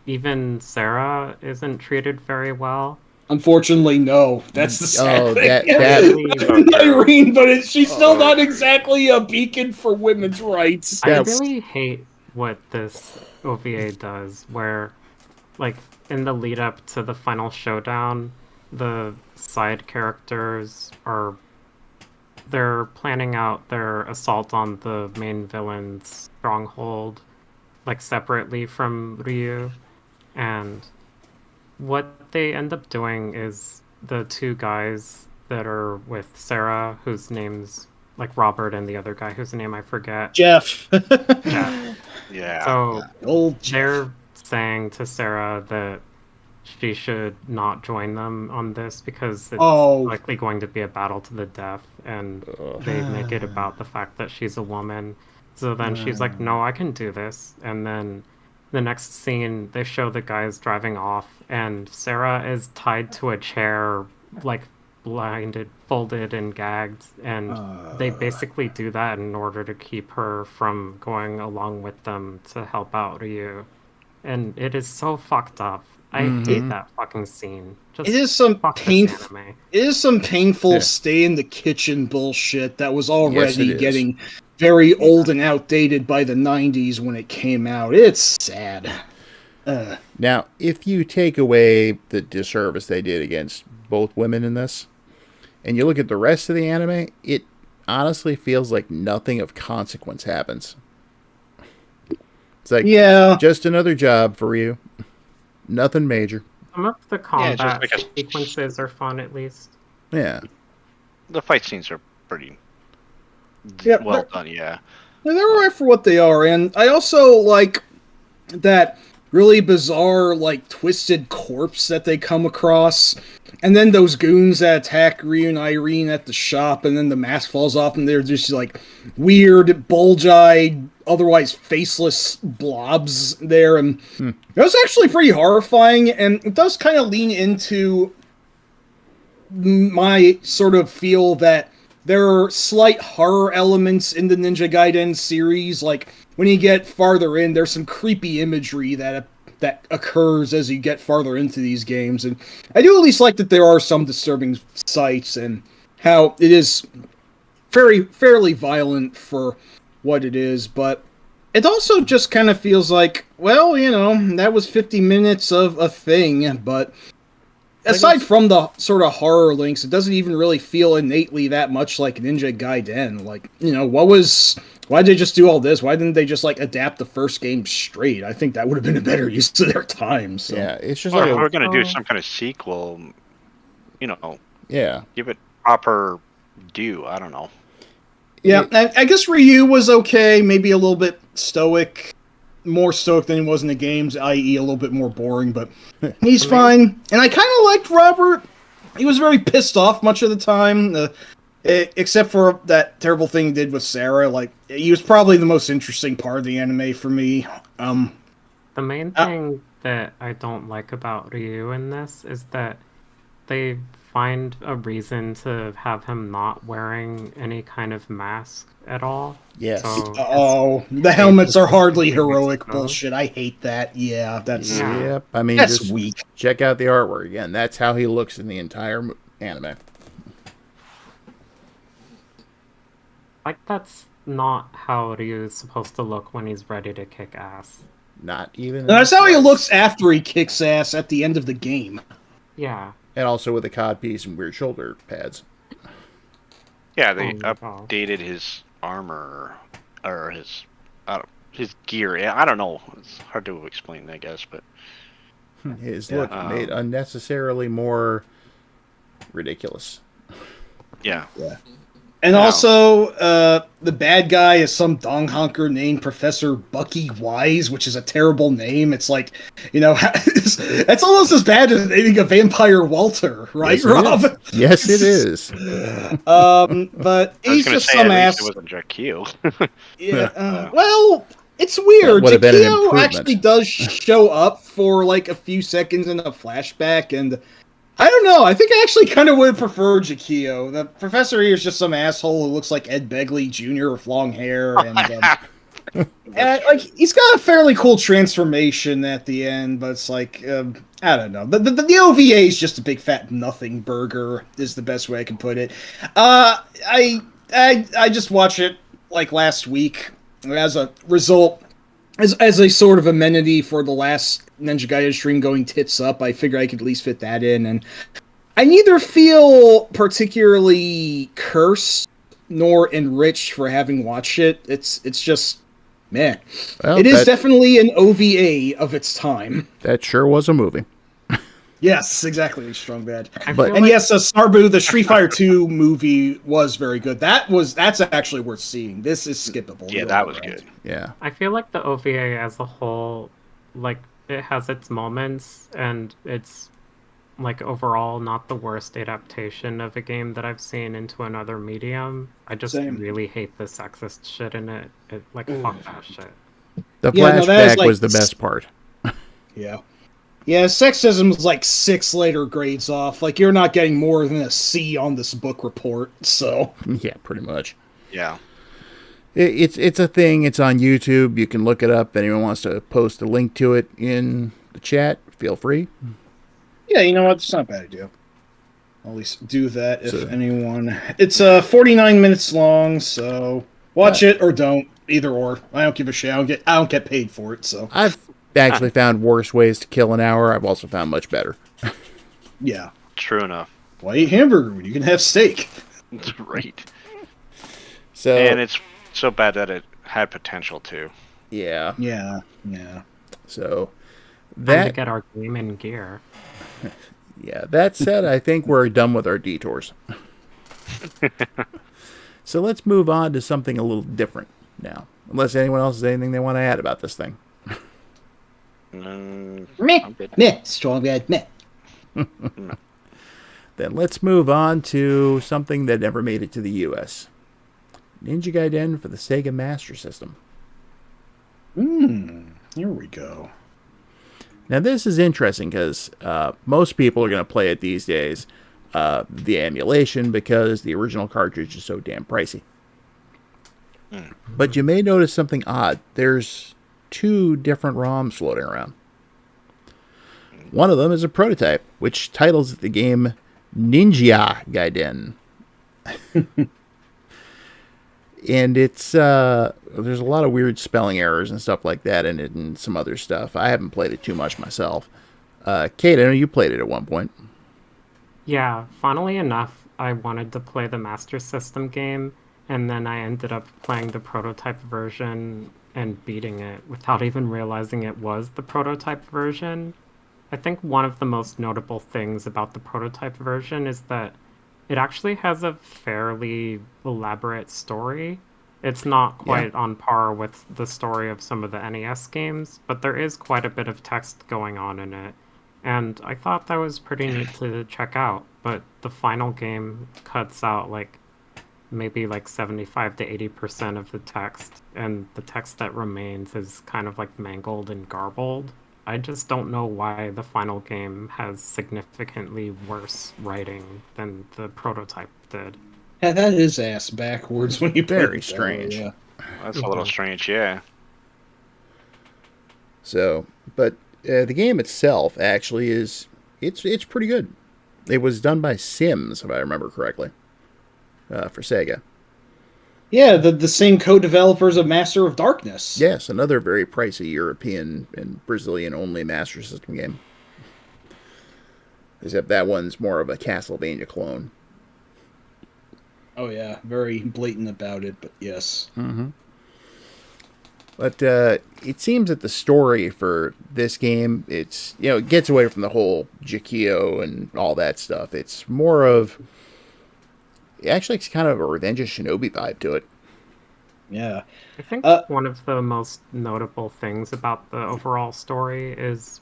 S4: Even Sarah isn't treated very well.
S3: Unfortunately, no. That's the sad thing.
S1: that
S3: Irene, but she's still not exactly a beacon for women's rights.
S4: I
S1: That's-
S4: really hate what this OVA does, where, like, in the lead up to the final showdown, the side characters they're planning out their assault on the main villain's stronghold, like, separately from Ryu, and what they end up doing is the 2 guys that are with Sarah, whose name's like Robert, and the other guy whose name I forget.
S3: Jeff.
S4: Yeah.
S5: Yeah.
S4: So
S3: Old
S4: they're saying to Sarah that she should not join them on this because it's likely going to be a battle to the death, and they make it about the fact that she's a woman. So then she's like, no, I can do this. And then the next scene, they show the guys driving off, and Sarah is tied to a chair, like, blinded, folded, and gagged. And they basically do that in order to keep her from going along with them to help out Ryu. and it is so fucked up. I hate that fucking scene. Just
S3: It is some
S4: fuck this
S3: painful.
S4: anime.
S3: It is some painful
S1: Yeah.
S3: stay in the kitchen bullshit that was
S1: Yes,
S3: already
S1: it is.
S3: getting very old and outdated by the 90s when it came out. It's sad.
S1: Now, if you take away the disservice they did against both women in this, and you look at the rest of the anime, it honestly feels like nothing of consequence happens. It's like,
S3: Yeah.
S1: just another job for you. Nothing major.
S4: Some of the
S5: just
S4: combat
S5: like a-
S4: sequences are fun, at least.
S1: Yeah.
S5: The fight scenes are pretty
S3: Yeah,
S5: well done. Yeah.
S3: They're alright for what they are, and I also like that really bizarre, like, twisted corpse that they come across. And then those goons that attack Ryu and Irene at the shop, and then the mask falls off, and they're just, like, weird, bulge-eyed, otherwise faceless blobs there. And it was actually pretty horrifying, and it does kind of lean into my sort of feel that there are slight horror elements in the Ninja Gaiden series. Like, when you get farther in, there's some creepy imagery that occurs as you get farther into these games. And I do at least like that there are some disturbing sights and how it is fairly violent for what it is. But it also just kind of feels like, well, you know, that was 50 minutes of a thing, but aside from the sort of horror links, it doesn't even really feel innately that much like Ninja Gaiden. Like, you know, why'd they just do all this? Why didn't they just, like, adapt the first game straight? I think that would have been a better use of their time. So.
S1: Yeah, it's just
S5: Well,
S1: like
S5: if we're
S1: a,
S5: gonna do some kind of sequel, you know,
S1: yeah.
S5: give it proper due. I don't know.
S3: Yeah, I guess Ryu was okay, maybe a little bit stoic. More stoic than he was in the games, i.e. a little bit more boring, but he's fine. And I kind of liked Robert. He was very pissed off much of the time, except for that terrible thing he did with Sarah. Like, he was probably the most interesting part of the anime for me.
S4: The main thing that I don't like about Ryu in this is that they find a reason to have him not wearing any kind of mask at all.
S1: Yes.
S3: Oh, the helmets are hardly heroic
S4: exposed.
S3: bullshit. I hate that. Yeah, that's
S4: Yeah.
S1: Yep. I mean,
S3: that's
S1: just
S3: weak.
S1: check out the artwork again. That's how he looks in the entire anime.
S4: Like, that's not how Ryu is supposed to look when he's ready to kick ass.
S1: Not even.
S3: And that's how he looks after he kicks ass at the end of the game.
S4: Yeah.
S1: And also with a codpiece and weird shoulder pads.
S5: Yeah, they
S4: Oh my God.
S5: updated his armor or his gear. Yeah, I don't know. It's hard to explain, I guess, but
S1: His look made unnecessarily more ridiculous.
S5: yeah.
S3: And
S5: Wow.
S3: also, the bad guy is some dong honker named Professor Bucky Wise, which is a terrible name. It's like, you know, it's almost as bad as naming a vampire Walter, right,
S1: Yes, it
S3: Rob?
S1: is. Yes, it is.
S3: But
S5: I was
S3: he's
S5: gonna
S3: just
S5: say,
S3: some
S5: at
S3: ass.
S5: least it wasn't Jakio.
S3: Yeah, well, it's weird.
S1: That would have been an
S3: Takeo
S1: improvement.
S3: actually does show up for like a few seconds in a flashback, and I don't know. I think I actually kind of would prefer Jakio. The professor here is just some asshole who looks like Ed Begley Jr. with long hair, and and, like, he's got a fairly cool transformation at the end, but it's like, I don't know. The OVA is just a big fat nothing burger, is the best way I can put it. I just watched it like last week as a result, as a sort of amenity for the last Ninja Gaiden stream going tits up. I figured I could at least fit that in, and I neither feel particularly cursed nor enriched for having watched it. It's just, man.
S1: Well,
S3: It is
S1: that,
S3: definitely an OVA of its time.
S1: that sure was a movie.
S3: Yes, exactly, Strong Bad.
S4: I
S1: But-
S4: feel
S3: And
S4: like
S3: yes, Starbu, the Street Fighter 2 movie was very good. That's actually worth seeing. This is skippable.
S5: Yeah,
S3: the
S5: that
S3: other
S5: was
S3: round.
S5: good.
S1: Yeah.
S4: I feel like the OVA as a whole, like, it has its moments, and it's, like, overall not the worst adaptation of a game that I've seen into another medium. I just
S3: Same.
S4: really hate the sexist shit in it. Fuck that shit.
S1: The
S3: Yeah, no, that is
S1: flashback
S3: like-
S1: was the best part.
S3: Yeah. Yeah, sexism is like 6 later grades off. Like, you're not getting more than a C on this book report, so.
S1: Yeah, pretty much.
S5: Yeah.
S1: It's a thing. It's on YouTube. You can look it up. If anyone wants to post a link to it in the chat, feel free.
S3: Yeah, you know what? It's not a bad idea. I'll at least do that if
S1: So-
S3: anyone. It's 49 minutes long, so watch it or don't. Either or. I don't give a shit. I don't get paid for it, so
S1: I've actually found worse ways to kill an hour. I've also found much better.
S3: yeah.
S5: True enough.
S3: Why eat hamburger when you can have steak?
S5: Right.
S1: So
S5: And it's so bad that it had potential too.
S1: yeah.
S3: Yeah.
S1: So
S4: Time to
S1: that
S4: get our game in gear.
S1: yeah. That said, I think we're done with our detours. So let's move on to something a little different now. Unless anyone else has anything they want to add about this thing.
S6: Meh.
S5: I'm good.
S6: Meh. Strong bad meh.
S1: Then let's move on to something that never made it to the U.S. Ninja Gaiden for the Sega Master System.
S3: Here we go.
S1: Now this is interesting because most people are going to play it these days, the emulation, because the original cartridge is so damn pricey. But you may notice something odd. There's 2 different ROMs floating around. One of them is a prototype, which titles the game Ninja Gaiden. And it's there's a lot of weird spelling errors and stuff like that in it, and some other stuff. I haven't played it too much myself. Kate, I know you played it at one point.
S4: Yeah, funnily enough, I wanted to play the Master System game, and then I ended up playing the prototype version and beating it without even realizing it was the prototype version. I think one of the most notable things about the prototype version is that it actually has a fairly elaborate story. It's not quite on par with the story of some of the NES games, but there is quite a bit of text going on in it. And I thought that was pretty neat to check out, but the final game cuts out maybe 75 to 80% of the text, and the text that remains is kind of mangled and garbled. I just don't know why the final game has significantly worse writing than the prototype did.
S3: Yeah, that is ass backwards when you
S1: Very
S3: put it that
S1: strange.
S3: way, yeah.
S5: That's a little strange, yeah.
S1: So, but the game itself actually is it's pretty good. It was done by Sims, if I remember correctly, for Sega.
S3: Yeah, the same co-developers of Master of Darkness.
S1: Yes, another very pricey European and Brazilian only Master System game. Except that one's more of a Castlevania clone.
S3: Oh yeah, very blatant about it, but yes.
S1: But it seems that the story for this game, it gets away from the whole Jikio and all that stuff. It's more of, actually, it's kind of a Revenge of Shinobi vibe to it.
S3: Yeah.
S4: I think one of the most notable things about the overall story is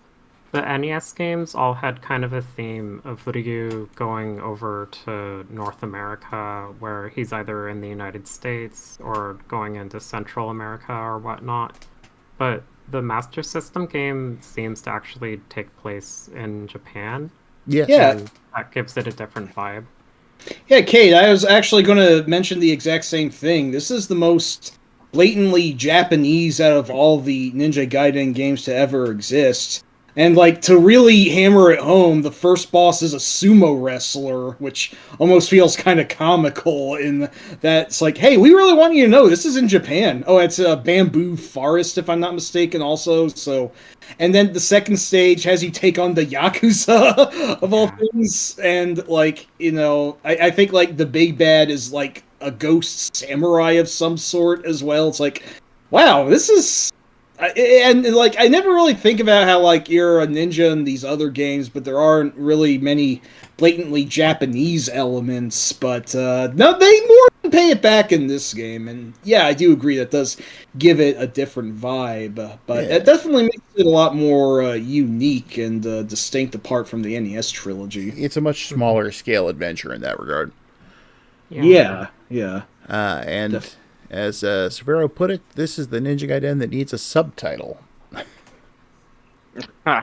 S4: the NES games all had kind of a theme of Ryu going over to North America, where he's either in the United States or going into Central America or whatnot. But the Master System game seems to actually take place in Japan.
S1: Yes.
S3: Yeah.
S4: And that gives it a different vibe.
S3: Yeah, Kate, I was actually going to mention the exact same thing. This is the most blatantly Japanese out of all the Ninja Gaiden games to ever exist. And, to really hammer it home, the first boss is a sumo wrestler, which almost feels kind of comical in that it's hey, we really want you to know this is in Japan. Oh, it's a bamboo forest, if I'm not mistaken, also. So, and then the second stage has you take on the Yakuza, of all things. And, I think, the big bad is, a ghost samurai of some sort as well. It's wow, this is... I never really think about how, you're a ninja in these other games, but there aren't really many blatantly Japanese elements, but, no, they more than pay it back in this game, and, yeah, I do agree that does give it a different vibe, but it definitely makes it a lot more unique and distinct apart from the NES trilogy.
S1: It's a much smaller scale adventure in that regard.
S3: Yeah.
S1: And as Severo put it, this is the Ninja Gaiden that needs a subtitle.
S4: Yeah,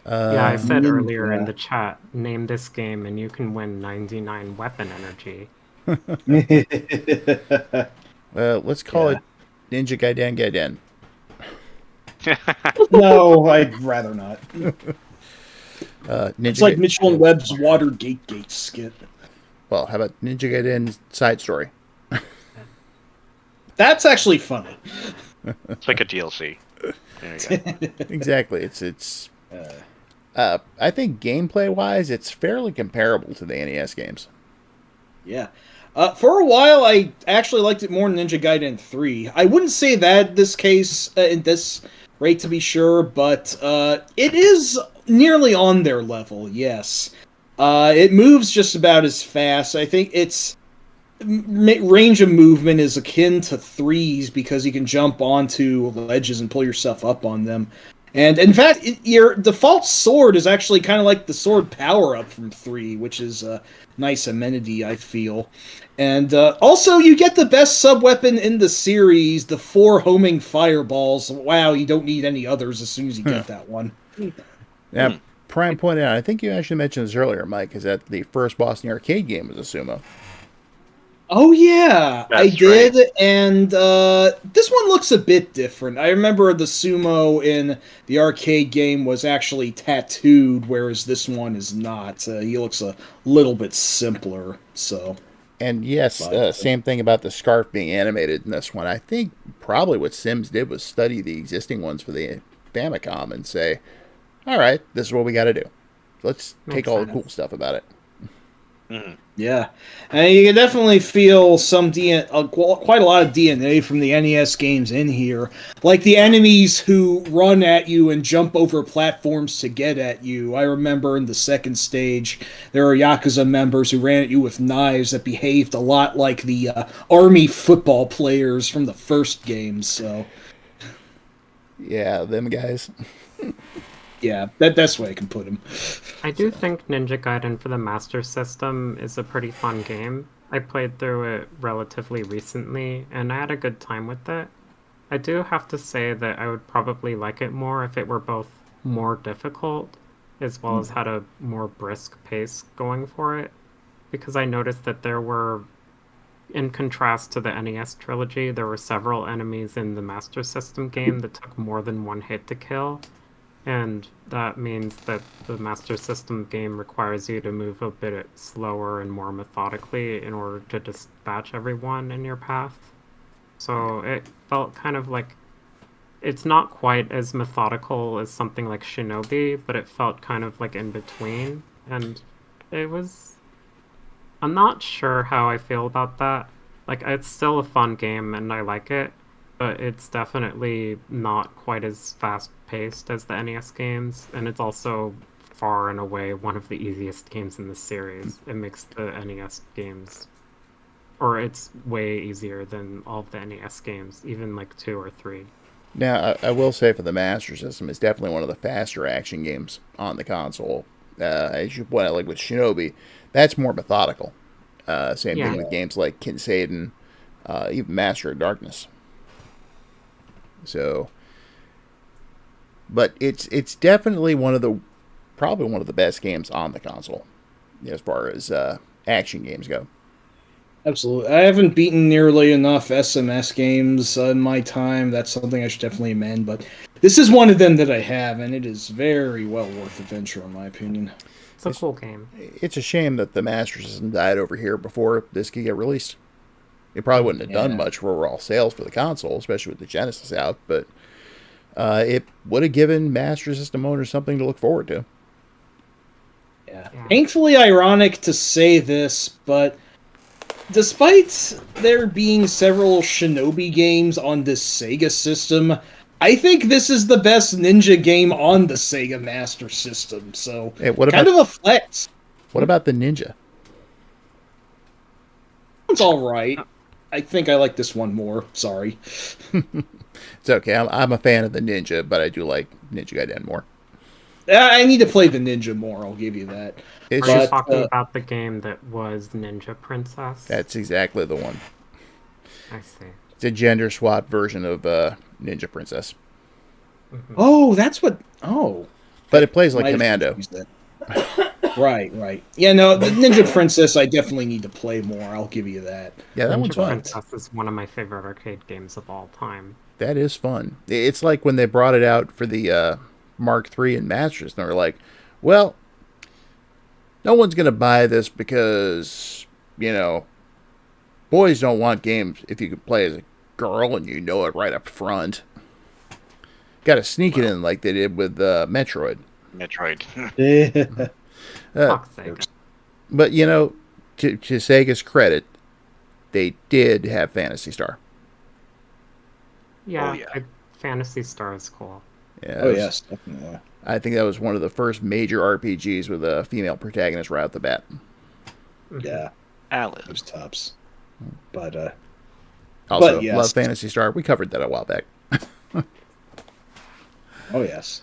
S4: I said earlier in the chat, name this game and you can win 99 weapon energy.
S1: Let's call it Ninja Gaiden Gaiden.
S3: No, I'd rather not.
S1: Ninja
S3: It's like
S1: Ga-
S3: Mitchell and Webb's Watergate Gate skit.
S1: Well, how about Ninja Gaiden Side Story?
S3: That's actually funny.
S5: It's like a DLC. There you go.
S1: Exactly. I think gameplay wise, it's fairly comparable to the NES games.
S3: Yeah. For a while, I actually liked it more than Ninja Gaiden 3. I wouldn't say that in this rate to be sure, but it is nearly on their level, yes. It moves just about as fast. I think its range of movement is akin to 3's because you can jump onto ledges and pull yourself up on them. And in fact, your default sword is actually kind of like the sword power-up from 3, which is a nice amenity, I feel. And also, you get the best sub-weapon in the series, the 4 homing fireballs. Wow, you don't need any others as soon as you get that one.
S1: Now, Prime pointed out, I think you actually mentioned this earlier, Mike, is that the first boss in the arcade game was a sumo.
S3: Oh yeah, I
S5: That's
S3: did, and this one looks a bit different. I remember the sumo in the arcade game was actually tattooed, whereas this one is not. He looks a little bit simpler, so...
S1: And yes, same thing about the scarf being animated in this one. I think probably what Sims did was study the existing ones for the Famicom and say, all right, this is what we got to do. Let's take all the cool stuff about it.
S5: Mm-hmm.
S3: Yeah, and you can definitely feel some quite a lot of DNA from the NES games in here. Like the enemies who run at you and jump over platforms to get at you. I remember in the second stage, there were Yakuza members who ran at you with knives that behaved a lot like the army football players from the first game, so...
S1: Yeah, them guys.
S3: Yeah, that's the way I can put him.
S4: I do think Ninja Gaiden for the Master System is a pretty fun game. I played through it relatively recently, and I had a good time with it. I do have to say that I would probably like it more if it were both more difficult, as well as had a more brisk pace going for it. Because I noticed that there were, in contrast to the NES trilogy, there were several enemies in the Master System game that took more than one hit to kill. And that means that the Master System game requires you to move a bit slower and more methodically in order to dispatch everyone in your path. So it felt kind of like... It's not quite as methodical as something like Shinobi, but it felt kind of like in between. And it was... I'm not sure how I feel about that. Like, it's still a fun game and I like it, but it's definitely not quite as fast-paced as the NES games, and it's also far and away one of the easiest games in the series. It makes the NES games... Or it's way easier than all of the NES games, even like 2 or 3.
S1: Now, I will say for the Master System, it's definitely one of the faster action games on the console. As you point out, like with Shinobi, that's more methodical. Same thing with games like Kinseiden, even Master of Darkness. So, but it's definitely probably one of the best games on the console, as far as action games go.
S3: Absolutely. I haven't beaten nearly enough SMS games in my time. That's something I should definitely amend, but this is one of them that I have, and it is very well worth the venture, in my opinion.
S4: It's a cool game.
S1: It's a shame that the Master System died over here before this could get released. It probably wouldn't have done much for overall sales for the console, especially with the Genesis out, but it would have given Master System owners something to look forward to.
S3: Yeah. Painfully ironic to say this, but despite there being several Shinobi games on this Sega system, I think this is the best ninja game on the Sega Master System, so
S1: Hey, what
S3: kind
S1: about-
S3: of a flex.
S1: What about the Ninja?
S3: It's alright. I think I like this one more, sorry.
S1: It's okay. I'm a fan of the Ninja, but I do like Ninja Gaiden more.
S3: I need to play the ninja more, I'll give you that.
S1: It's
S4: Are you
S1: just
S4: talking about the game that was Ninja Princess?
S1: that's exactly the one.
S4: I see.
S1: It's a gender swap version of Ninja Princess,
S3: Oh, that's what... Oh.
S1: but it plays like
S3: Might have
S1: Commando.
S3: confused that. Right. Yeah, no, the Ninja Princess I definitely need to play more. I'll give you that.
S1: Yeah, that
S4: Ninja
S1: one's fun.
S4: Princess is one of my favorite arcade games of all time.
S1: That is fun. It's like when they brought it out for the Mark III and Masters, and they were like, well, no one's going to buy this because, boys don't want games if you can play as a girl and you know it right up front. Got to sneak it in like they did with Metroid.
S5: Metroid.
S4: Fuck's sake.
S1: But, to Sega's credit, they did have Phantasy Star.
S4: Yeah,
S5: Oh, yeah.
S4: Phantasy Star is cool.
S1: Yeah,
S3: Oh, yes, definitely.
S1: I think that was one of the first major RPGs with a female protagonist right out the bat.
S3: Yeah,
S5: Alice.
S3: those tops. But,
S1: Also,
S3: yes.
S1: love Phantasy Star. We covered that a while back.
S3: Oh, yes.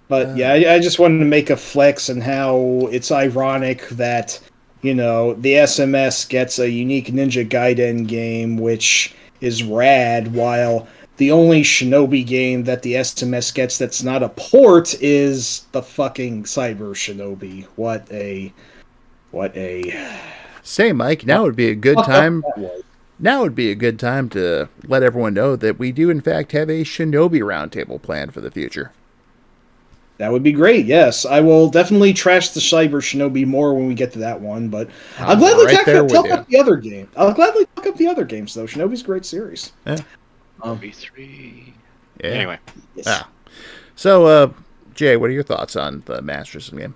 S3: But, yeah, I just wanted to make a flex on how it's ironic that, the SMS gets a unique Ninja Gaiden game, which is rad, while the only Shinobi game that the SMS gets that's not a port is the fucking Cyber Shinobi. What a
S1: Say, Mike, now would be a good
S3: fuck up
S1: time.
S3: that was.
S1: Now would be a good time to let everyone know that we do, in fact, have a Shinobi roundtable planned for the future.
S3: That would be great, yes. I will definitely trash the Cyber Shinobi more when we get to that one, but I'll
S1: I'm
S3: gladly
S1: right there with
S3: talk
S1: you.
S3: up the other game. I'll gladly talk up the other games, though. Shinobi's a great series.
S1: Yeah.
S5: B3.
S1: Yeah.
S5: Anyway,
S3: Yes.
S1: Ah. So, Jay, what are your thoughts on the Master System game?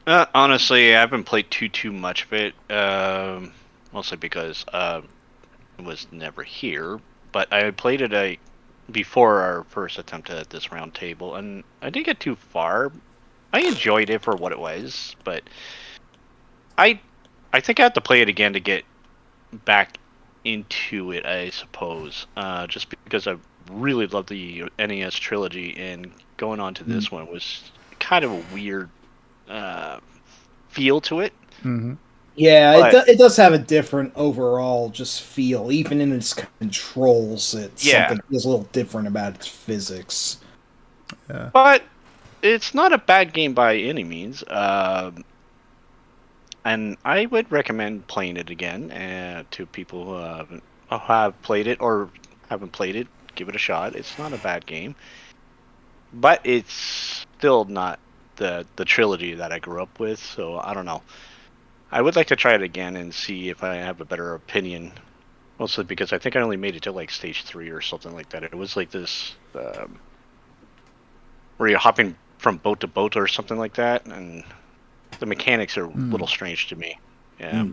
S5: honestly, I haven't played too much of it. Mostly because it was never here. But I played it before our first attempt at this round table, and I didn't get too far. I enjoyed it for what it was, but I think I have to play it again to get back into it, I suppose. Just because I really love the NES trilogy, and going on to this one was kind of a weird feel to it.
S1: Mm-hmm.
S3: Yeah,
S5: But-
S3: it does have a different overall just feel. Even in its controls, it's
S5: Yeah.
S3: something is a little different about its physics.
S5: But it's not a bad game by any means. And I would recommend playing it again to people who have played it or haven't played it. Give it a shot. It's not a bad game. But it's still not the trilogy that I grew up with, so I don't know. I would like to try it again and see if I have a better opinion. Mostly because I think I only made it to like stage 3 or something like that. It was like this where you're hopping from boat to boat or something like that, and the mechanics are a little strange to me. Yeah.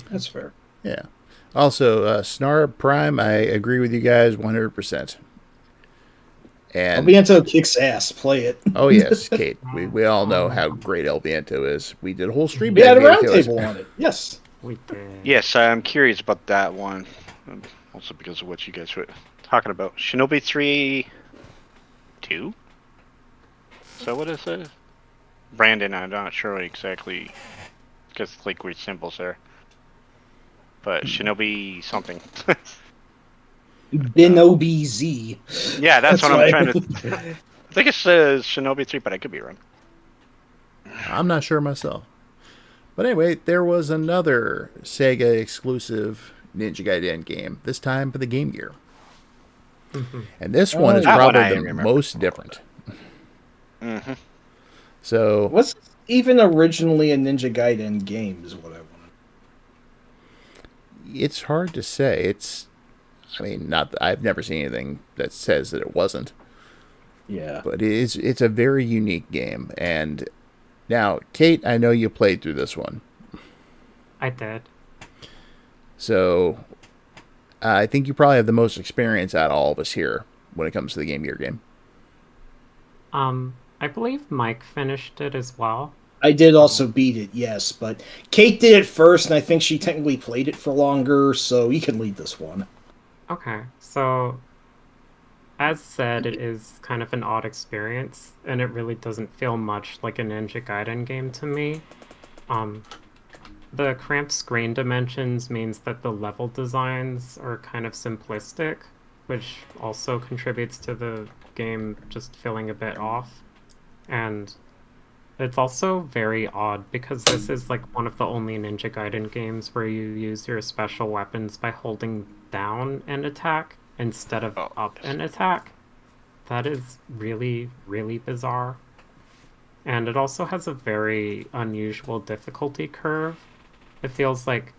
S3: That's fair.
S1: Yeah. Also, Snarb Prime, I agree with you guys 100%. And
S3: Albiento kicks ass. Play it.
S1: oh yes, Kate, we all know how great El Viento is. We did a whole stream.
S3: We had a
S1: dedicated to it.
S3: roundtable on it. Yes.
S4: We did.
S5: Yes, I'm curious about that one. Also because of what you guys were talking about. Shinobi 3... 2? So what is it? Brandon, I'm not sure exactly. Because it's like weird symbols there. But Shinobi something.
S3: Binobi Z.
S5: Yeah, that's what
S3: right.
S5: I'm trying to... I think it says Shinobi 3, but I could be wrong.
S1: I'm not sure myself. But anyway, there was another Sega exclusive Ninja Gaiden game, this time for the Game Gear. And this one is
S5: That one
S1: probably
S5: I
S1: the
S5: remember.
S1: most different.
S5: Mm-hmm.
S1: So,
S3: Was even originally a Ninja Gaiden game is what I wanted.
S1: it's hard to say. I mean, not that I've never seen anything that says that it wasn't.
S3: Yeah.
S1: But it's a very unique game. And now, Kate, I know you played through this one.
S4: I did.
S1: So I think you probably have the most experience out of all of us here when it comes to the Game Gear game.
S4: I believe Mike finished it as well.
S3: I did also beat it, yes, but Kate did it first, and I think she technically played it for longer, so you can lead this one.
S4: Okay, so as said, it is kind of an odd experience, and it really doesn't feel much like a Ninja Gaiden game to me. The cramped screen dimensions means that the level designs are kind of simplistic, which also contributes to the game just feeling a bit off. And It's also very odd because this is like one of the only Ninja Gaiden games where you use your special weapons by holding down an attack instead of up an attack. That is really, really bizarre. And it also has a very unusual difficulty curve. It feels like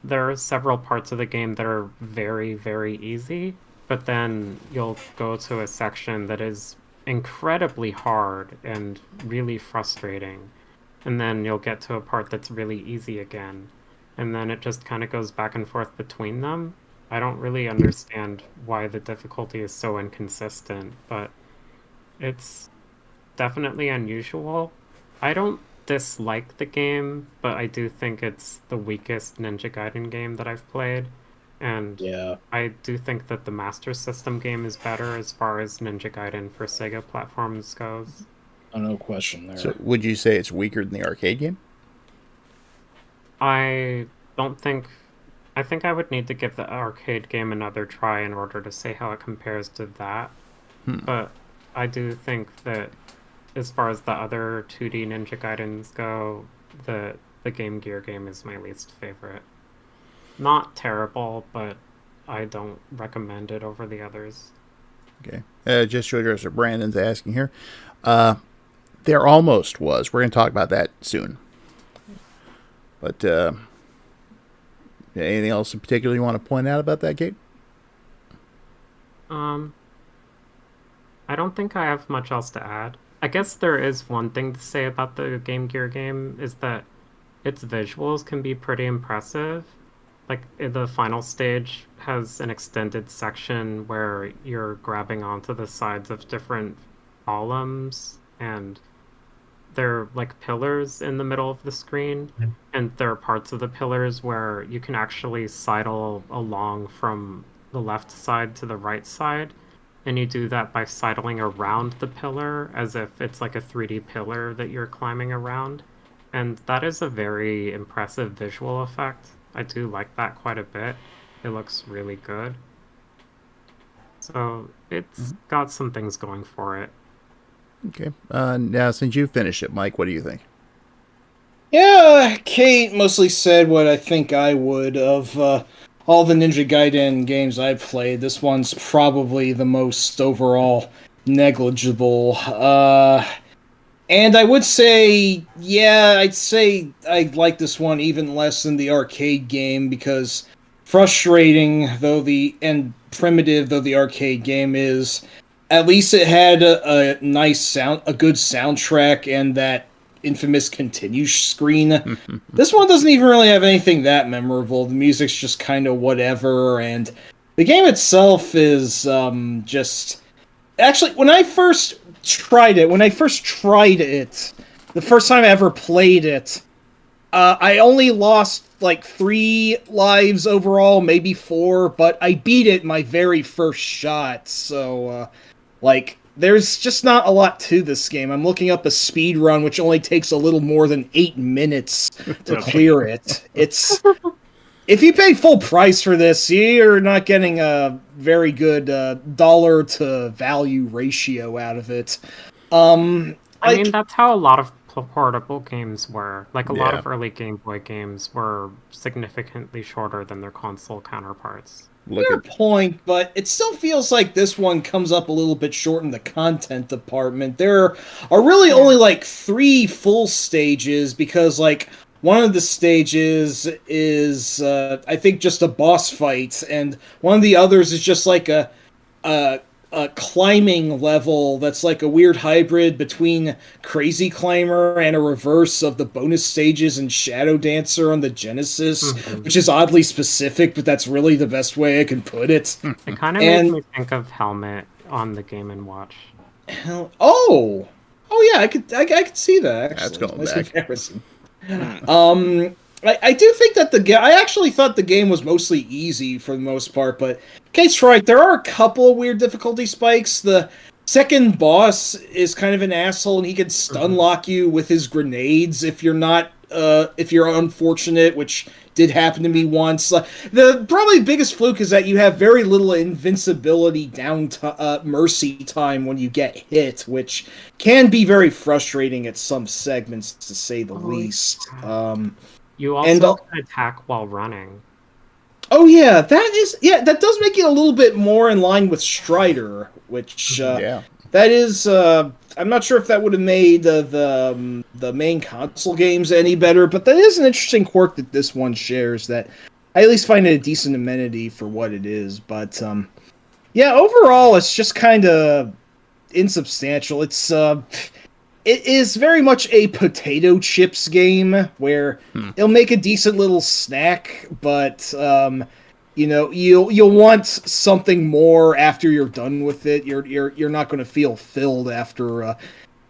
S4: there are several parts of the game that are very, very easy, but then you'll go to a section that is incredibly hard and really frustrating. And then you'll get to a part that's really easy again. And then it just kind of goes back and forth between them. I don't really understand why the difficulty is so inconsistent, but it's definitely unusual. I don't dislike the game, but I do think it's the weakest Ninja Gaiden game that I've played. And
S3: Yeah.
S4: I do think that the Master System game is better as far as Ninja Gaiden for Sega platforms goes.
S3: No question there.
S1: So would you say it's weaker than the arcade game?
S4: I don't think... I think I would need to give the arcade game another try in order to say how it compares to that. But I do think that as far as the other 2D Ninja Gaidens go, the Game Gear game is my least favorite. Not terrible, but I don't recommend it over the others.
S1: Okay. Just to address what Brandon's asking here. There almost was. We're going to talk about that soon. But anything else in particular you want to point out about that, Kate?
S4: I don't think I have much else to add. I guess there is one thing to say about the Game Gear game is that its visuals can be pretty impressive. Like, the final stage has an extended section where you're grabbing onto the sides of different columns, and they're like pillars in the middle of the screen, and there are parts of the pillars where you can actually sidle along from the left side to the right side, and you do that by sidling around the pillar as if it's like a 3D pillar that you're climbing around, and that is a very impressive visual effect. I do like that quite a bit. It looks really good. So it's got some things going for it.
S1: Okay. Now, since you finished it, Mike, what do you think?
S3: Yeah, Kate mostly said what I think I would of all the Ninja Gaiden games I've played. This one's probably the most overall negligible. And I would say, yeah, I'd say I like this one even less than the arcade game because frustrating and primitive though the arcade game is, at least it had a nice a good soundtrack and that infamous continue screen. This one doesn't even really have anything that memorable. The music's just kind of whatever, and the game itself is just... Actually, when I first tried it, the first time I ever played it, I only lost like 3 lives overall, maybe 4, but I beat it my very first shot, so, there's just not a lot to this game. I'm looking up a speed run, which only takes a little more than 8 minutes to clear it. It's... If you pay full price for this, you're not getting a very good dollar to value ratio out of it.
S4: I mean, that's how a lot of portable games were. Like, a lot of early Game Boy games were significantly shorter than their console counterparts.
S3: Fair point, but it still feels like this one comes up a little bit short in the content department. There are really only, 3 full stages, because, one of the stages is, I think, just a boss fight, and one of the others is just a climbing level that's like a weird hybrid between Crazy Climber and a reverse of the bonus stages in Shadow Dancer on the Genesis, which is oddly specific, but that's really the best way I can put it.
S4: It kind of makes me think of Helmet on the Game & Watch.
S3: Oh yeah, I could see that. Actually.
S1: That's going
S3: nice
S1: back.
S3: comparison. I do think that I actually thought the game was mostly easy for the most part, but Kate's right, there are a couple of weird difficulty spikes. The second boss is kind of an asshole, and he can stun lock you with his grenades if you're not, if you're unfortunate, which did happen to me once. The probably biggest fluke is that you have very little invincibility mercy time when you get hit, which can be very frustrating at some segments, to say the least.
S4: You
S3: and
S4: also can attack while running.
S3: Oh yeah, that does make it a little bit more in line with Strider, which
S1: Yeah.
S3: that is. I'm not sure if that would have made the main console games any better, but that is an interesting quirk that this one shares. That I at least find it a decent amenity for what it is. But yeah, overall, it's just kind of insubstantial. It is very much a potato chips game where it'll make a decent little snack, but you'll want something more after you're done with it. You're not going to feel filled after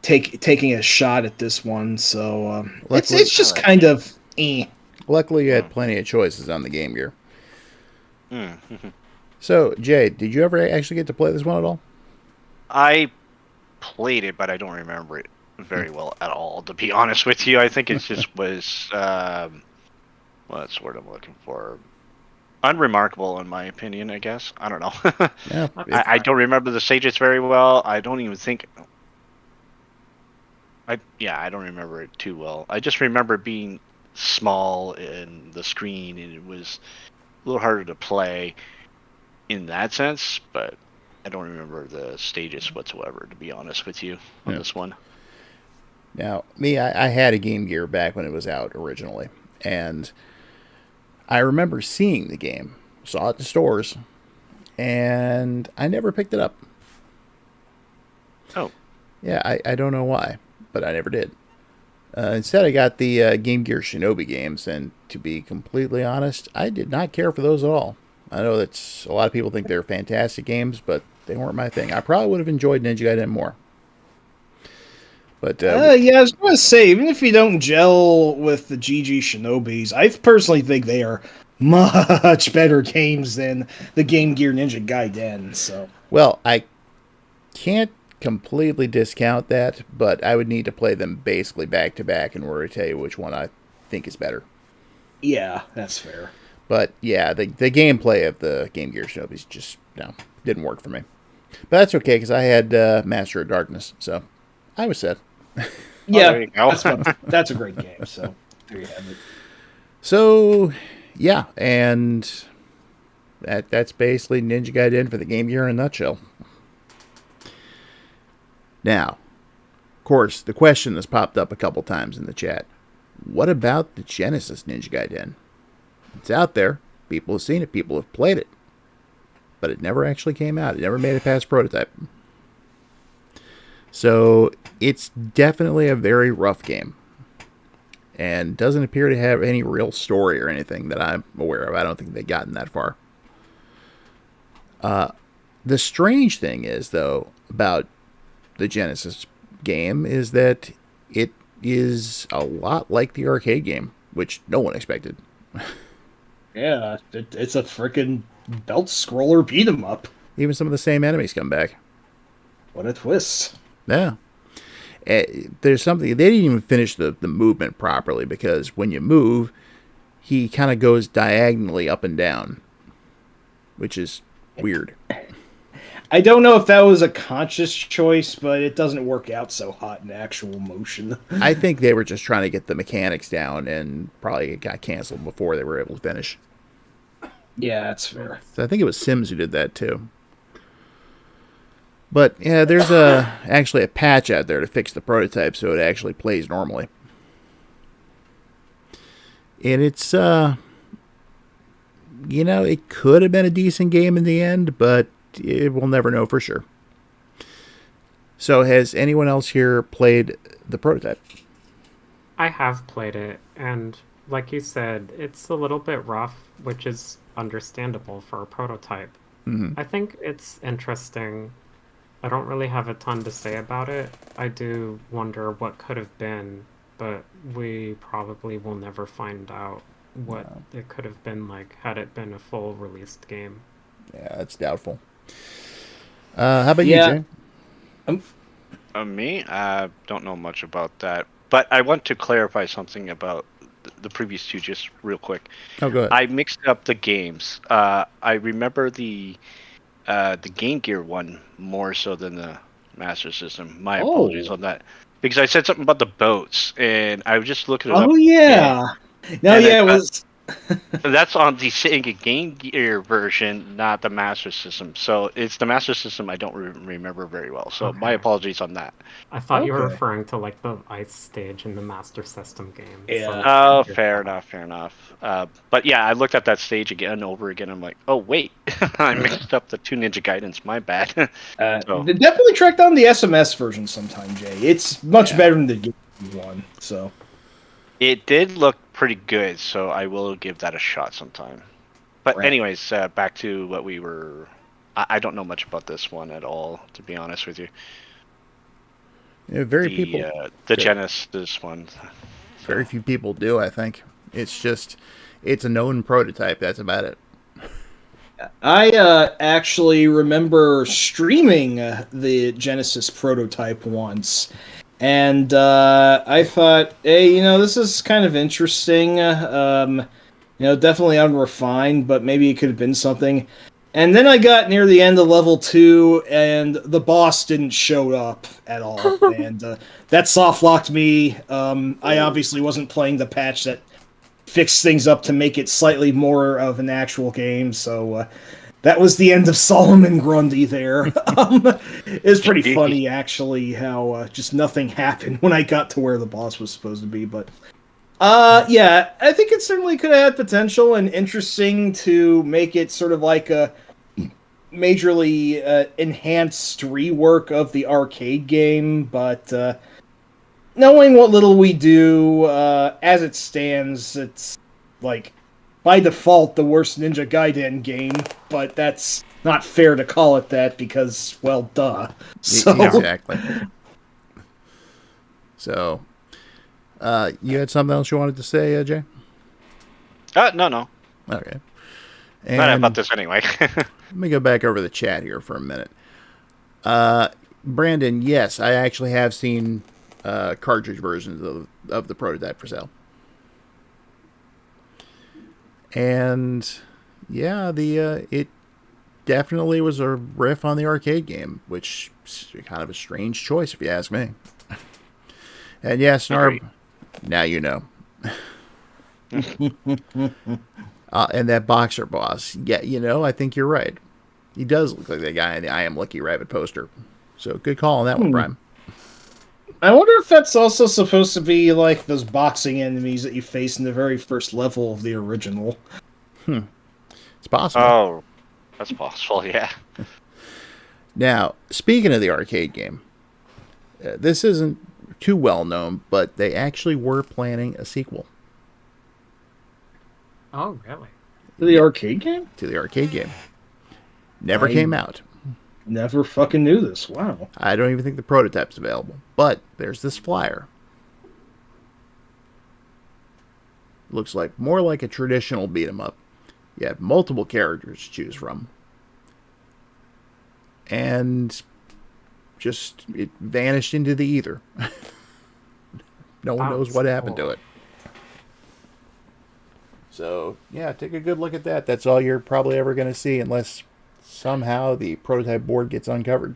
S3: taking a shot at this one. So it's just kind of eh.
S1: Luckily, you had plenty of choices on the Game Gear. So, Jay, did you ever actually get to play this one at all?
S5: I played it, but I don't remember it very well at all, to be honest with you. I think it just was what's the word I'm looking for? Unremarkable, in my opinion, I guess. I don't know.
S1: Yeah,
S5: I don't remember the stages very well. I don't even think I don't remember it too well. I just remember it being small in the screen, and it was a little harder to play in that sense, but I don't remember the stages whatsoever, to be honest with you, on this one.
S1: Now, me, I had a Game Gear back when it was out originally, and I remember seeing the game, saw it in stores, and I never picked it up.
S5: Oh.
S1: Yeah, I don't know why, but I never did. Instead, I got the Game Gear Shinobi games, and to be completely honest, I did not care for those at all. I know that a lot of people think they're fantastic games, but they weren't my thing. I probably would have enjoyed Ninja Gaiden more. But
S3: yeah, I was going to say, even if you don't gel with the GG Shinobis, I personally think they are much better games than the Game Gear Ninja Gaiden. So,
S1: well, I can't completely discount that, but I would need to play them basically back to back in order to tell you which one I think is better.
S3: Yeah, that's fair.
S1: But yeah, the gameplay of the Game Gear Shinobis just didn't work for me. But that's okay because I had Master of Darkness, so I was set.
S3: Yeah, that's a great game. So there you have it.
S1: So yeah, and that's basically Ninja Gaiden for the Game Gear in a nutshell. Now, of course, the question that's popped up a couple times in the chat: what about the Genesis Ninja Gaiden? It's out there. People have seen it. People have played it. But it never actually came out. It never made it past prototype. So it's definitely a very rough game. And doesn't appear to have any real story or anything that I'm aware of. I don't think they've gotten that far. The strange thing is, though, about the Genesis game is that it is a lot like the arcade game, which no one expected.
S3: Yeah, it's a frickin' belt scroller beat 'em up.
S1: Even some of the same enemies come back.
S3: What a twist.
S1: Yeah. There's something, they didn't even finish the movement properly, because when you move, he kind of goes diagonally up and down, which is weird.
S3: I don't know if that was a conscious choice, but it doesn't work out so hot in actual motion.
S1: I think they were just trying to get the mechanics down, and probably it got canceled before they were able to finish.
S3: Yeah, that's fair.
S1: So I think it was Sims who did that too. But yeah, there's actually a patch out there to fix the prototype so it actually plays normally. And it's it could have been a decent game in the end, but we'll never know for sure. So has anyone else here played the prototype?
S4: I have played it, and like you said, it's a little bit rough, which is understandable for a prototype.
S1: Mm-hmm.
S4: I think it's interesting. I don't really have a ton to say about it. I do wonder what could have been, but we probably will never find out what it could have been like had it been a full released game.
S1: Yeah, that's doubtful. How about you, Jay?
S5: Me? I don't know much about that. But I want to clarify something about the previous two just real quick.
S1: Oh, go ahead.
S5: I mixed up the games. I remember the Game Gear one more so than the Master System. My apologies on that, because I said something about the boats, and I was just looking it up.
S3: Oh yeah. No,
S5: and
S3: yeah, it was.
S5: That's on the Sega Game Gear version, not the Master System. So it's the Master System I don't remember very well. So my
S4: Okay.
S5: apologies on that.
S4: I thought you were
S3: Okay.
S4: referring to like the ice stage in the Master System game.
S3: Yeah.
S5: Oh, fair enough. But yeah, I looked at that stage again and over again. I'm like, oh wait, I mixed up the two Ninja Gaidens. My bad. So.
S3: Definitely track down the SMS version sometime, Jay. It's much
S1: Yeah.
S3: better than the Game one. So
S5: It did look pretty good, so I will give that a shot sometime. But
S3: Right.
S5: anyways, back to what we were. I don't know much about this one at all, to be honest with you.
S1: Yeah,
S5: The Genesis one.
S1: very few people do. I think it's a known prototype. That's about it.
S3: I actually remember streaming the Genesis prototype once, and I thought, hey, this is kind of interesting. Definitely unrefined, but maybe it could have been something. And then I got near the end of level 2, and the boss didn't show up at all, and that soft locked me. I obviously wasn't playing the patch that fixed things up to make it slightly more of an actual game, so that was the end of Solomon Grundy there. It's pretty funny, actually, how just nothing happened when I got to where the boss was supposed to be, but yeah, I think it certainly could have had potential and interesting to make it sort of like a majorly enhanced rework of the arcade game, but knowing what little we do, as it stands, it's like by default the worst Ninja Gaiden game, but that's not fair to call it that because, well, duh. So
S1: Exactly. So, you had something else you wanted to say, Jay?
S5: No.
S1: Okay.
S5: Not
S1: And
S5: about this anyway.
S1: let me go back over the chat here for a minute. Brandon, yes, I actually have seen cartridge versions of the prototype for sale. And yeah, it definitely was a riff on the arcade game, which is kind of a strange choice if you ask me. And yeah, Snarb,
S5: Agreed.
S1: now you know. And that boxer boss, yeah, I think you're right. He does look like that guy in the I Am Lucky Rabbit poster. So good call on that one, Prime.
S3: I wonder if that's also supposed to be like those boxing enemies that you face in the very first level of the original.
S1: It's possible.
S5: Oh, that's possible, yeah.
S1: Now, speaking of the arcade game, this isn't too well known, but they actually were planning a sequel
S4: Oh, really?
S3: To the arcade game?
S1: to the arcade game. Never
S3: I-
S1: came out.
S3: Never fucking knew this. Wow.
S1: I don't even think the prototype's available. But there's this flyer. Looks like more like a traditional beat 'em up. You have multiple characters to choose from. And just it vanished into the ether. No one knows
S4: That's
S1: what happened to
S4: cool.
S1: it. So, yeah, take a good look at that. That's all you're probably ever going to see unless somehow the prototype board gets uncovered.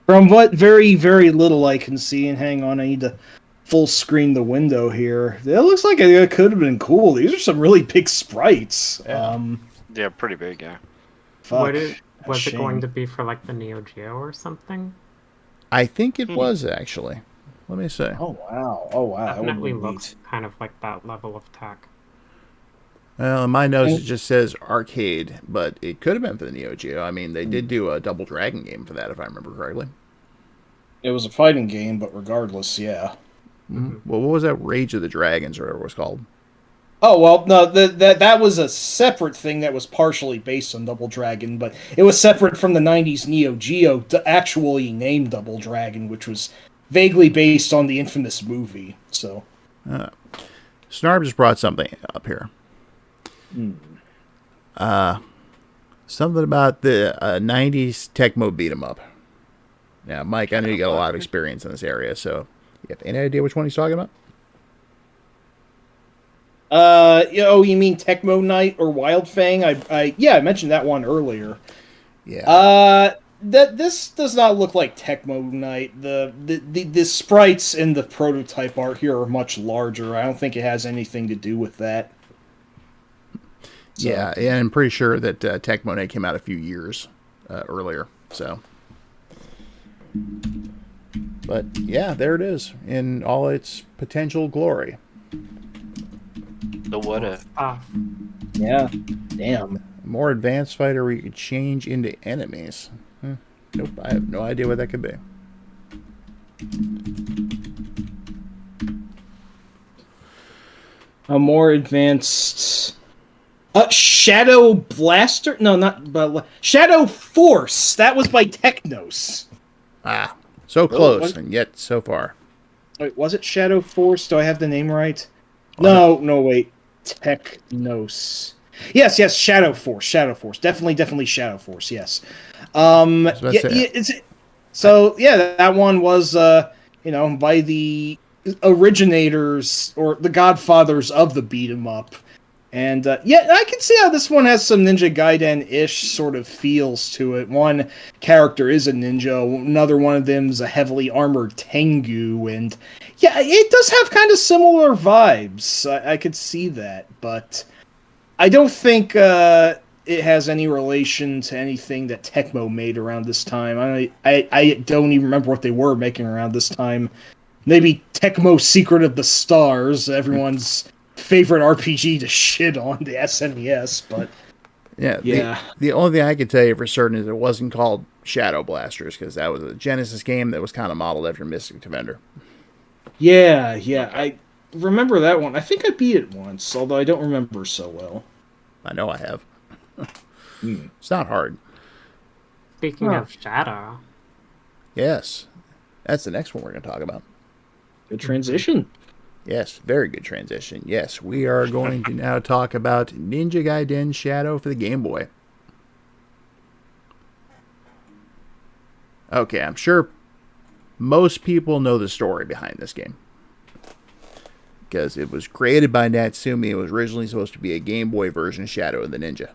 S3: From what very, very little I can see, and hang on, I need to full screen the window here. It looks like it could have been cool. These are some really big sprites.
S1: Yeah.
S5: Yeah, pretty big, yeah.
S3: Fuck.
S4: Was it going
S3: shame.
S4: to be for like the Neo Geo or something?
S1: I think it was, actually. Let me see.
S3: Oh wow! Oh wow! That would
S4: Definitely
S3: be
S4: looks
S3: neat.
S4: kind of like that level of tech.
S1: Well, in my notes, it just says arcade, but it could have been for the Neo Geo. I mean, they did do a Double Dragon game for that, if I remember correctly.
S3: It was a fighting game, but regardless, yeah.
S1: Well, what was that? Rage of the Dragons, or whatever it was called?
S3: Oh well, no, that was a separate thing that was partially based on Double Dragon, but it was separate from the '90s Neo Geo to actually named Double Dragon, which was vaguely based on the infamous movie. So,
S1: Snarb just brought something up here. Something about the 90s Tecmo beat 'em up. Now, Mike, I know you got a lot of experience in this area, so you have any idea which one he's talking about?
S3: You mean Tecmo Knight or Wild Fang? I mentioned that one earlier.
S1: Yeah.
S3: This does not look like Tecmo Knight. The sprites in the prototype art here are much larger. I don't think it has anything to do with that. So.
S1: Yeah, and I'm pretty sure that Tecmo Knight came out a few years earlier. So, but yeah, there it is in all its potential glory.
S5: The what if?
S3: Yeah. Damn.
S1: A more advanced fighter where you could change into enemies. Nope, I have no idea what that could be.
S3: A more advanced Shadow Blaster? No, not but Shadow Force. That was by Technos.
S1: Ah, so close and yet so far.
S3: Wait, was it Shadow Force? Do I have the name right? No, wait. Technos. Yes, Shadow Force. Definitely Shadow Force, yes. That one was by the originators or the godfathers of the beat 'em up. And I can see how this one has some Ninja Gaiden-ish sort of feels to it. One character is a ninja, another one of them is a heavily armored Tengu, and yeah, it does have kind of similar vibes. I could see that, but I don't think it has any relation to anything that Tecmo made around this time. I don't even remember what they were making around this time. Maybe Tecmo Secret of the Stars, everyone's favorite RPG to shit on, the SNES, but
S1: yeah. The only thing I could tell you for certain is it wasn't called Shadow Blasters, because that was a Genesis game that was kind of modeled after Mystic Defender.
S3: Yeah, I remember that one. I think I beat it once, although I don't remember so well.
S1: I know I have. It's not hard.
S4: Speaking of Shadow.
S1: Yes. That's the next one we're going to talk about.
S3: Good transition.
S1: Yes, very good transition. Yes, we are going to now talk about Ninja Gaiden Shadow for the Game Boy. Okay, I'm sure most people know the story behind this game, because it was created by Natsumi. It was originally supposed to be a Game Boy version of Shadow of the Ninja.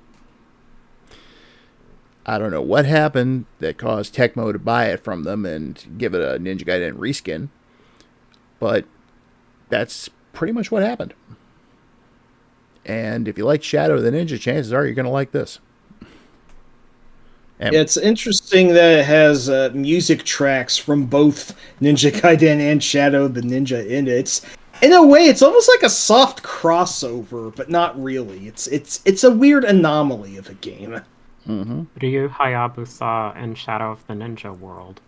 S1: I don't know what happened that caused Tecmo to buy it from them and give it a Ninja Gaiden reskin, but that's pretty much what happened. And if you like Shadow of the Ninja, chances are you're going to like this. And
S3: it's interesting that it has music tracks from both Ninja Gaiden and Shadow of the Ninja in it. In a way, it's almost like a soft crossover, but not really. It's a weird anomaly of a game.
S1: Mm-hmm.
S4: Ryu Hayabusa and Shadow of the Ninja world.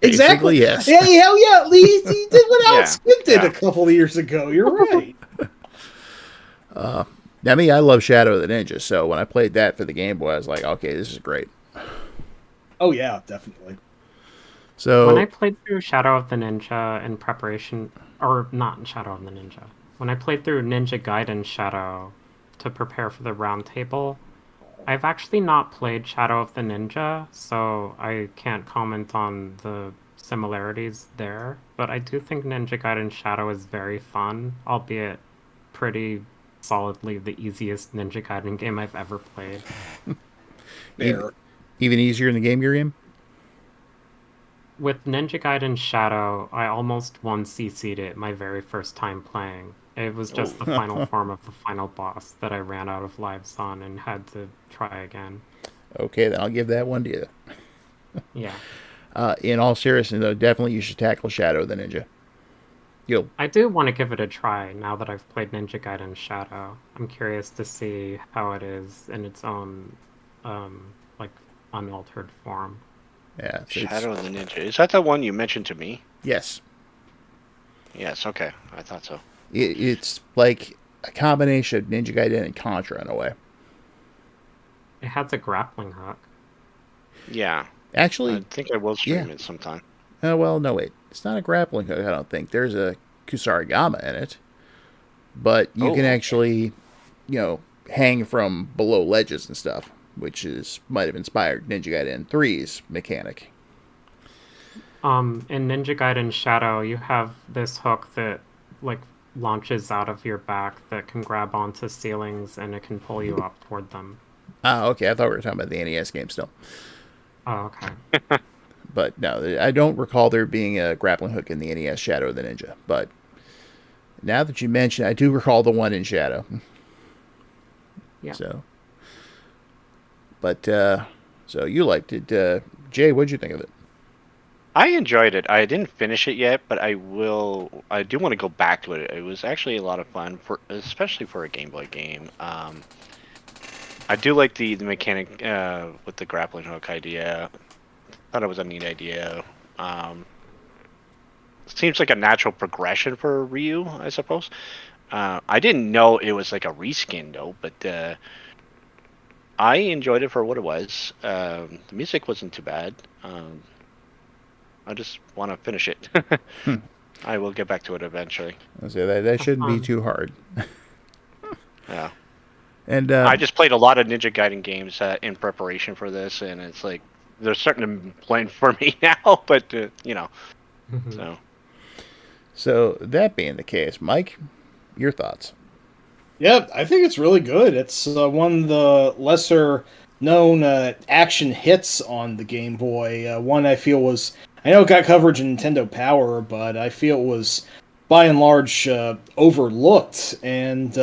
S3: Exactly.
S1: Yes.
S3: Yeah, hell yeah. He did what Alex Smith did a couple of years ago. You're right.
S1: I love Shadow of the Ninja, so when I played that for the Game Boy, I was like, okay, this is great.
S3: Oh yeah, definitely.
S1: So
S4: when I played through Shadow of the Ninja in preparation, or not Shadow of the Ninja, when I played through Ninja Gaiden Shadow to prepare for the roundtable, I've actually not played Shadow of the Ninja, so I can't comment on the similarities there, but I do think Ninja Gaiden Shadow is very fun, albeit pretty solidly the easiest Ninja Gaiden game I've ever played.
S1: Even easier in the Game Gear game?
S4: With Ninja Gaiden Shadow, I almost 1CC'd it my very first time playing. It was just the final form of the final boss that I ran out of lives on and had to try again.
S1: Okay, then I'll give that one to you.
S4: Yeah.
S1: In all seriousness, though, definitely you should tackle Shadow of the Ninja.
S4: I do want to give it a try now that I've played Ninja Gaiden Shadow. I'm curious to see how it is in its own, unaltered form.
S1: Yeah.
S5: Shadow of the Ninja. Is that the one you mentioned to me?
S1: Yes.
S5: Yes, okay. I thought so.
S1: It's like a combination of Ninja Gaiden and Contra in a way.
S4: It has a grappling hook.
S5: Yeah.
S1: Actually,
S5: I think I will stream it sometime.
S1: Well, no, wait. It's not a grappling hook, I don't think. There's a Kusarigama in it. But you can actually, hang from below ledges and stuff, which might have inspired Ninja Gaiden 3's mechanic.
S4: In Ninja Gaiden Shadow, you have this hook that, launches out of your back that can grab onto ceilings and it can pull you up toward them.
S1: Ah, okay. I thought we were talking about the NES game still.
S4: Oh, okay.
S1: But no, I don't recall there being a grappling hook in the NES Shadow of the Ninja. But now that you mention, I do recall the one in Shadow.
S4: Yeah.
S1: So, but so you liked it, Jay? What'd you think of it?
S5: I enjoyed it. I didn't finish it yet, but I will. I do want to go back to it. It was actually a lot of fun, especially for a Game Boy game. I do like the mechanic with the grappling hook idea. Thought it was a neat idea. Seems like a natural progression for Ryu, I suppose. I didn't know it was like a reskin though, but I enjoyed it for what it was. The music wasn't too bad. I just want to finish it. I will get back to it eventually.
S1: I say that shouldn't be too hard.
S5: Yeah.
S1: And
S5: I just played a lot of Ninja Gaiden games in preparation for this, and it's like they're starting to blend for me now. But you know,
S1: so that being the case, Mike, your thoughts?
S3: Yeah, I think it's really good. It's one of the lesser known action hits on the Game Boy. One I feel was, I know it got coverage in Nintendo Power, but I feel it was by and large overlooked. And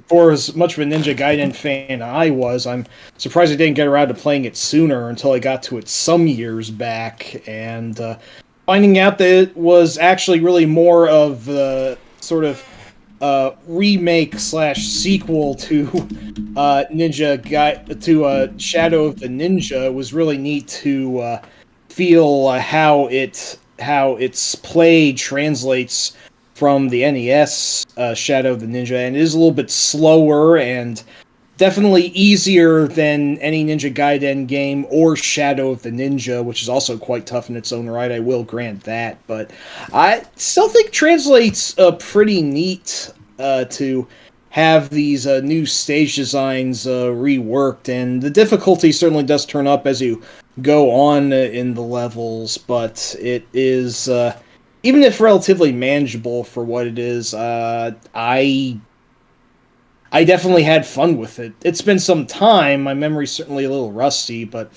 S3: for as much of a Ninja Gaiden fan I was, I'm surprised I didn't get around to playing it sooner until I got to it some years back. And finding out that it was actually really more of the sort of remake / sequel to Shadow of the Ninja was really neat to feel how its play translates from the NES Shadow of the Ninja, and it is a little bit slower and definitely easier than any Ninja Gaiden game or Shadow of the Ninja, which is also quite tough in its own right, I will grant that. But I still think translates pretty neat to have these new stage designs reworked, and the difficulty certainly does turn up as you go on in the levels, but it is, even if relatively manageable for what it is, I definitely had fun with it. It's been some time. My memory's certainly a little rusty, but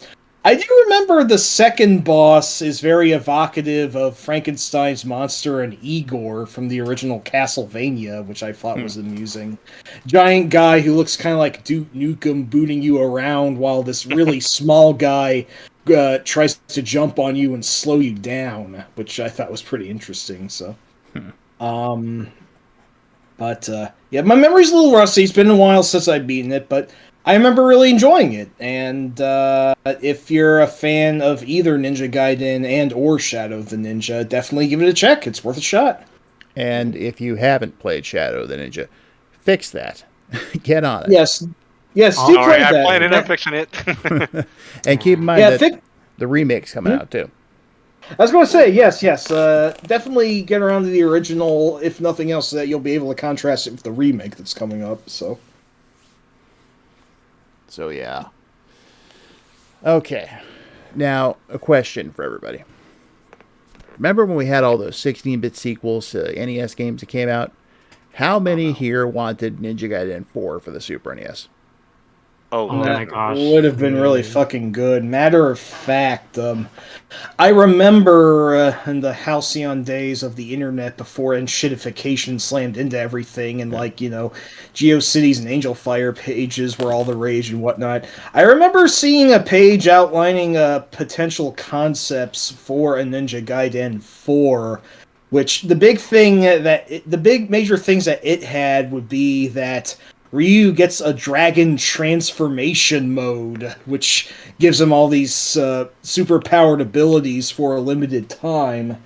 S3: I do remember the second boss is very evocative of Frankenstein's monster and Igor from the original Castlevania, which I thought was amusing. Giant guy who looks kind of like Duke Nukem booting you around while this really small guy tries to jump on you and slow you down, which I thought was pretty interesting. So, But, yeah, my memory's a little rusty. It's been a while since I've beaten it, but I remember really enjoying it. And if you're a fan of either Ninja Gaiden and or Shadow of the Ninja, definitely give it a check. It's worth a shot.
S1: And if you haven't played Shadow of the Ninja, fix that. Get on it.
S3: Yes, do play that.
S5: I'm planning on fixing it.
S1: And keep in mind that the remake's coming out, too.
S3: I was going to say, yes. Definitely get around to the original, if nothing else, so that you'll be able to contrast it with the remake that's coming up. So
S1: yeah. Okay. Now, a question for everybody. Remember when we had all those 16-bit sequels to NES games that came out? How many here wanted Ninja Gaiden 4 for the Super NES?
S5: Oh
S4: my gosh.
S3: Would have been really fucking good. Matter of fact, I remember in the halcyon days of the internet before shitification slammed into everything, and GeoCities and Angel Fire pages were all the rage and whatnot. I remember seeing a page outlining potential concepts for a Ninja Gaiden 4, which the big major things that it had would be that Ryu gets a dragon transformation mode, which gives him all these super-powered abilities for a limited time.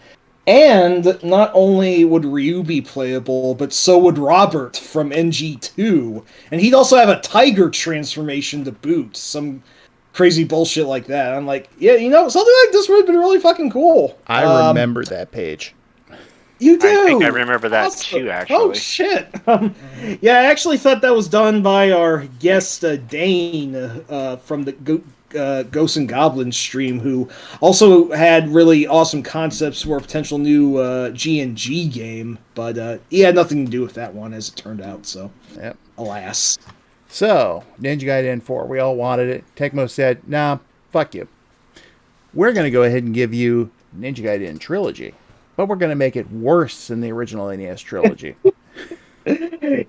S3: And not only would Ryu be playable, but so would Robert from NG2. And he'd also have a tiger transformation to boot. Some crazy bullshit like that. I'm like, yeah, something like this would have been really fucking cool.
S1: I remember that page.
S3: You do?
S5: I think I remember that
S3: Awesome.
S5: too,
S3: Oh,
S5: actually.
S3: shit. Yeah, I actually thought that was done by our guest, Dane, from the Ghosts and Goblins stream, who also had really awesome concepts for a potential new G&G game, but he had nothing to do with that one, as it turned out, so
S1: Yep.
S3: alas.
S1: So, Ninja Gaiden 4, we all wanted it. Tecmo said, nah, fuck you. We're going to go ahead and give you Ninja Gaiden Trilogy, but we're going to make it worse than the original NES trilogy.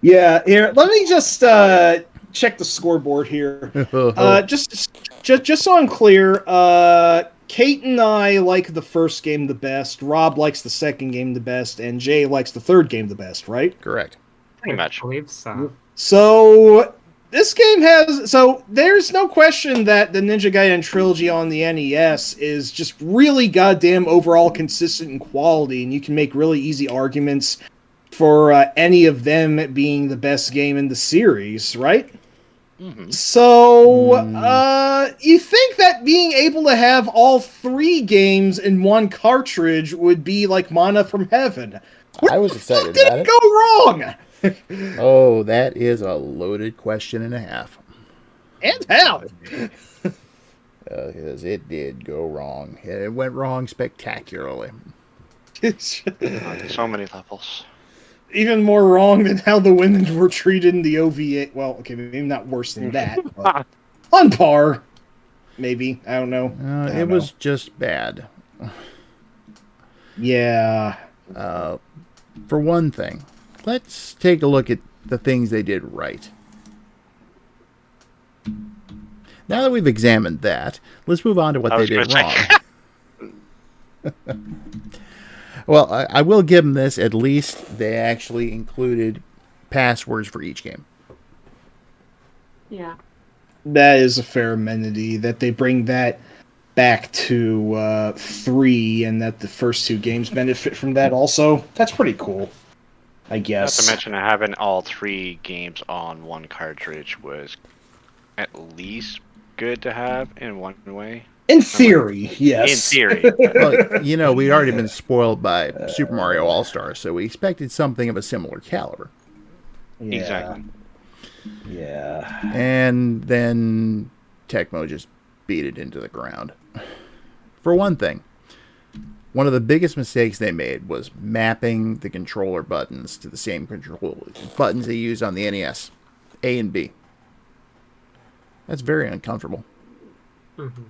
S3: Yeah, here, let me just check the scoreboard here. Just so I'm clear, Kate and I like the first game the best, Rob likes the second game the best, and Jay likes the third game the best, right?
S1: Correct.
S5: Pretty much.
S4: I believe so.
S3: So this game there's no question that the Ninja Gaiden trilogy on the NES is just really goddamn overall consistent in quality, and you can make really easy arguments for any of them being the best game in the series, right?
S5: Mm-hmm.
S3: So, you think that being able to have all three games in one cartridge would be like mana from heaven?
S1: I was excited
S3: Did
S1: about
S3: it
S1: it.
S3: go wrong?
S1: Oh, that is a loaded question and a half.
S3: And how?
S1: Because it did go wrong. It went wrong spectacularly.
S5: So many levels.
S3: Even more wrong than how the women were treated in the OVA. Well, okay, maybe not worse than that, but on par. Maybe. I don't know.
S1: It was just bad.
S3: Yeah.
S1: For one thing, let's take a look at the things they did right. Now that we've examined that, let's move on to what they did wrong. Well, I will give them this. At least they actually included passwords for each game.
S4: Yeah.
S3: That is a fair amenity, that they bring that back to 3, and that the first two games benefit from that also. That's pretty cool, I guess.
S5: Not to mention having all 3 games on one cartridge was at least good to have in one way.
S3: In theory, yes.
S5: In theory.
S1: Well, we'd already been spoiled by Super Mario All-Stars, so we expected something of a similar caliber.
S3: Yeah.
S5: Exactly.
S3: Yeah.
S1: And then Tecmo just beat it into the ground. For one thing, one of the biggest mistakes they made was mapping the controller buttons to the same control buttons they used on the NES, A and B. That's very uncomfortable.
S4: Mm-hmm.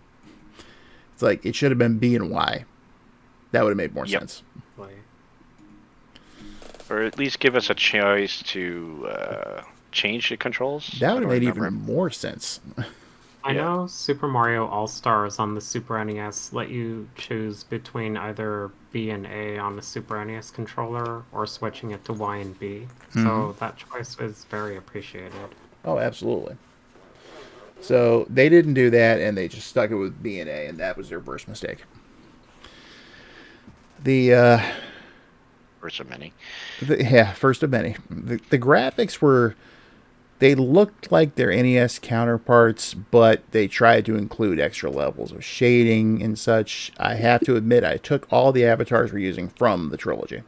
S1: It's like it should have been B and Y. That would have made more sense.
S5: Or at least give us a choice to change the controls.
S1: That would have made even more sense.
S4: I know Super Mario All-Stars on the Super NES let you choose between either B and A on the Super NES controller or switching it to Y and B. So that choice was very appreciated.
S1: Oh, absolutely. So they didn't do that, and they just stuck it with B and A, and that was their first mistake.
S5: First of many.
S1: First of many. The graphics were... They looked like their NES counterparts, but they tried to include extra levels of shading and such. I have to admit, I took all the avatars we're using from the trilogy,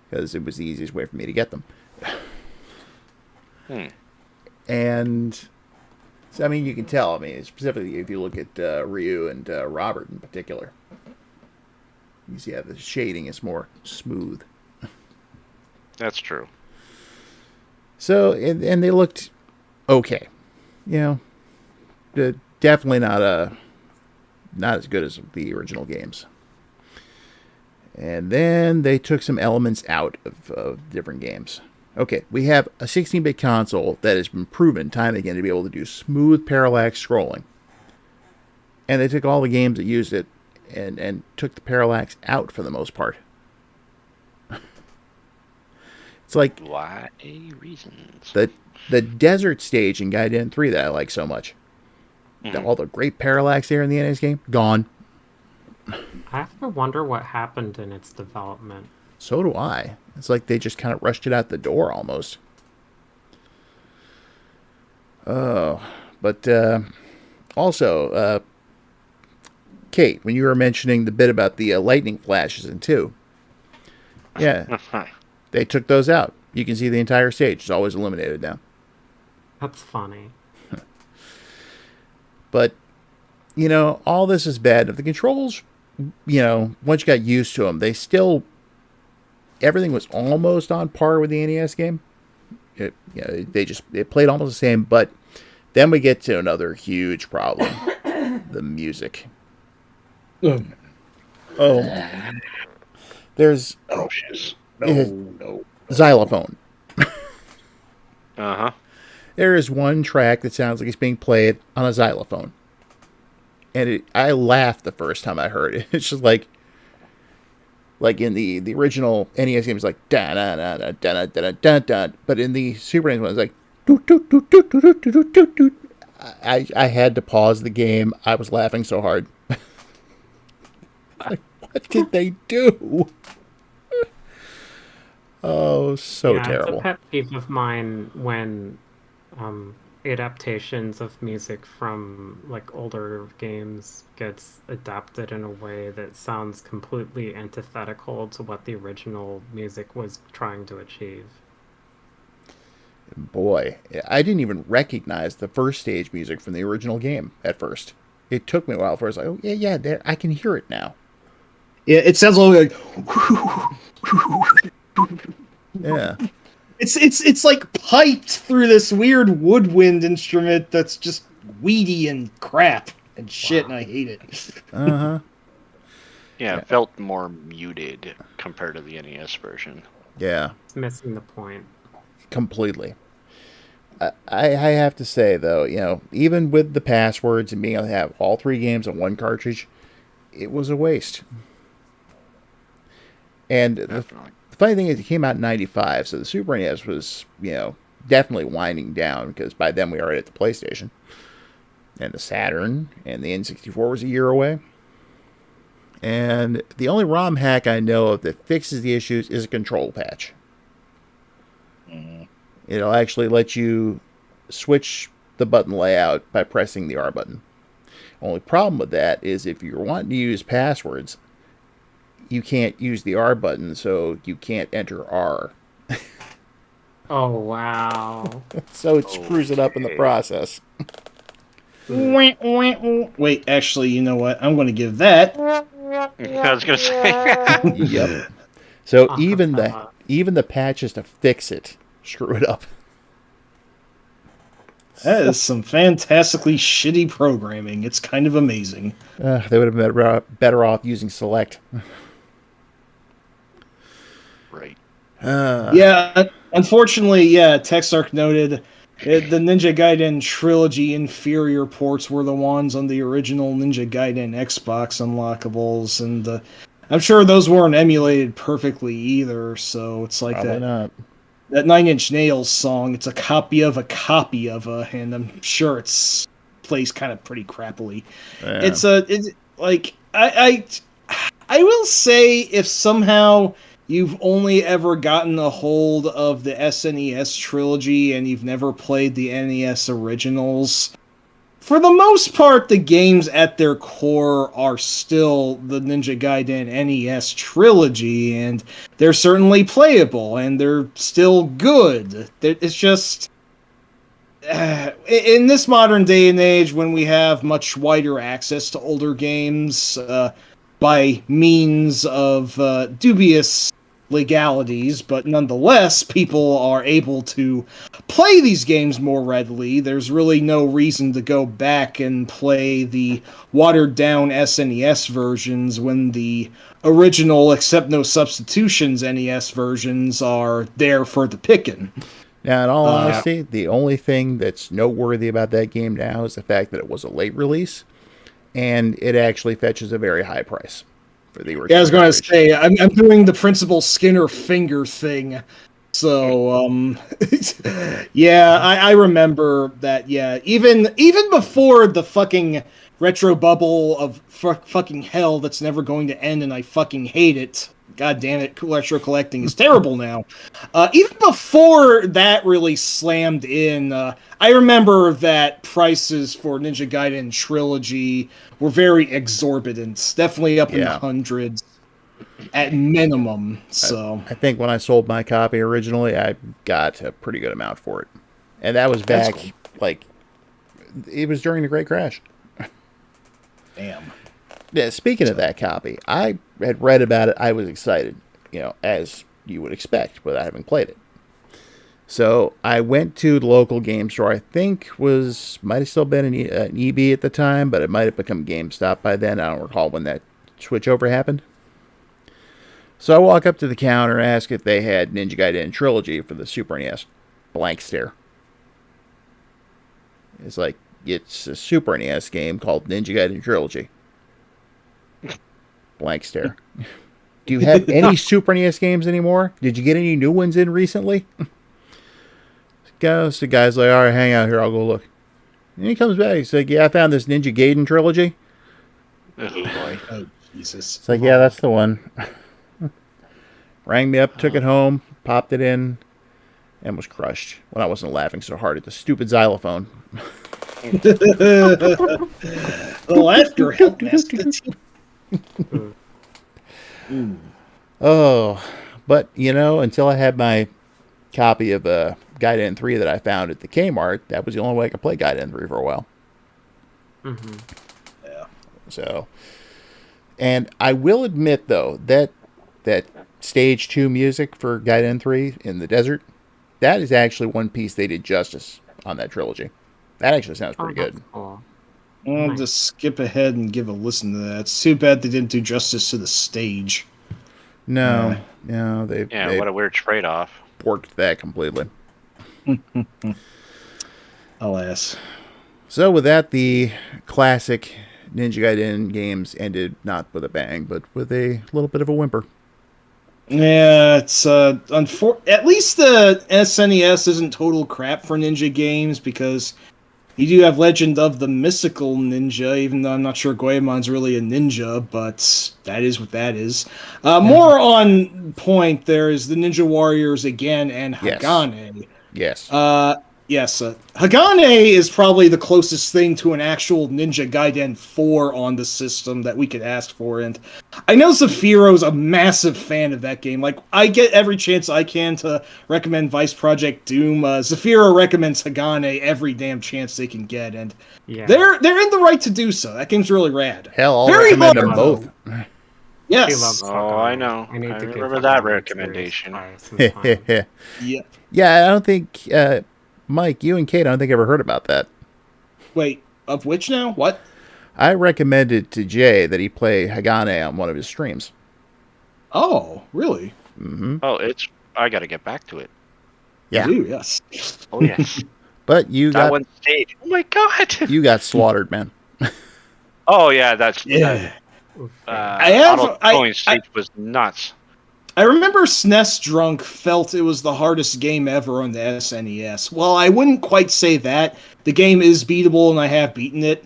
S1: because it was the easiest way for me to get them. And, so, I mean, you can tell. I mean, specifically if you look at Ryu and Robert in particular. You see how the shading is more smooth.
S5: That's true.
S1: So, and they looked okay. Definitely not as good as the original games. And then they took some elements out of different games. Okay, we have a 16-bit console that has been proven time and again to be able to do smooth parallax scrolling. And they took all the games that used it and took the parallax out for the most part. It's like...
S5: Why reasons?
S1: The desert stage in Gaiden 3 that I like so much. All the great parallax there in the NES game, gone.
S4: I have to wonder what happened in its development.
S1: So do I. It's like they just kind of rushed it out the door almost. Oh, but also, Kate, when you were mentioning the bit about the lightning flashes in 2, Yeah, they took those out. You can see the entire stage. It's always illuminated now.
S4: That's funny.
S1: But, all this is bad. If the controls, once you got used to them, they still, everything was almost on par with the NES game. It played almost the same, but then we get to another huge problem. The music. Oh. There's xylophone.
S5: Uh-huh.
S1: There is one track that sounds like it's being played on a xylophone. And I laughed the first time I heard it. It's just like in the original NES game, it's like da da da da da da da da. But in the Super NES one, it's like doot doot doot doot doot doot doot doot. I had to pause the game. I was laughing so hard. Like, what did they do? Oh, so terrible.
S4: It's a pet peeve of mine when adaptations of music from like older games gets adapted in a way that sounds completely antithetical to what the original music was trying to achieve.
S1: Boy, I didn't even recognize the first stage music from the original game at first. It took me a while before I was like, oh, yeah, there, I can hear it now.
S3: Yeah, it sounds a little like...
S1: Yeah.
S3: It's like piped through this weird woodwind instrument that's just weedy and crap and shit, and I hate it.
S1: Uh-huh.
S5: Yeah, it felt more muted compared to the NES version.
S1: Yeah.
S4: It's missing the point.
S1: Completely. I have to say, though, even with the passwords and being able to have all 3 games on one cartridge, it was a waste. And the funny thing is, it came out in 95, so the Super NES was, definitely winding down, because by then we were already at the PlayStation. And the Saturn and the N64 was a year away. And the only ROM hack I know of that fixes the issues is a control patch. It'll actually let you switch the button layout by pressing the R button. Only problem with that is if you're wanting to use passwords, you can't use the R button, so you can't enter R.
S4: Oh, wow.
S1: So it screws it up in the process.
S3: Wait, actually, you know what? I'm going to give that.
S5: I was going to say.
S1: Yep. So even the patches to fix it screw it up.
S3: That is some fantastically shitty programming. It's kind of amazing.
S1: They would have been better off using Select.
S5: Right.
S3: Yeah, unfortunately, Texark noted the Ninja Gaiden trilogy inferior ports were the ones on the original Ninja Gaiden Xbox unlockables, and I'm sure those weren't emulated perfectly either, so it's like
S1: Probably not.
S3: That Nine Inch Nails song, it's a copy of a, and I'm sure it's plays kind of pretty crappily.
S1: Yeah.
S3: It's like I will say, if somehow you've only ever gotten a hold of the SNES trilogy and you've never played the NES originals, for the most part, the games at their core are still the Ninja Gaiden NES trilogy, and they're certainly playable, and they're still good. It's just... in this modern day and age, when we have much wider access to older games by means of dubious legalities, but nonetheless, people are able to play these games more readily. There's really no reason to go back and play the watered-down SNES versions when the original, except no substitutions NES versions are there for the picking.
S1: Now, in all honesty, the only thing that's noteworthy about that game now is the fact that it was a late release, and it actually fetches a very high price for the original.
S3: Yeah, I was going to say, I'm doing the Principal Skinner finger thing. So, yeah, I remember that, yeah. Even before the fucking retro bubble of fucking hell that's never going to end, and I fucking hate it. God damn it, retro collecting is terrible now. Even before that really slammed in, I remember that prices for Ninja Gaiden Trilogy were very exorbitant. Definitely up in the hundreds. at minimum. So
S1: I think when I sold my copy originally, I got a pretty good amount for it. And that was
S3: That's
S1: back,
S3: cool.
S1: like, it was during the Great Crash.
S3: damn.
S1: Yeah, speaking of that copy, I had read about it. I was excited, as you would expect without having played it. So I went to the local game store. I think might have still been an EB at the time, but it might have become GameStop by then. I don't recall when that switchover happened. So I walk up to the counter and ask if they had Ninja Gaiden Trilogy for the Super NES. Blank stare. It's like, it's a Super NES game called Ninja Gaiden Trilogy. Blank stare. Do you have any Super NES games anymore? Did you get any new ones in recently? The guy's like, all right, hang out here, I'll go look. And he comes back, he's like, yeah, I found this Ninja Gaiden Trilogy.
S5: Oh boy.
S3: Oh Jesus.
S1: It's like, yeah, that's the one. Rang me up, took it home, popped it in, and was crushed when I wasn't laughing so hard at the stupid xylophone.
S3: The laughter helped master.
S1: Oh, but, until I had my copy of Gaiden 3 that I found at the Kmart, that was the only way I could play Gaiden 3 for a while.
S4: Mm-hmm.
S3: Yeah.
S1: So, and I will admit, though, that Stage 2 music for Gaiden 3 in the desert, that is actually one piece they did justice on that trilogy. That actually sounds pretty good.
S4: Cool.
S3: I'll
S4: Nice.
S3: just skip ahead and give a listen to that. It's too bad they didn't do justice to the stage.
S1: No,
S5: Yeah,
S1: they
S5: what a weird trade-off.
S1: worked that completely.
S3: Alas.
S1: So with that, the classic Ninja Gaiden games ended not with a bang, but with a little bit of a whimper.
S3: Yeah, it's at least the SNES isn't total crap for ninja games, because you do have Legend of the Mystical Ninja, even though I'm not sure Goemon's really a ninja, but that is what that is. More on point, there is the Ninja Warriors again and
S1: Yes.
S3: Hagane.
S1: Yes.
S3: Yes, Hagane is probably the closest thing to an actual Ninja Gaiden 4 on the system that we could ask for, and I know Zaphiro's a massive fan of that game. Like, I get every chance I can to recommend Vice Project Doom. Zaphiro recommends Hagane every damn chance they can get, and
S4: Yeah.
S3: they're in the right to do so. That game's really rad.
S1: Hell, I'll
S3: very
S1: recommend
S3: hard,
S1: them both.
S4: She
S3: Yes.
S4: loves
S5: Oh,
S4: Hawkeye.
S5: I know.
S4: I need
S5: I
S4: to give
S5: remember
S4: her
S5: that
S4: the series
S5: recommendation.
S4: try sometime.
S3: Yeah.
S1: Yeah, I don't think, Mike, you and Kate, I don't think ever heard about that.
S3: Wait, of which now? What?
S1: I recommended to Jay that he play Hagane on one of his streams.
S3: Oh, really?
S5: Oh, I gotta get back to it.
S1: Yeah.
S3: I do, yes.
S5: Oh, yes.
S1: But you
S5: That
S1: got
S5: one stage. Oh, my God.
S1: you got slaughtered, man.
S5: Oh, yeah, that's...
S3: Yeah.
S5: Auto-going stage was nuts.
S3: I remember SNES Drunk felt it was the hardest game ever on the SNES. Well, I wouldn't quite say that. The game is beatable, and I have beaten it.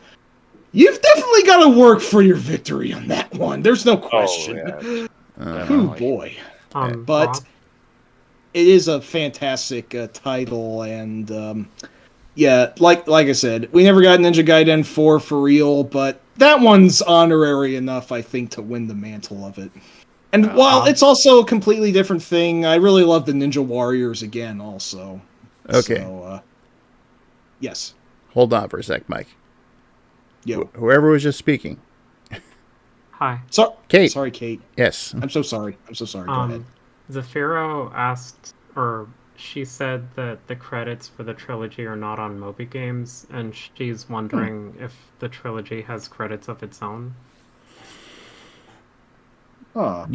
S3: You've definitely got to work for your victory on that one. There's no question.
S5: Oh, yeah.
S3: Oh, boy. But
S4: Rob?
S3: it is a fantastic title, and yeah, like I said, we never got Ninja Gaiden 4 for real, but that one's honorary enough, I think, to win the mantle of it. And while it's also a completely different thing, I really love the Ninja Warriors again, also.
S1: Okay.
S3: So, yes.
S1: Hold on for a sec, Mike.
S3: Yo.
S1: Whoever was just speaking.
S4: Hi.
S1: Kate.
S3: Sorry, Kate.
S1: Yes.
S3: I'm so sorry. Go ahead.
S4: Zafiro asked, or she said that the credits for the trilogy are not on Moby Games, and she's wondering if the trilogy has credits of its own.
S3: Huh.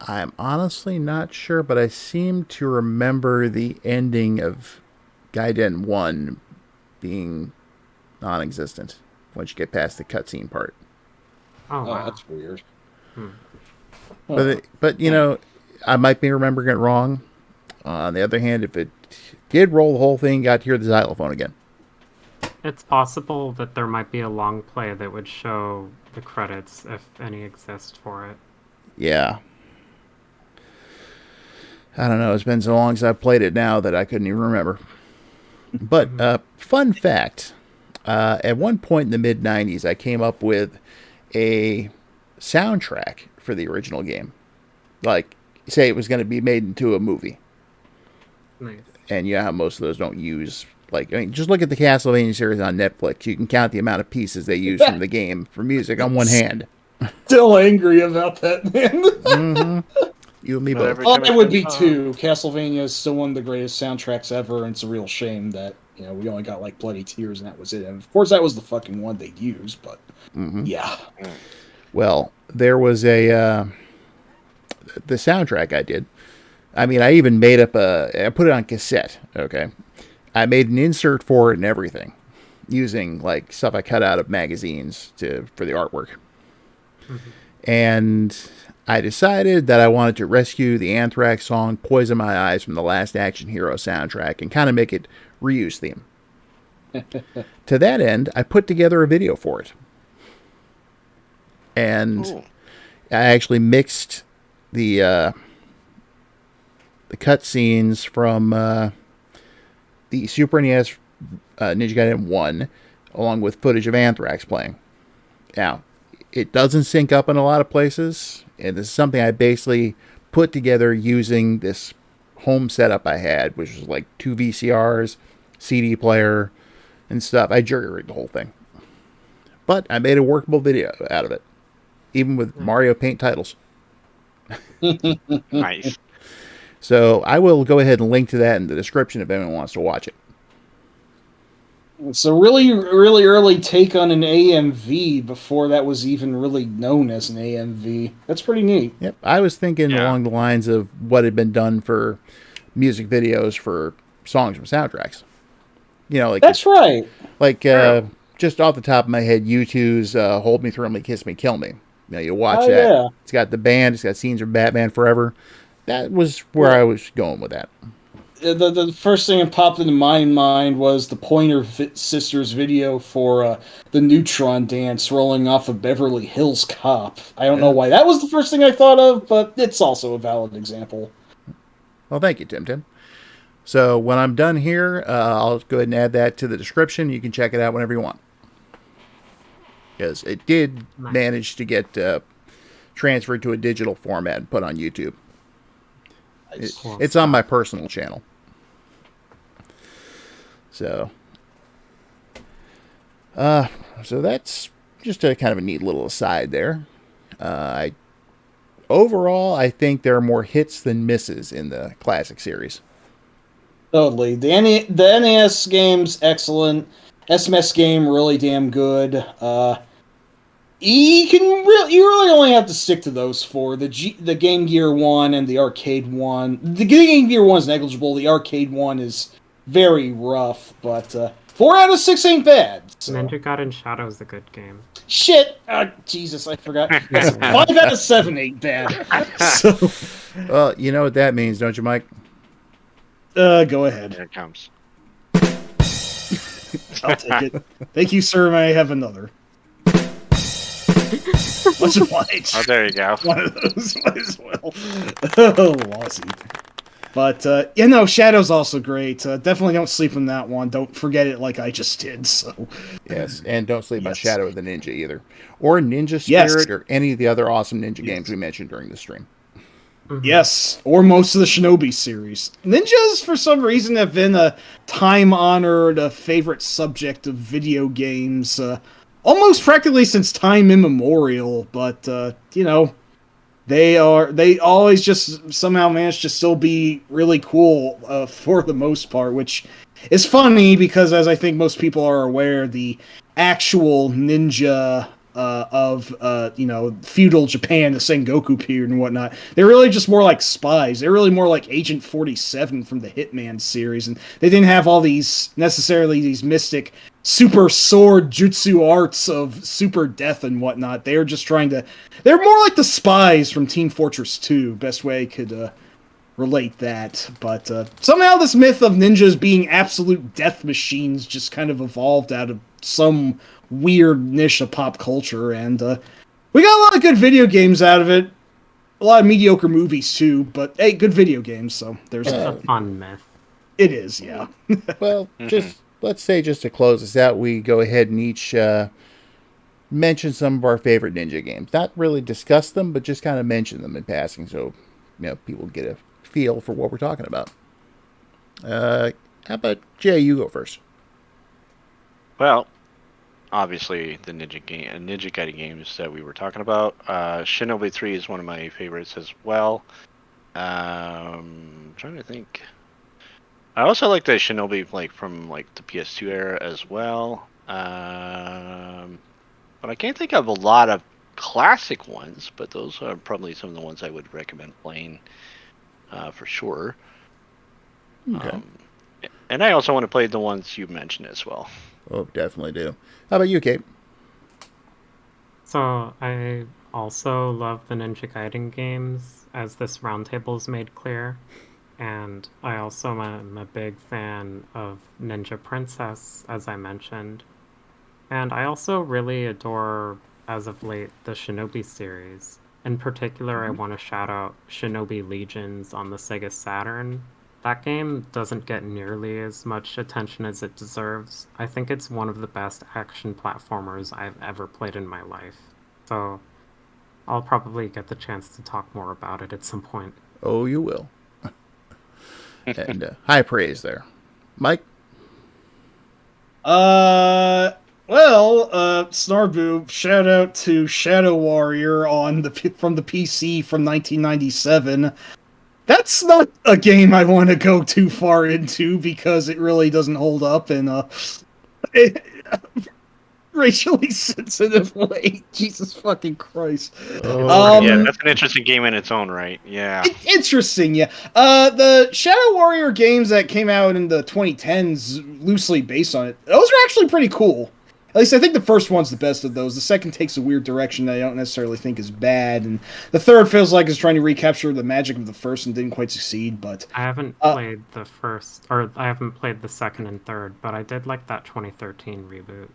S1: I'm honestly not sure, but I seem to remember the ending of Gaiden 1 being non-existent once you get past the cutscene part.
S4: Oh, wow.
S3: That's weird.
S1: But I might be remembering it wrong. On the other hand, if it did roll the whole thing, got to hear the xylophone again.
S4: It's possible that there might be a long play that would show the credits, if any exist for it.
S1: Yeah. I don't know. It's been so long since I've played it now that I couldn't even remember. But fun fact, at one point in the mid-'90s, I came up with a soundtrack for the original game. Like, say it was going to be made into a movie.
S4: Nice.
S1: And you know how most of those don't use, like, I mean, just look at the Castlevania series on Netflix. You can count the amount of pieces they use from the game for music on one hand.
S3: Still angry about that, man.
S1: You and me
S5: But
S1: both.
S5: every
S3: Well,
S5: time
S3: it
S5: I
S3: would
S5: come
S3: be
S5: home-
S3: too. Castlevania is still one of the greatest soundtracks ever, and it's a real shame that we only got like Bloody Tears, and that was it. And of course, that was the fucking one they'd use. But yeah,
S1: Well, there was the soundtrack I did. I mean, I even made up I put it on cassette, okay? I made an insert for it and everything, using, like, stuff I cut out of magazines for the artwork. And I decided that I wanted to rescue the Anthrax song Poison My Eyes from the Last Action Hero soundtrack and kind of make it reuse theme. To that end, I put together a video for it. And
S5: Ooh.
S1: I actually mixed the cutscenes from the Super NES Ninja Gaiden 1, along with footage of Anthrax playing. Now, it doesn't sync up in a lot of places, and this is something I basically put together using this home setup I had, which was like 2 VCRs, CD player, and stuff. I jury-rigged the whole thing. But I made a workable video out of it, even with Mario Paint titles.
S5: Nice.
S1: So I will go ahead and link to that in the description if anyone wants to watch it.
S3: it's a really, really early take on an AMV before that was even really known as an AMV. That's pretty neat.
S1: Yep, I was thinking
S5: Yeah.
S1: along the lines of what had been done for music videos for songs from soundtracks. You know, like
S3: That's right.
S1: like just off the top of my head, U2's "Hold Me, Thrill Me, Kiss Me, Kill Me." You know, you watch
S3: Oh,
S1: that.
S3: yeah.
S1: It's got the band. It's got scenes from Batman Forever. That was where I was going with that.
S3: The first thing that popped into my mind was the Pointer Sisters video for the Neutron Dance rolling off of Beverly Hills Cop. I don't know why that was the first thing I thought of, but it's also a valid example.
S1: Well, thank you, Tim. So when I'm done here, I'll go ahead and add that to the description. You can check it out whenever you want. Because it did manage to get transferred to a digital format and put on YouTube. It's on my personal channel. So that's just a kind of a neat little aside there. Overall, I think there are more hits than misses in the classic series.
S3: Totally. The NES game's excellent. SMS game really damn good. You really only have to stick to those four: the Game Gear one and the arcade one. The Game Gear one's negligible. The arcade one is very rough, but 4 out of 6 ain't bad. So.
S4: Ninja Gaiden Shadow is a good game.
S3: Shit! Jesus, I forgot. 5 out of 7 ain't bad. So,
S1: Well, you know what that means, don't you, Mike?
S3: go ahead.
S5: Here it comes.
S3: I'll take it. Thank you, sir. May I have another? Much obliged.
S5: Oh, there you go.
S3: One of those might as well. Oh, lossy. But, Shadow's also great. Definitely don't sleep on that one. Don't forget it like I just did, so...
S1: Yes, and don't sleep on Shadow of the Ninja either. Or Ninja Spirit
S3: Yes.
S1: or any of the other awesome ninja games we mentioned during the stream.
S3: Yes, or most of the Shinobi series. Ninjas, for some reason, have been a time-honored favorite subject of video games, almost practically since time immemorial, but, they always just somehow manage to still be really cool for the most part, which is funny because, as I think most people are aware, the actual ninja of feudal Japan, the Sengoku period and whatnot, they're really just more like spies. They're really more like Agent 47 from the Hitman series, and they didn't have all these mystic super sword jutsu arts of super death and whatnot. They're just they're more like the spies from Team Fortress 2, best way I could relate that. But somehow this myth of ninjas being absolute death machines just kind of evolved out of some weird niche of pop culture, and we got a lot of good video games out of it. A lot of mediocre movies too, but hey, good video games, so there's
S4: It's a
S3: that.
S4: fun myth.
S3: It is, yeah.
S1: Well, let's say just to close this out, we go ahead and each mention some of our favorite Ninja games. Not really discuss them, but just kind of mention them in passing, so people get a feel for what we're talking about. How about Jay? You go first.
S5: Well, obviously the Ninja Gaiden games that we were talking about. Shinobi 3 is one of my favorites as well. Trying to think. I also like the Shinobi from the PS2 era as well. But I can't think of a lot of classic ones, but those are probably some of the ones I would recommend playing for sure.
S1: Okay.
S5: And I also want to play the ones you mentioned as well.
S1: Oh, definitely do. How about you, Kate?
S4: So I also love the Ninja Gaiden games, as this roundtable's made clear. And I also am a big fan of Ninja Princess, as I mentioned. And I also really adore, as of late, the Shinobi series. In particular, I want to shout out Shinobi Legions on the Sega Saturn. That game doesn't get nearly as much attention as it deserves. I think it's one of the best action platformers I've ever played in my life. So I'll probably get the chance to talk more about it at some point.
S1: Oh, you will. And high praise there. Mike?
S3: Well, Snarbu, shout out to Shadow Warrior from the PC from 1997. That's not a game I want to go too far into because it really doesn't hold up in a racially sensitive way. Jesus fucking Christ.
S5: Yeah, that's an interesting game in its own right. Yeah.
S3: Interesting, yeah. The Shadow Warrior games that came out in the 2010s, loosely based on it, those are actually pretty cool. At least I think the first one's the best of those. The second takes a weird direction that I don't necessarily think is bad, and the third feels like it's trying to recapture the magic of the first and didn't quite succeed, but...
S4: I haven't played the first, or I haven't played the second and third, but I did like that 2013 reboot.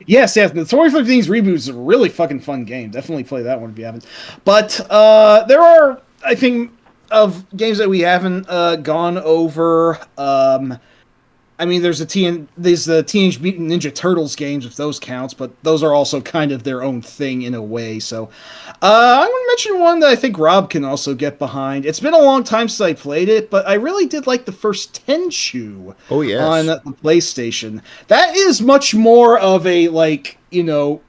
S3: Yes, the 2015's reboot is a really fucking fun game. Definitely play that one if you haven't. But there are, I think, of games that we haven't gone over. I mean, there's the Teenage Mutant Ninja Turtles games, if those counts, but those are also kind of their own thing in a way. So I'm going to mention one that I think Rob can also get behind. It's been a long time since I played it, but I really did like the first Tenchu on the PlayStation. That is much more of a,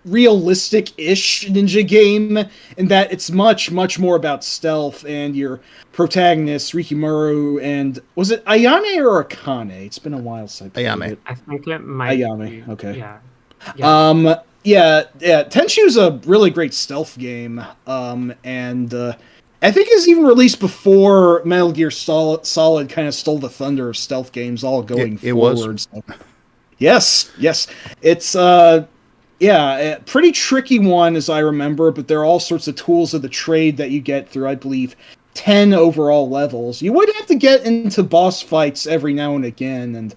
S3: realistic-ish ninja game, in that it's much, much more about stealth, and your protagonist, Rikimaru, and was it Ayane or Akane? It's been a while since I played it.
S4: I think it might
S3: Ayane,
S4: be.
S3: okay.
S4: Yeah.
S3: Tenchu's a really great stealth game, and I think it's even released before Metal Gear Solid kind of stole the thunder of stealth games all going forward.
S1: Was.
S3: So. Yes. It's a pretty tricky one, as I remember, but there are all sorts of tools of the trade that you get through, I believe, 10 overall levels. You would have to get into boss fights every now and again, and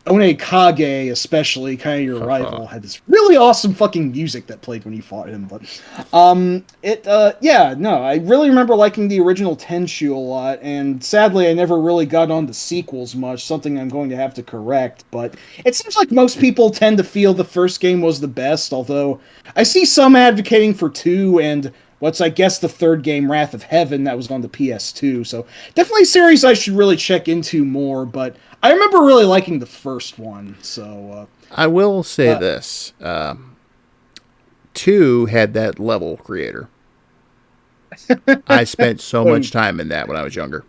S3: One Kage, especially, kind of your rival, had this really awesome fucking music that played when you fought him. But I really remember liking the original Tenchu a lot, and sadly I never really got on the sequels much, something I'm going to have to correct. But it seems like most people tend to feel the first game was the best, although I see some advocating for 2 and what's, I guess, the third game, Wrath of Heaven, that was on the PS2. So definitely a series I should really check into more, but I remember really liking the first one. So
S1: I will say this. 2 had that level creator. I spent so much time in that when I was younger.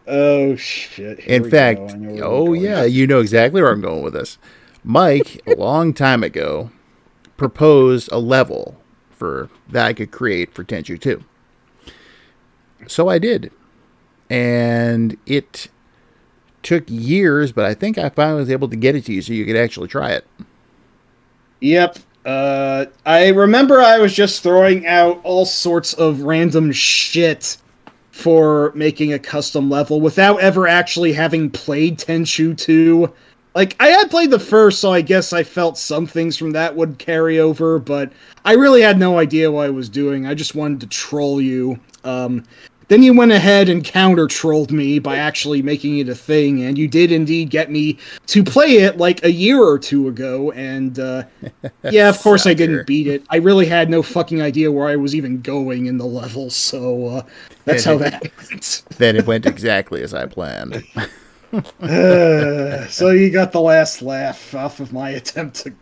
S3: Oh, shit.
S1: In fact, you know exactly where I'm going with this. Mike, a long time ago, proposed a level that I could create for Tenchu 2. So I did. And it took years, but I think I finally was able to get it to you so you could actually try it.
S3: Yep. I remember I was just throwing out all sorts of random shit for making a custom level without ever actually having played Tenchu 2. Like, I had played the first, so I guess I felt some things from that would carry over, but I really had no idea what I was doing. I just wanted to troll you. then you went ahead and counter-trolled me by actually making it a thing, and you did indeed get me to play it like a year or two ago, and yeah, of course I didn't beat it. I really had no fucking idea where I was even going in the level, so that's how that went.
S1: Then it went exactly as I planned.
S3: So you got the last laugh off of my attempt to...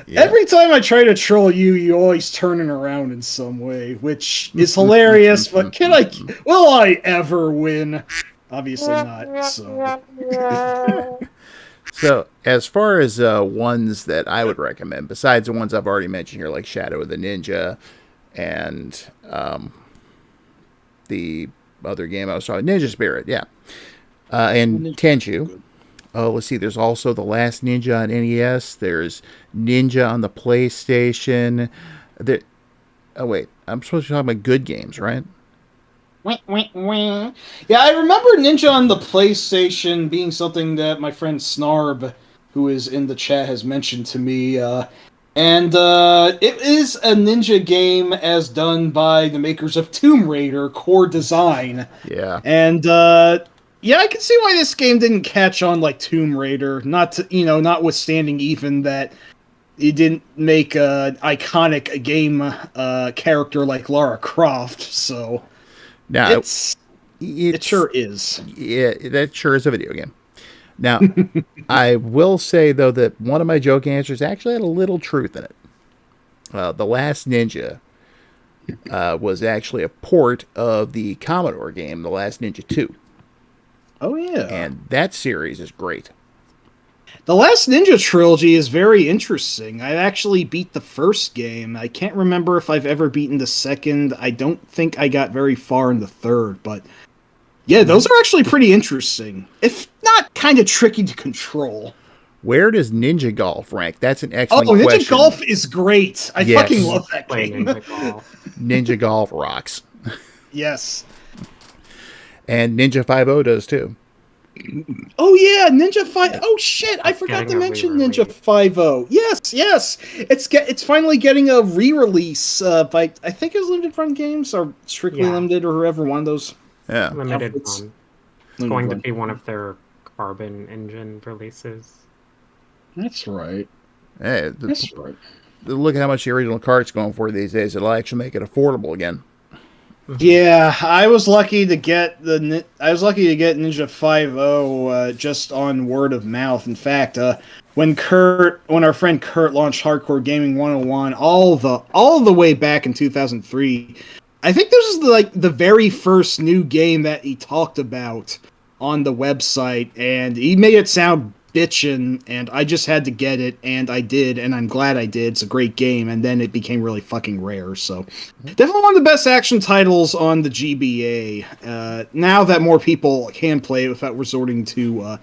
S1: Yeah.
S3: Every time I try to troll you, you always turn it around in some way, which is hilarious, but will I ever win? Obviously not, so...
S1: So, as far as ones that I would recommend, besides the ones I've already mentioned here, like Shadow of the Ninja and the other game I was talking, Ninja Spirit, yeah. And Tenchu. Oh, let's see. There's also The Last Ninja on NES. There's Ninja on the PlayStation. Oh, wait. I'm supposed to be talking about good games, right?
S3: Yeah, I remember Ninja on the PlayStation being something that my friend Snarb, who is in the chat, has mentioned to me. And it is a ninja game as done by the makers of Tomb Raider, Core Design.
S1: Yeah.
S3: And yeah, I can see why this game didn't catch on like Tomb Raider. Notwithstanding even that it didn't make an iconic game character like Lara Croft. So
S1: now
S3: it sure is.
S1: Yeah, that sure is a video game. Now, I will say though that one of my joke answers actually had a little truth in it. The Last Ninja was actually a port of the Commodore game, The Last Ninja 2.
S3: Oh, yeah.
S1: And that series is great.
S3: The Last Ninja trilogy is very interesting. I actually beat the first game. I can't remember if I've ever beaten the second. I don't think I got very far in the third, but yeah, those are actually pretty interesting. If not kind of tricky to control.
S1: Where does Ninja Golf rank? That's an excellent question.
S3: Oh, Ninja Golf is great. I fucking love that game.
S4: Ninja Golf.
S1: Ninja Golf rocks.
S3: Yes.
S1: And Ninja 5.0 does too.
S3: Oh yeah, Ninja 5. Oh shit, I forgot to mention Ninja 5.0. Yes. It's finally getting a re-release by, I think it was Limited Run Games or Strictly Limited or whoever one of those.
S1: Yeah.
S4: Limited Run. It's going to be one of their Carbon Engine releases.
S3: That's right.
S1: Hey,
S3: That's right.
S1: Look at how much the original cart's going for these days. It'll actually make it affordable again.
S3: Yeah, I was lucky to get Ninja 5.0 just on word of mouth. In fact, when our friend Kurt launched Hardcore Gaming 101 all the way back in 2003, I think this was the very first new game that he talked about on the website, and he made it sound bitchin', and I just had to get it, and I did, and I'm glad I did. It's a great game, and then it became really fucking rare, so definitely one of the best action titles on the GBA. Now that more people can play it without resorting to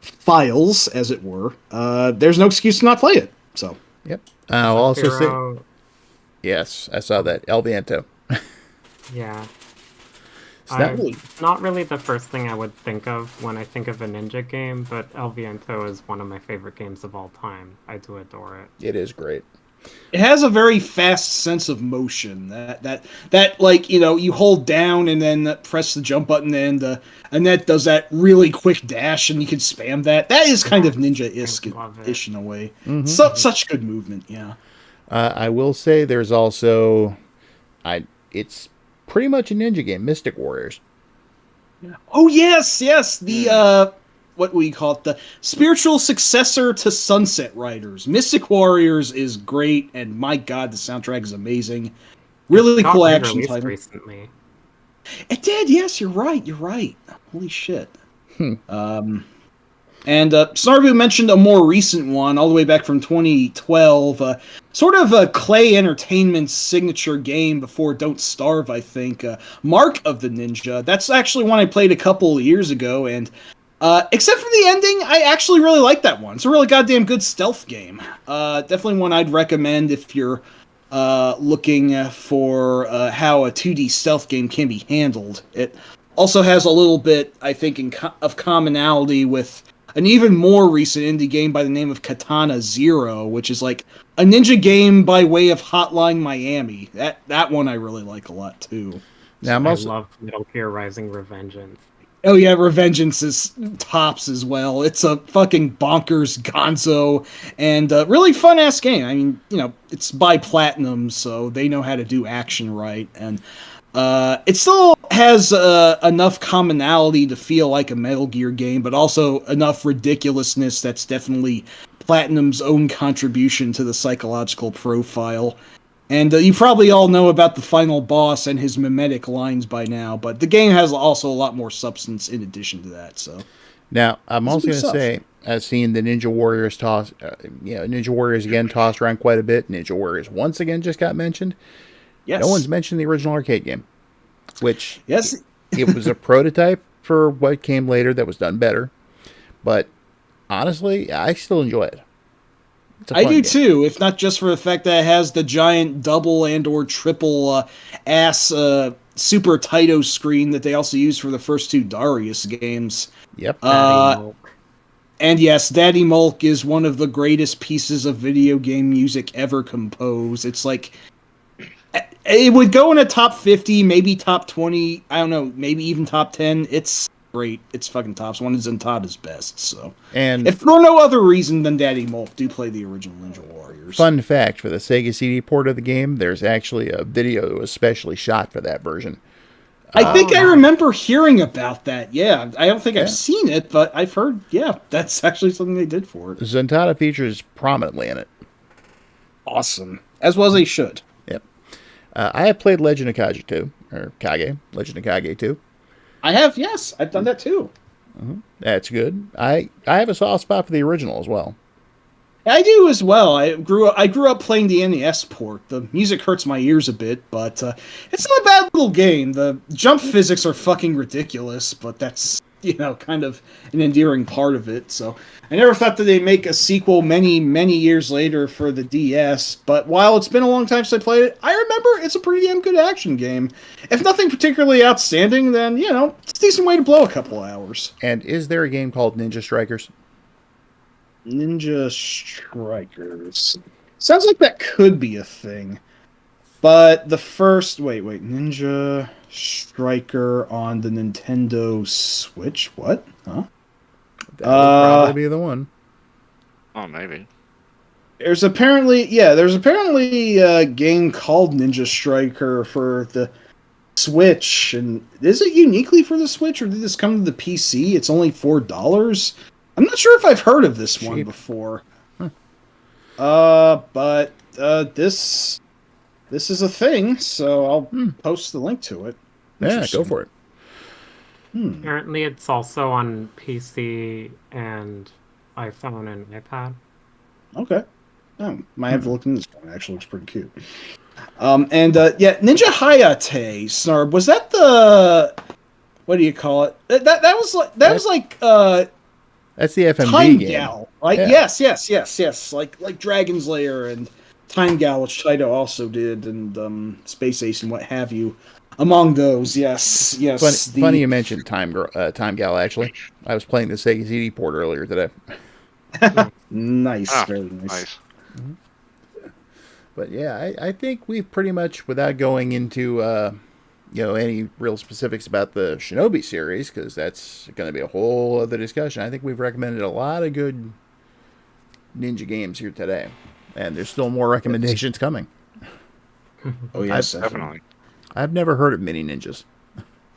S3: files, as it were, there's no excuse to not play it, so.
S1: Yep. I'll also say... Yes, I saw that. El Viento.
S4: Yeah.
S1: Really...
S4: Not really the first thing I would think of when I think of a ninja game, but El Viento is one of my favorite games of all time. I do adore it.
S1: It is great.
S3: It has a very fast sense of motion. That like, you hold down and then press the jump button and that does that really quick dash and you can spam that. That is kind of ninja-ish in a way. Mm-hmm. Such good movement, yeah.
S1: I will say there's also... It's pretty much a ninja game, Mystic Warriors.
S3: Oh yes, the what we call it, the spiritual successor to Sunset Riders. Mystic Warriors is great, and my god, the soundtrack is amazing. Really cool action title.
S4: Recently.
S3: It did, yes, you're right. Holy shit. And Snarbu mentioned a more recent one, all the way back from 2012. Sort of a Clay Entertainment's signature game before Don't Starve, I think. Mark of the Ninja. That's actually one I played a couple of years ago, and except for the ending, I actually really like that one. It's a really goddamn good stealth game. Definitely one I'd recommend if you're looking for how a 2D stealth game can be handled. It also has a little bit, I think, of commonality with an even more recent indie game by the name of Katana Zero, which is like a ninja game by way of Hotline Miami. That one I really like a lot, too.
S1: Now I'm
S4: I
S1: also
S4: love Metal Gear Rising: Revengeance.
S3: Oh yeah, Revengeance is tops as well. It's a fucking bonkers gonzo and really fun ass game. I mean, it's by Platinum, so they know how to do action right, and it still has enough commonality to feel like a Metal Gear game, but also enough ridiculousness that's definitely Platinum's own contribution to the psychological profile. And you probably all know about the final boss and his mimetic lines by now, but the game has also a lot more substance in addition to that. So
S1: now I'm
S3: It's
S1: also
S3: good
S1: going to
S3: stuff.
S1: say I've seen the Ninja Warriors Ninja Warriors again tossed around quite a bit. Ninja Warriors once again just got mentioned.
S3: Yes,
S1: No one's mentioned the original arcade game, which
S3: yes,
S1: it was a prototype for what came later that was done better. But honestly, I still enjoy it. It's a
S3: I
S1: fun
S3: do
S1: game.
S3: too. If not just for the fact that it has the giant double and or triple ass Super Taito screen that they also used for the first two Darius games.
S1: Yep.
S3: Uh,
S4: Daddy Milk.
S3: And yes, Daddy Mulk is one of the greatest pieces of video game music ever composed. It's like it would go in a top 50, maybe top 20, I don't know, maybe even top 10. It's great. It's fucking tops. One is Zentada's best, so.
S1: And
S3: If for no other reason than Daddy Mulk, do play the original Ninja Warriors.
S1: fun fact for the Sega CD port of the game, there's actually a video that was specially shot for that version.
S3: I think I
S4: nice.
S3: remember hearing about that. Yeah, I don't think
S1: Yeah.
S3: I've seen it, but I've heard. Yeah, that's actually something they did for it.
S1: Zentada features prominently in it.
S3: Awesome, as well as they should.
S1: Yep. I have played Legend of Kage 2, or Kage, Legend of Kage 2.
S3: I have. Yes, I've done that too.
S1: That's good. I have a soft spot for the original as well.
S3: I do as well. I grew up playing the NES port. The music hurts my ears a bit, but it's not a bad little game. The jump physics are fucking ridiculous, but that's kind of an endearing part of it. So I never thought that they'd make a sequel many years later for the DS. But while it's been a long time since I played it, I remember it's a pretty damn good action game. If nothing particularly outstanding, then it's a decent way to blow a couple hours.
S1: And is there a game called Ninja Strikers?
S3: Ninja Strikers. Sounds like that could be a thing. But the first... Wait. Ninja Striker on the Nintendo Switch? What? Huh?
S1: That would probably be the one.
S5: Oh, maybe.
S3: There's apparently a game called Ninja Striker for the Switch. And is it uniquely for the Switch, or did this come to the PC? It's only $4. I'm not sure if I've heard of this one
S1: Cheap.
S3: before. But this is a thing, so I'll post the link to it.
S1: Yeah, go for it.
S4: Apparently, it's also on PC and iPhone and iPad.
S3: Okay. Oh, might have to look into this one. It actually looks pretty cute. Ninja Hayate, Snarb, was that the... What do you call it? That was like
S1: That's the FMV
S3: Time
S1: game.
S3: Gal, right?
S1: Yeah.
S3: Yes. Like Dragon's Lair and Time Gal, which Taito also did, and Space Ace and what have you. Among those, yes.
S1: Funny you mentioned Time Gal, actually. I was playing the Sega CD port earlier today.
S3: Nice,
S5: Ah,
S3: very nice.
S1: But yeah, I think we've pretty much, without going into any real specifics about the Shinobi series, because that's going to be a whole other discussion, I think we've recommended a lot of good ninja games here today. And there's still more recommendations coming.
S3: Oh yes,
S5: Definitely.
S1: I've never heard of Mini Ninjas.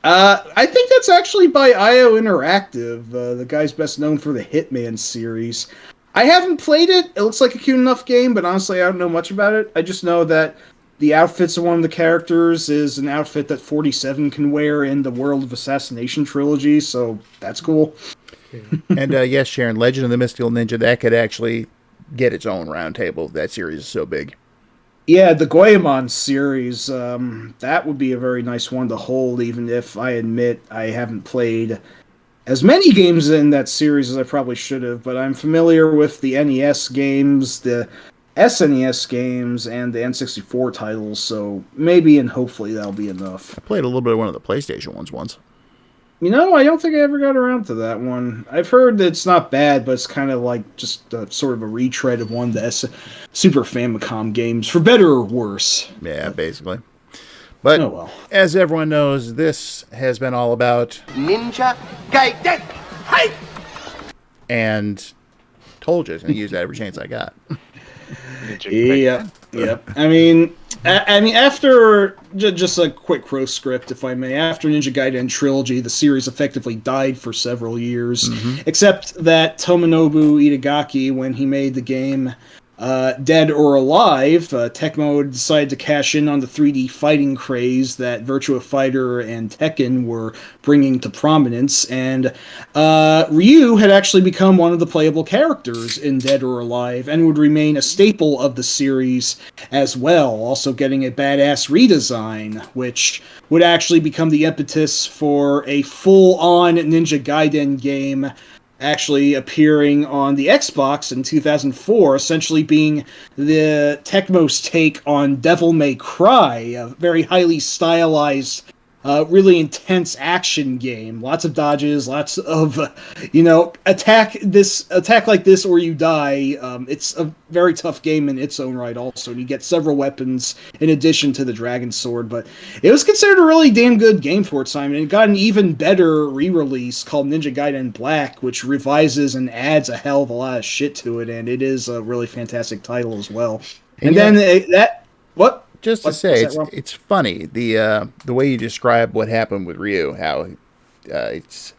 S3: I think that's actually by IO Interactive, the guy's best known for the Hitman series. I haven't played it. It looks like a cute enough game, but honestly, I don't know much about it. I just know that the outfits of one of the characters is an outfit that 47 can wear in the World of Assassination trilogy, so that's cool.
S1: And yes, Sharon, Legend of the Mystical Ninja, that could actually get its own roundtable. That series is so big.
S3: Yeah, the Goemon series, that would be a very nice one to hold, even if I admit I haven't played as many games in that series as I probably should have, but I'm familiar with the NES games, the SNES games, and the N64 titles, so maybe and hopefully that'll be enough.
S1: I played a little bit of one of the PlayStation ones once.
S3: I don't think I ever got around to that one. I've heard that it's not bad, but it's kind of like just sort of a retread of one of the Super Famicom games, for better or worse.
S1: Yeah, basically. But
S3: Oh well.
S1: as everyone knows, this has been all about
S2: Ninja Gaiden. Hey!
S1: and told you I was going to use that every chance I got.
S3: Yep. Yep. I mean, after just a quick script, if I may. After Ninja Gaiden Trilogy, the series effectively died for several years, except that Tomonobu Itagaki, when he made the game Dead or Alive, Tecmo decided to cash in on the 3D fighting craze that Virtua Fighter and Tekken were bringing to prominence, and Ryu had actually become one of the playable characters in Dead or Alive and would remain a staple of the series as well, also getting a badass redesign, which would actually become the impetus for a full-on Ninja Gaiden game actually appearing on the Xbox in 2004, essentially being the Tecmo's take on Devil May Cry, a very highly stylized, really intense action game. Lots of dodges, lots of, attack like this or you die. It's a very tough game in its own right also, and you get several weapons in addition to the Dragon Sword, but it was considered a really damn good game for its time, and it got an even better re-release called Ninja Gaiden Black, which revises and adds a hell of a lot of shit to it, and it is a really fantastic title as well. And then what?
S1: Just to say, it's funny the way you describe what happened with Ryu, how its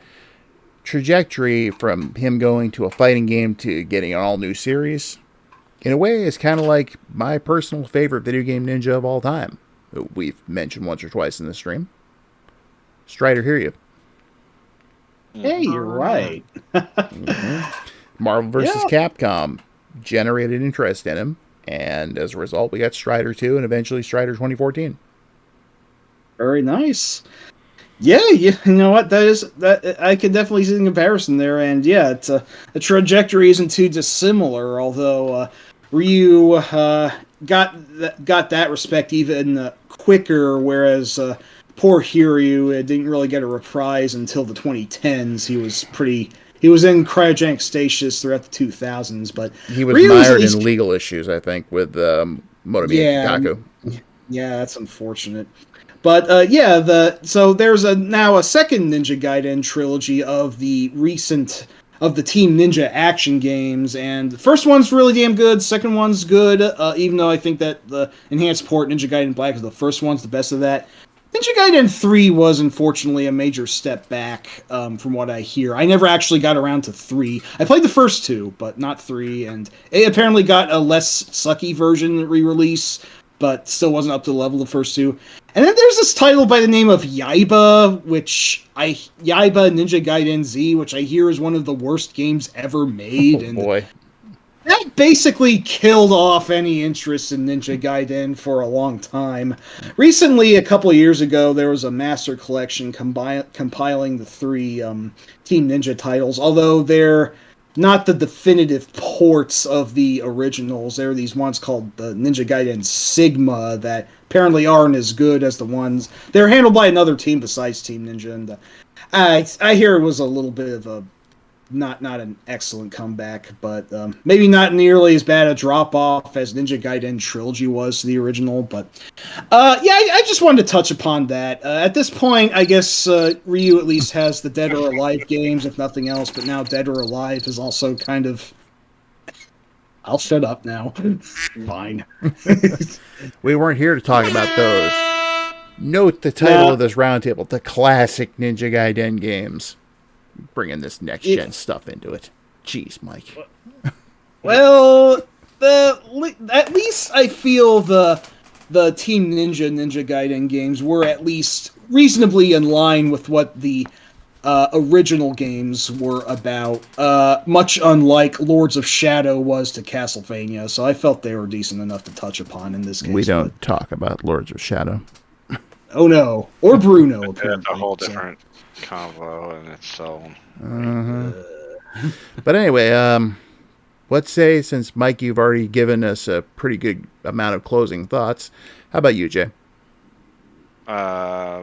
S1: trajectory from him going to a fighting game to getting an all new series, in a way, is kind of like my personal favorite video game ninja of all time. We've mentioned once or twice in the stream. Strider Hiryu.
S3: Hey, you're right.
S1: Marvel vs. Capcom generated interest in him. And as a result, we got Strider 2 and eventually Strider 2014.
S3: Very nice. Yeah, you know what? That I can definitely see the comparison there. And yeah, it's the trajectory isn't too dissimilar. Although Ryu got that respect even quicker, whereas poor Hiryu didn't really get a reprise until the 2010s. He was in cryogenic stasis throughout the 2000s, but
S1: he was mired in legal issues, I think, with Motomi Kaku.
S3: Yeah, that's unfortunate. But so there's now a second Ninja Gaiden trilogy of the Team Ninja action games, and the first one's really damn good. Second one's good, even though I think that the enhanced port Ninja Gaiden Black is the first one's the best of that. Ninja Gaiden 3 was unfortunately a major step back from what I hear. I never actually got around to 3. I played the first 2, but not 3, and it apparently got a less sucky version re-release, but still wasn't up to the level of the first 2. And then there's this title by the name of Yaiba, Yaiba Ninja Gaiden Z, which I hear is one of the worst games ever made.
S1: Oh, boy.
S3: That basically killed off any interest in Ninja Gaiden for a long time. Recently, a couple of years ago, there was a master collection compiling the 3 Team Ninja titles, although they're not the definitive ports of the originals. There are these ones called the Ninja Gaiden Sigma that apparently aren't as good as the ones. They're handled by another team besides Team Ninja, and I hear it was a little bit of a not an excellent comeback, but maybe not nearly as bad a drop-off as Ninja Gaiden Trilogy was to the original, but I just wanted to touch upon that. At this point, I guess Ryu at least has the Dead or Alive games, if nothing else, but now Dead or Alive is also kind of... I'll shut up now. Fine.
S1: We weren't here to talk about those. Note the title of this roundtable, the classic Ninja Gaiden games. Bringing this next-gen stuff into it. Jeez, Mike.
S3: Well, at least I feel the Team Ninja Gaiden games were at least reasonably in line with what the original games were about, much unlike Lords of Shadow was to Castlevania, so I felt they were decent enough to touch upon in this case.
S1: We don't talk about Lords of Shadow.
S3: Oh no. Or Bruno, apparently.
S5: That's a whole different combo in its own.
S1: But anyway, let's say, since Mike, you've already given us a pretty good amount of closing thoughts, how about you, Jay?
S5: I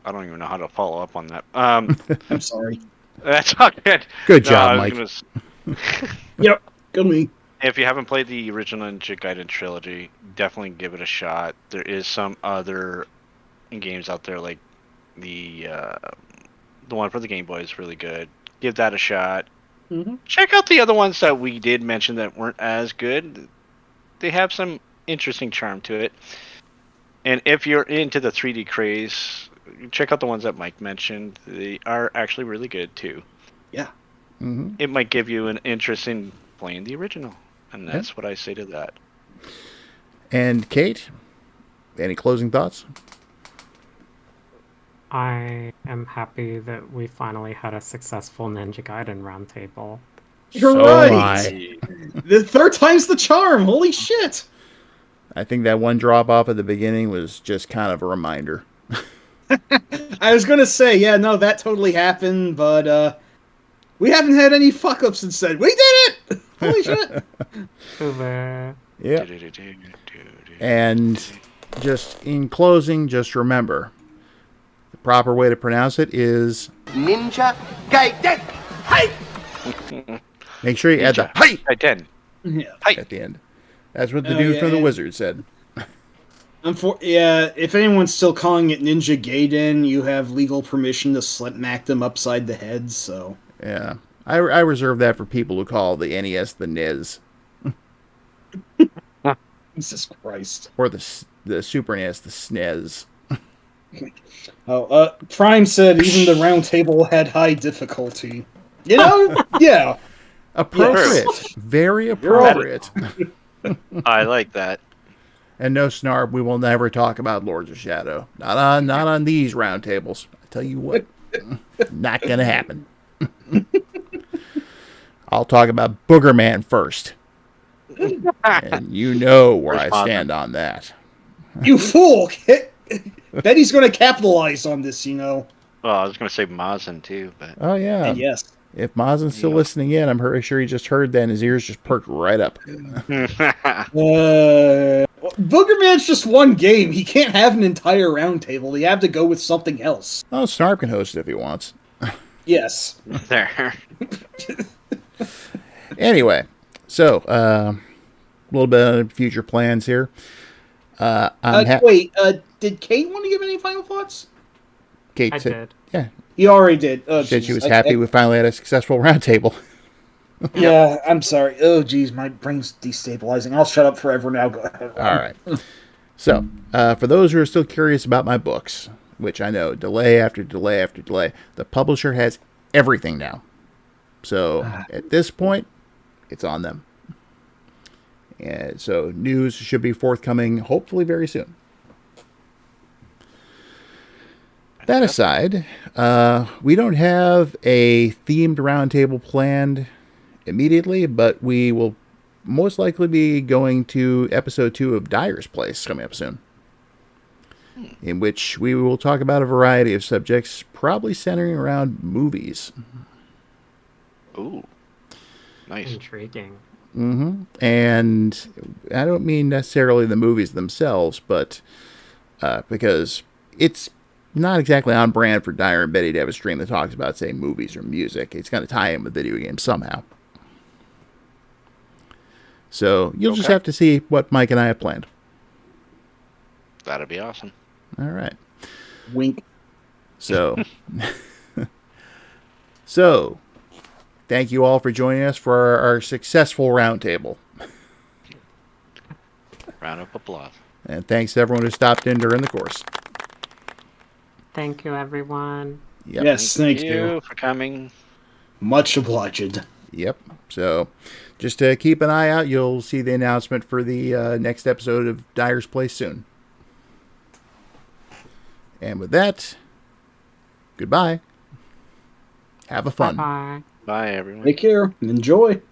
S5: don't even know how to follow up on that.
S3: I'm sorry.
S5: That's not good.
S1: Good job, Mike.
S3: Yep, good me.
S5: if you haven't played the original Ninja Gaiden trilogy, definitely give it a shot. There is some other games out there like the one for the Game Boy is really good. Give that a shot.
S6: Mhm.
S5: Check out the other ones that we did mention that weren't as good. They have some interesting charm to it. And if you're into the 3D craze, check out the ones that Mike mentioned. They are actually really good too.
S3: Yeah.
S1: Mm-hmm.
S5: It might give you an interest in playing the original, and that's what I say to that.
S1: And Kate, any closing thoughts?
S4: I am happy that we finally had a successful Ninja Gaiden roundtable.
S3: You're
S1: So
S3: right.
S1: am I.
S3: The third time's the charm. Holy shit.
S1: I think that one drop off at the beginning was just kind of a reminder.
S3: I was gonna say, yeah, no, that totally happened, but we haven't had any fuck ups since then. We did it! Holy shit!
S4: Hooray.
S1: Yeah. And just in closing, just remember, the proper way to pronounce it is
S2: Ninja Gaiden. Hey!
S1: make sure you add the "hi"
S5: Gaiden.
S3: Yeah.
S1: at the end. That's what the
S3: Oh,
S1: dude
S3: yeah,
S1: from the
S3: yeah.
S1: Wizard said.
S3: Yeah, if anyone's still calling it Ninja Gaiden, you have legal permission to smack them upside the head, so.
S1: Yeah. I reserve that for people who call the NES the NES.
S3: Jesus Christ.
S1: Or the Super NES the SNES.
S3: Prime said even the round table had high difficulty. You know? Yeah.
S1: Appropriate.
S3: Yes.
S1: Very
S3: You're
S1: appropriate.
S5: I like that.
S1: And no, Snarb, we will never talk about Lords of Shadow. Not on these roundtables. I tell you what, not gonna happen. I'll talk about Booger Man first, and you know where I stand on that.
S3: You fool! Betty's gonna capitalize on this, you know.
S5: Well, I was going to say Mazin too, but
S1: Oh yeah.
S3: And yes.
S1: If Mazin's still listening in, I'm pretty sure he just heard that and his ears just perked right up.
S3: Booger Man's just one game. He can't have an entire round table. You have to go with something else.
S1: Oh, Snarb can host it if he wants.
S3: Yes.
S5: there.
S1: Anyway, so a little bit of future plans here.
S3: Wait, did Kate want to give any final thoughts?
S1: Kate
S4: I
S1: said,
S4: did.
S1: yeah,
S3: He already did. Oh,
S1: said
S3: jeez.
S1: she was happy we finally had a successful roundtable.
S3: Yeah, I'm sorry. Oh, geez, my brain's destabilizing. I'll shut up forever now. Go ahead.
S1: All right. So, for those who are still curious about my books, which I know, delay after delay after delay, the publisher has everything now. So, at this point, it's on them. And so, news should be forthcoming hopefully very soon. That aside, we don't have a themed roundtable planned immediately, but we will most likely be going to episode 2 of Dyer's Place coming up soon, in which we will talk about a variety of subjects, probably centering around movies.
S5: Ooh, nice.
S4: Intriguing.
S1: And I don't mean necessarily the movies themselves, but because it's not exactly on brand for Dyer and Betty to have a stream that talks about, say, movies or music. It's going to tie in with video games somehow. So you'll just have to see what Mike and I have planned.
S5: That'd be awesome.
S1: All right.
S3: Wink.
S1: So, thank you all for joining us for our successful roundtable.
S5: Round of applause.
S1: And thanks to everyone who stopped in during the course.
S4: Thank you, everyone.
S1: Yep.
S3: Yes, thank you.
S5: for coming.
S3: Much obliged.
S1: Yep. So, just to keep an eye out, you'll see the announcement for the next episode of Dyer's Place soon. And with that, goodbye. Have a fun.
S4: Bye-bye.
S5: Bye, everyone.
S3: Take care and enjoy.